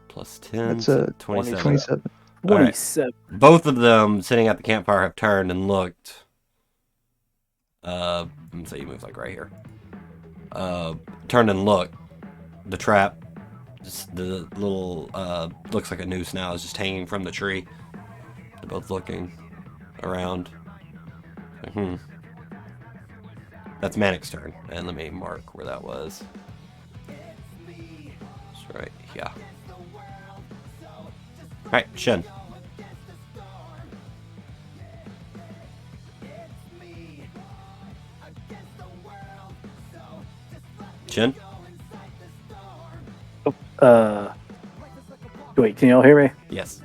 Plus 10. That's a 27. 27. All right. 27. Both of them sitting at the campfire have turned and looked. Let me say you move like right here. Turned and looked. The trap, just the little looks like a noose now, is just hanging from the tree. They're both looking around. That's Manic's turn, and let me mark where that was. That's right, yeah. All right, Shen. Shen? Wait, can y'all hear me? Yes.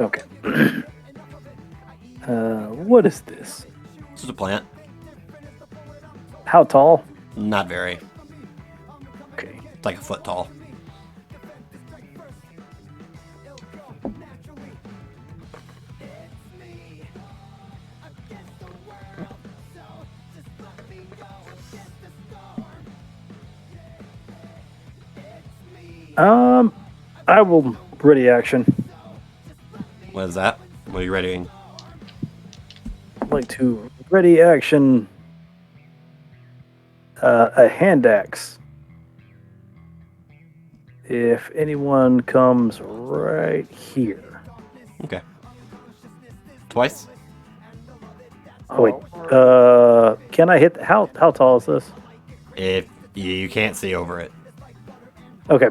Okay. What is this? This is a plant. How tall? Not very. Okay. It's like a foot tall. I will ready action. What is that? What are you readying? I'd like to ready action a hand axe. If anyone comes right here. Okay. Twice? Oh wait. Can I hit? How tall is this? If you can't see over it. Okay.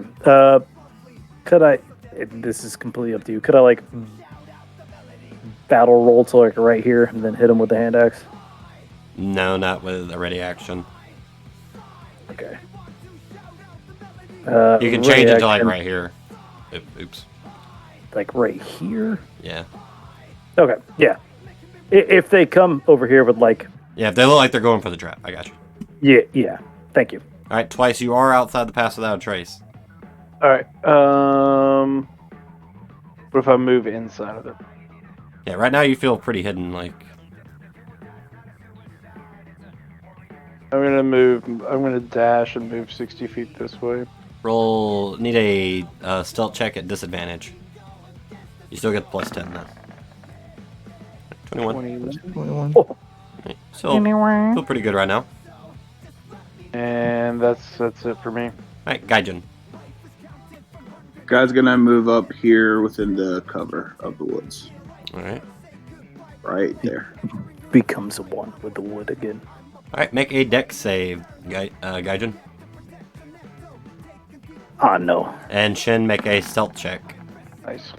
Could I? This is completely up to you. Could I like battle roll to like right here and then hit him with the hand axe? No, not with a ready action. Okay. You can ready change it to like action, right here. Oops. Like right here. Yeah. Okay. Yeah. If they come over here with like. Yeah, if they look like they're going for the trap, I got you. Yeah. Yeah. Thank you. All right, Twice. You are outside the pass without a trace. All right. What if I move inside of it? Yeah, right now you feel pretty hidden. Like I'm gonna move. I'm gonna dash and move 60 feet this way. roll. Need a stealth check at disadvantage. You still get plus 10 now. 21. 21. Right. Feel pretty good right now. And that's it for me. All right, Gaijin. Guy's gonna move up here within the cover of the woods. All right. Right there. Becomes a one with the wood again. All right, make a dex save, Gaijin. Ah, no. And Shin, make a stealth check. Nice.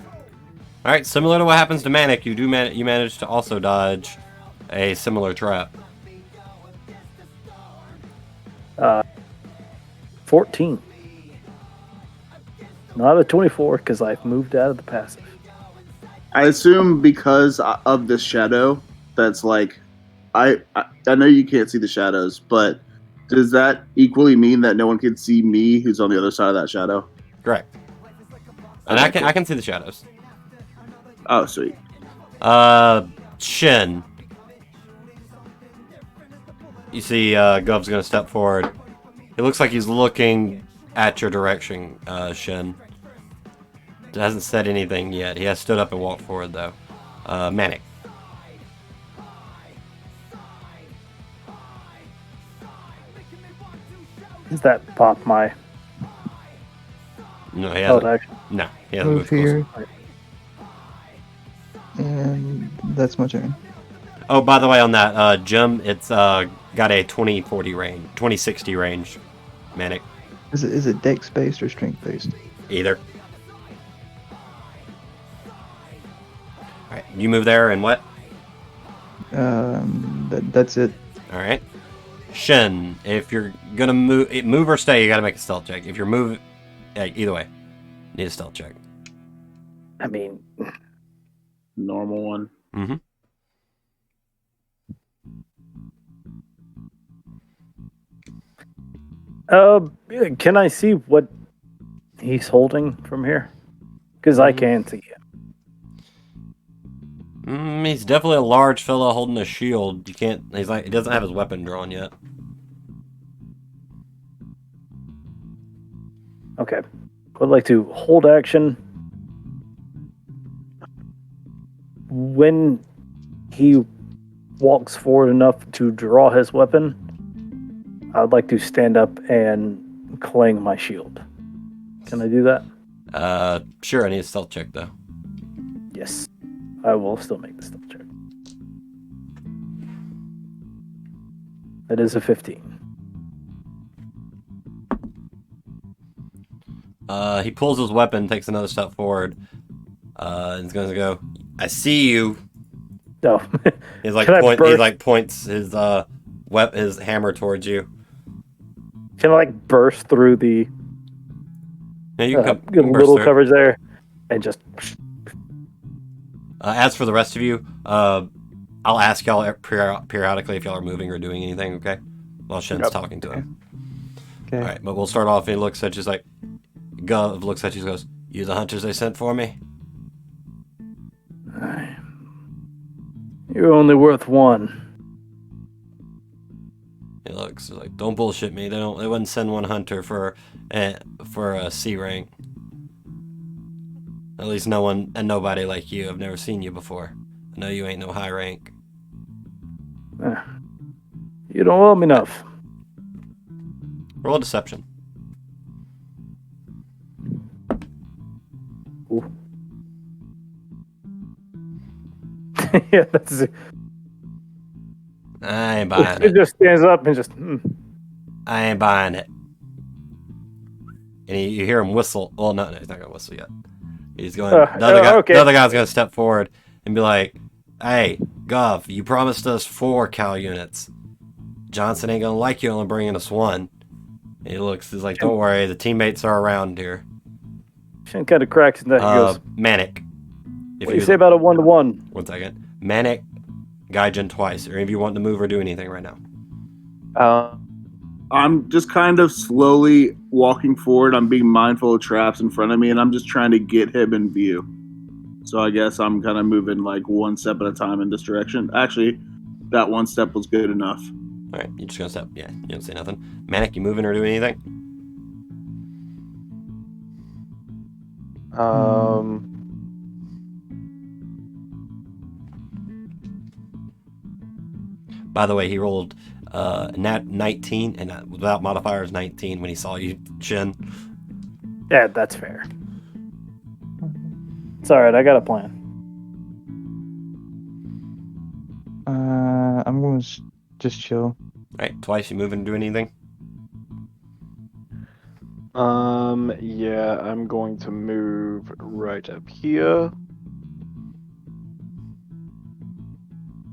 All right, similar to what happens to Manic, you manage to also dodge a similar trap. 14. Not a 24 because I've moved out of the passive. I assume because of the shadow, that's like, I know you can't see the shadows, but does that equally mean that no one can see me who's on the other side of that shadow? Correct. And I can see the shadows. Oh, sweet. Shin. You see, Guv's gonna step forward. It looks like he's looking at your direction, Shin. Hasn't said anything yet. He has stood up and walked forward, though. Manic. Does that pop my No, he held hasn't. action? No, he hasn't Move moved closer. here, and that's my turn. Oh, by the way, on that, Jim, it's got a 2040 range, 2060 range, Manic. Is it dex based or strength based? Either. Alright, you move there and what? That's it. Alright. Shin, if you're gonna move or stay, you gotta make a stealth check. If you're moving, either way, need a stealth check. I mean, Normal one. Mm-hmm. can I see what he's holding from here? Because I can't see it. He's definitely a large fella holding a shield. You can't. He doesn't have his weapon drawn yet. Okay. I'd like to hold action. When he walks forward enough to draw his weapon, I would like to stand up and clang my shield. Can I do that? Sure, I need a stealth check, though. Yes. I will still make the stealth check. That is a 15. He pulls his weapon, takes another step forward, and he's gonna go, I see you. Oh. He's like, points his his hammer towards you. Can I like burst through the Yeah, you can get a burst little through. coverage there and just As for the rest of you, I'll ask y'all periodically if y'all are moving or doing anything, okay? While Shin's talking to him. Okay. Alright, but we'll start off. He looks at you, like, Guv looks at you and goes, You the hunters they sent for me? You're only worth one. He looks like, Don't bullshit me. They wouldn't send one hunter for a C rank. At least no one and nobody like you. I've never seen you before. I know you ain't no high rank. You don't owe me enough. Roll a deception. Ooh. Yeah, that's it. I ain't buying He it. just stands up and just. I ain't buying it. And you hear him whistle. Well, no, he's not gonna whistle yet. He's going. Okay. The other guy's gonna step forward and be like, "Hey, Guv, you promised us 4 Cal units. Johnson ain't gonna like you only bringing us 1." And he's like, "Don't worry, the teammates are around here." Shin kind of cracks in that. He goes, Manic. what do you say about a 1-to-1? 1 second. Manic, Gaijin twice. Are any of you wanting to move or do anything right now? I'm just kind of slowly walking forward. I'm being mindful of traps in front of me, and I'm just trying to get him in view. So I guess I'm kind of moving like 1 step at a time in this direction. Actually, that 1 step was good enough. All right, you're just gonna step. Yeah, you don't say nothing. Manic, you moving or doing anything? By the way, he rolled nat 19, and without modifiers 19 when he saw you, Shin. Yeah, that's fair. It's alright, I got a plan. I'm going to just chill. All right, twice you moving or doing anything? Yeah, I'm going to move right up here.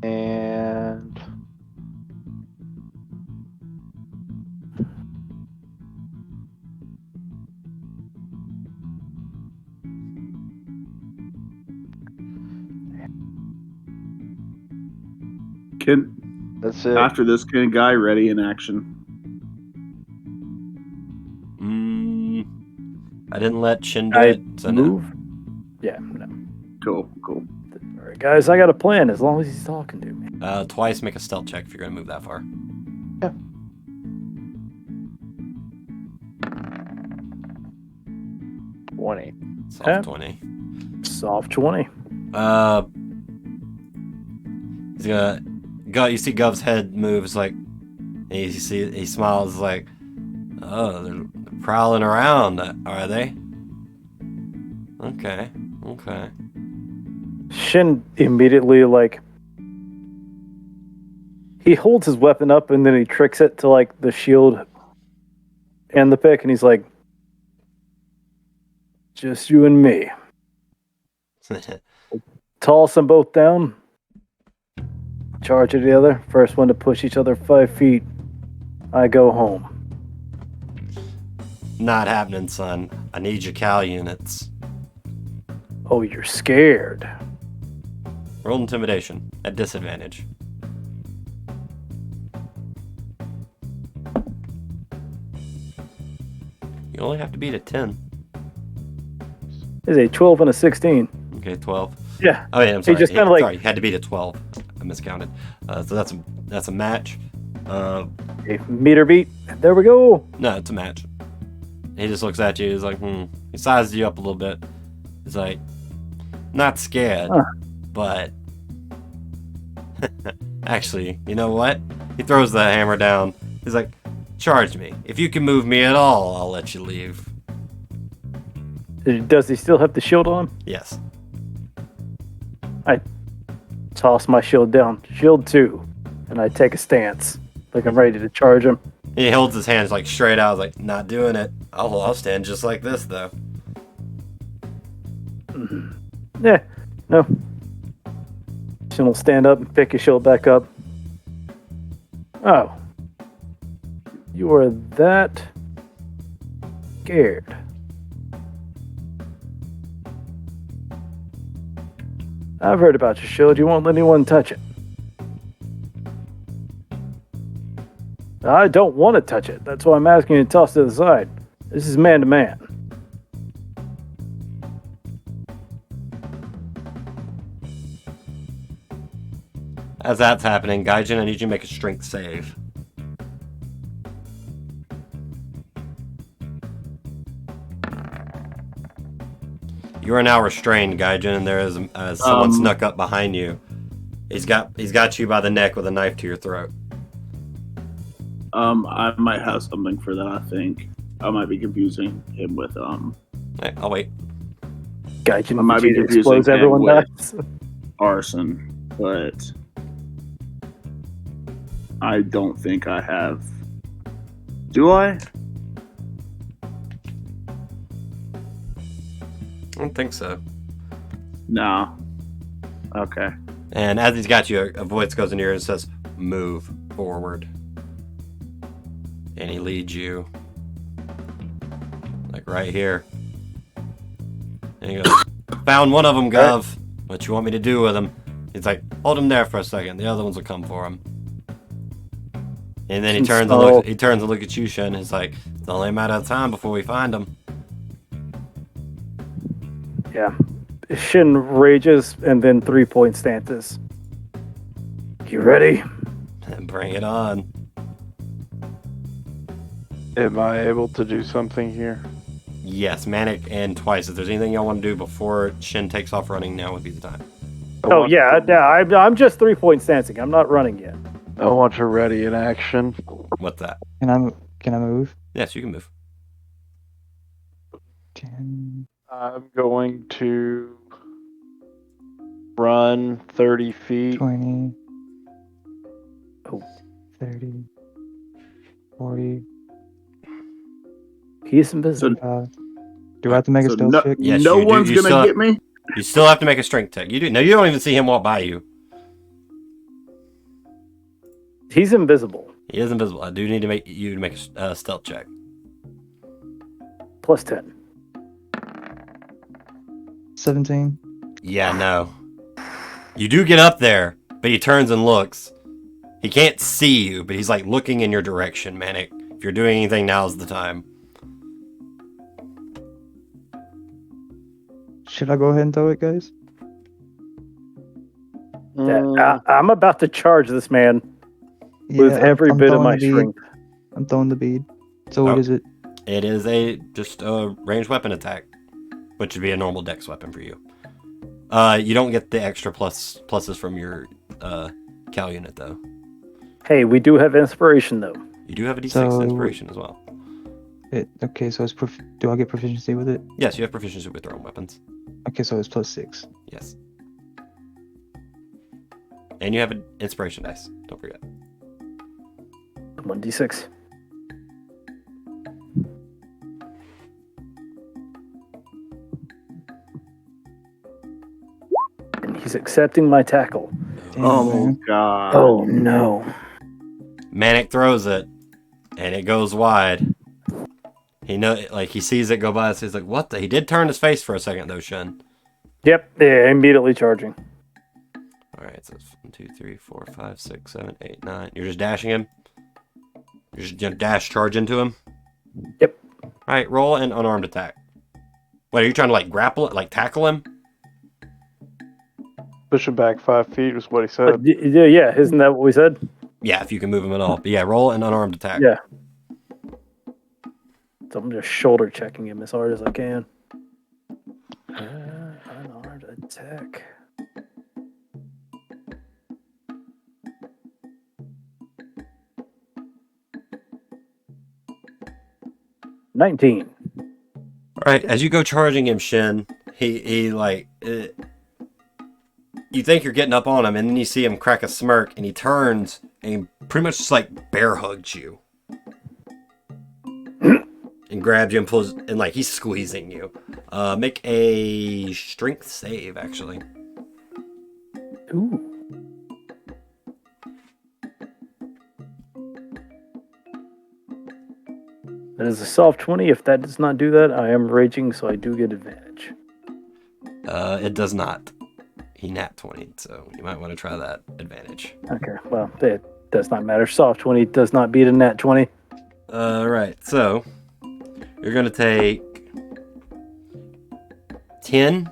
And that's it. After this, can guy ready in action? I didn't let Shin do I it, so move? Yeah, no. Cool. Alright, guys, I got a plan as long as he's talking to me. no. Twice make a stealth check if you're gonna move that far. Yeah. Soft Yeah. 20. Soft 20. He's gonna. You see Gov's head moves like. And he smiles like, Oh, they're prowling around, are they? Okay. Shin immediately, like, he holds his weapon up and then he tricks it to, like, the shield and the pick, and he's like, just you and me. Toss them both down. Charge at the other. First one to push each other 5 feet. I go home. Not happening, son. I need your Cal units. Oh, you're scared. Roll intimidation at disadvantage. You only have to beat a 10. Is a 12 and a 16. Okay, 12. Yeah. Oh yeah, I'm sorry. just kinda like- sorry, you had to beat a 12. I miscounted. So that's a match. A meter beat. There we go. No, it's a match. He just looks at you. He's like, He sizes you up a little bit. He's like, not scared, but actually, you know what? He throws the hammer down. He's like, charge me. If you can move me at all, I'll let you leave. Does he still have the shield on? Yes. I toss my shield down. Shield 2. And I take a stance. Like I'm ready to charge him. He holds his hands like straight out. Like, not doing it. I'll stand just like this though. Yeah. No. Shin will stand up and pick his shield back up. Oh. You are that scared. I've heard about your shield. You won't let anyone touch it. I don't want to touch it. That's why I'm asking you to toss to the side. This is man to man. As that's happening, Gaijin, I need you to make a strength save. You are now restrained, Gaijin, and there is someone snuck up behind you. He's got you by the neck with a knife to your throat. I might have something for that. I think I might be confusing him with Hey, I'll wait. Gaijin, I might be confusing explodes, him everyone with- dies. arson, but I don't think I have. Do I? I don't think so. No. Okay. And as he's got you, a voice goes in your ear and says, move forward. And he leads you, like right here. And he goes, found one of them, Guv. What you want me to do with him? He's like, hold him there for a second. The other ones will come for him. And then he turns and looks at you, Shen. He's like, it's only a matter of time before we find him. Yeah. Shin rages and then 3-point stances. You ready? And bring it on. Am I able to do something here? Yes, Manic and twice. If there's anything y'all want to do before Shin takes off running, now would be the time. Oh, yeah. I'm just 3-point stancing. I'm not running yet. I want to ready in action. What's that? Can I move? Yes, you can move. 10. I'm going to run 30 feet. 20. Oh. 30. 40. He's invisible. Do I have to make a So stealth check? Yes, no you do. one's You gonna get me. You still have to make a strength check. You do. No, you don't even see him walk by you. He's invisible. He is invisible. I do need to make you to make a stealth check. Plus 10. 17. Yeah, no. You do get up there, but he turns and looks. He can't see you, but he's like looking in your direction, Manic. If you're doing anything, now's the time. Should I go ahead and throw it, guys? I'm about to charge this man with every I'm bit of throwing my the bead. strength. I'm throwing the bead. So Oh. what is it? It is just a ranged weapon attack, which would be a normal dex weapon for you. You don't get the extra pluses from your Cal unit though. Hey, we do have inspiration, though. You do have a D6 So- inspiration as well. Okay, so do I get proficiency with it? Yes, you have proficiency with thrown weapons. Okay, so it's +6. Yes. And you have an inspiration dice. Don't forget. 1d6. And he's accepting my tackle. Damn, Oh man. god. Oh no. Manic throws it, and it goes wide. He sees it go by, so he's like, "What the?" He did turn his face for a second, though, Shin. Yep, yeah, immediately charging. All right, so it's 1, 2, 3, 4, 5, 6, 7, 8, 9. You're just dashing him. You're just gonna dash charge into him. Yep. All right, roll an unarmed attack. What are you trying to grapple it, tackle him? Push him back 5 feet is what he said. Yeah, isn't that what we said? Yeah, if you can move him at all. But yeah, roll an unarmed attack. Yeah. So I'm just shoulder checking him as hard as I can. Unarmed attack. $19. All right, as you go charging him, Shin, you think you're getting up on him, and then you see him crack a smirk, and he turns and he pretty much just bear hugs you, and grabs you and pulls, and he's squeezing you. Make a strength save, actually. Ooh. That is a soft 20. If that does not do that, I am raging, so I do get advantage. It does not. He nat 20, so you might want to try that advantage. Okay, well, it does not matter. Soft 20 does not beat a nat 20. Right, so you're going to take 10,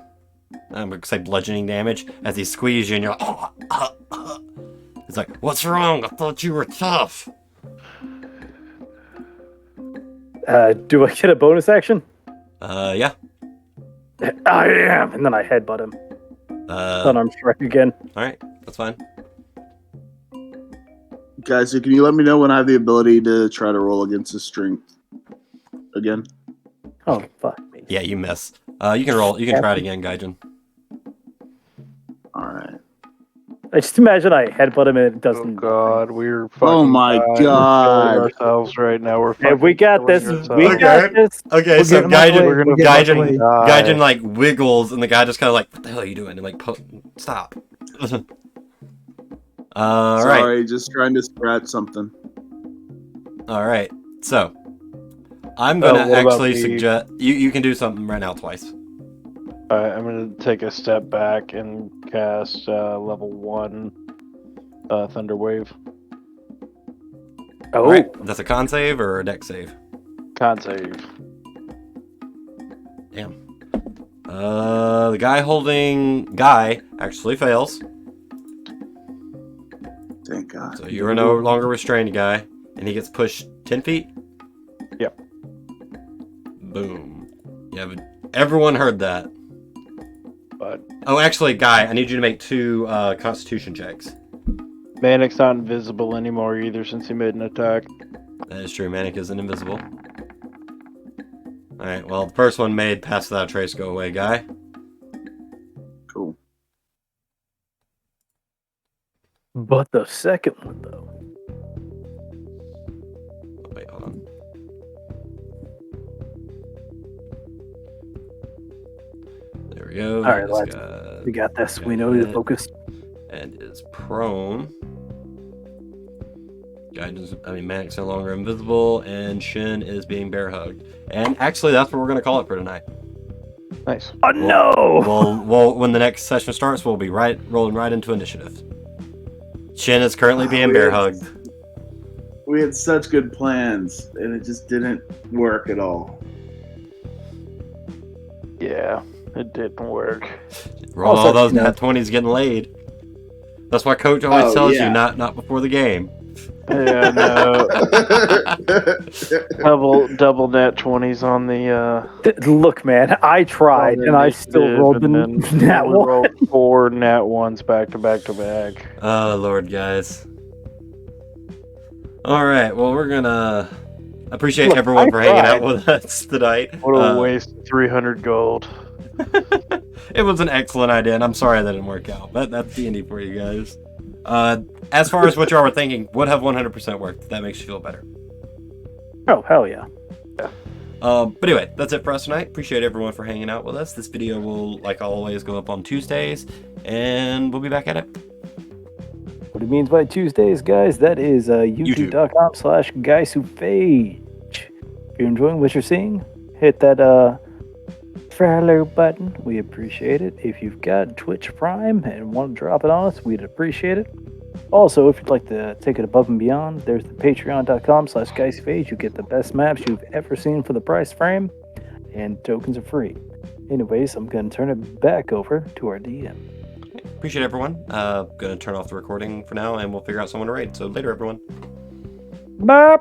I'm going to say bludgeoning damage, as he squeezes you and you're like, He's like, what's wrong? I thought you were tough. Do I get a bonus action? Yeah. I am! And then I headbutt him. Unarmed strike again. Alright, that's fine. Guys, so can you let me know when I have the ability to try to roll against his strength again? Oh, fuck me. Yeah, you miss. You can roll. You can try it again, Gaijin. All right. I just imagine I headbutt him and it doesn't. Oh god, we're fucking Oh my dying. God. We're killing ourselves right now. We're Hey, fucking we got killing this. ourselves. We got this. Okay, We're so getting out the way, Gaijin, we're getting out the way. Gaijin wiggles, and the guy just kind of what the hell are you doing? And stop. All right. Sorry, just trying to scratch something. All right. So I'm gonna what about actually the- suggest you can do something right now twice. Alright, I'm gonna take a step back and cast level 1 Thunder Wave. Oh, All right. That's a con save or a deck save. Con save. Damn. The guy holding Guy actually fails. Thank God. So you are no longer restrained, Guy, and he gets pushed 10 feet. Yep. Boom. Yeah, but everyone heard that. But Oh, actually, Guy, I need you to make 2 Constitution checks. Manic's not invisible anymore either since he made an attack. That is true. Manic isn't invisible. All right. Well, the first one made pass without a trace. Go away, Guy. Cool. but the second one though. Oh, wait, hold on. There we go. All right, This lads. guy We got this. got We know he's it. focused. And is prone. Manic's no longer invisible, and Shin is being bear hugged. And actually, that's what we're going to call it for tonight. Nice. Oh no! Well, when the next session starts, we'll be rolling right into initiative. Shin is currently being bear hugged. We had such good plans, and it just didn't work at all. Yeah, it didn't work. Roll Also, all those you know- nat 20s getting laid. That's why Coach always tells yeah. you not before the game. Yeah, no. double nat 20s on the Look, man, I tried, and I still initiative, rolled the and then nat we one. rolled 4 nat 1s back to back to back. Oh, Lord, guys. Alright, well, we're gonna... Appreciate Look, everyone I for hanging out tried. with us tonight. What a waste of 300 gold. It was an excellent idea, and I'm sorry that didn't work out. But that's D&D for you guys. As far as what y'all were thinking, would have 100% worked. If that makes you feel better. Oh, hell yeah. But anyway, that's it for us tonight. Appreciate everyone for hanging out with us. This video will, like always, go up on Tuesdays, and we'll be back at it. What it means by Tuesdays, guys, that is youtube.com/Gysuphage. If you're enjoying what you're seeing, hit that follow button. We appreciate it. If you've got Twitch Prime and want to drop it on us, we'd appreciate it. Also, if you'd like to take it above and beyond, there's the patreon.com/Gysuphage. You get the best maps you've ever seen for the price frame, and tokens are free. Anyways, I'm going to turn it back over to our DM. Appreciate everyone. Gonna turn off the recording for now, and we'll figure out someone to raid. So later, everyone. Bye!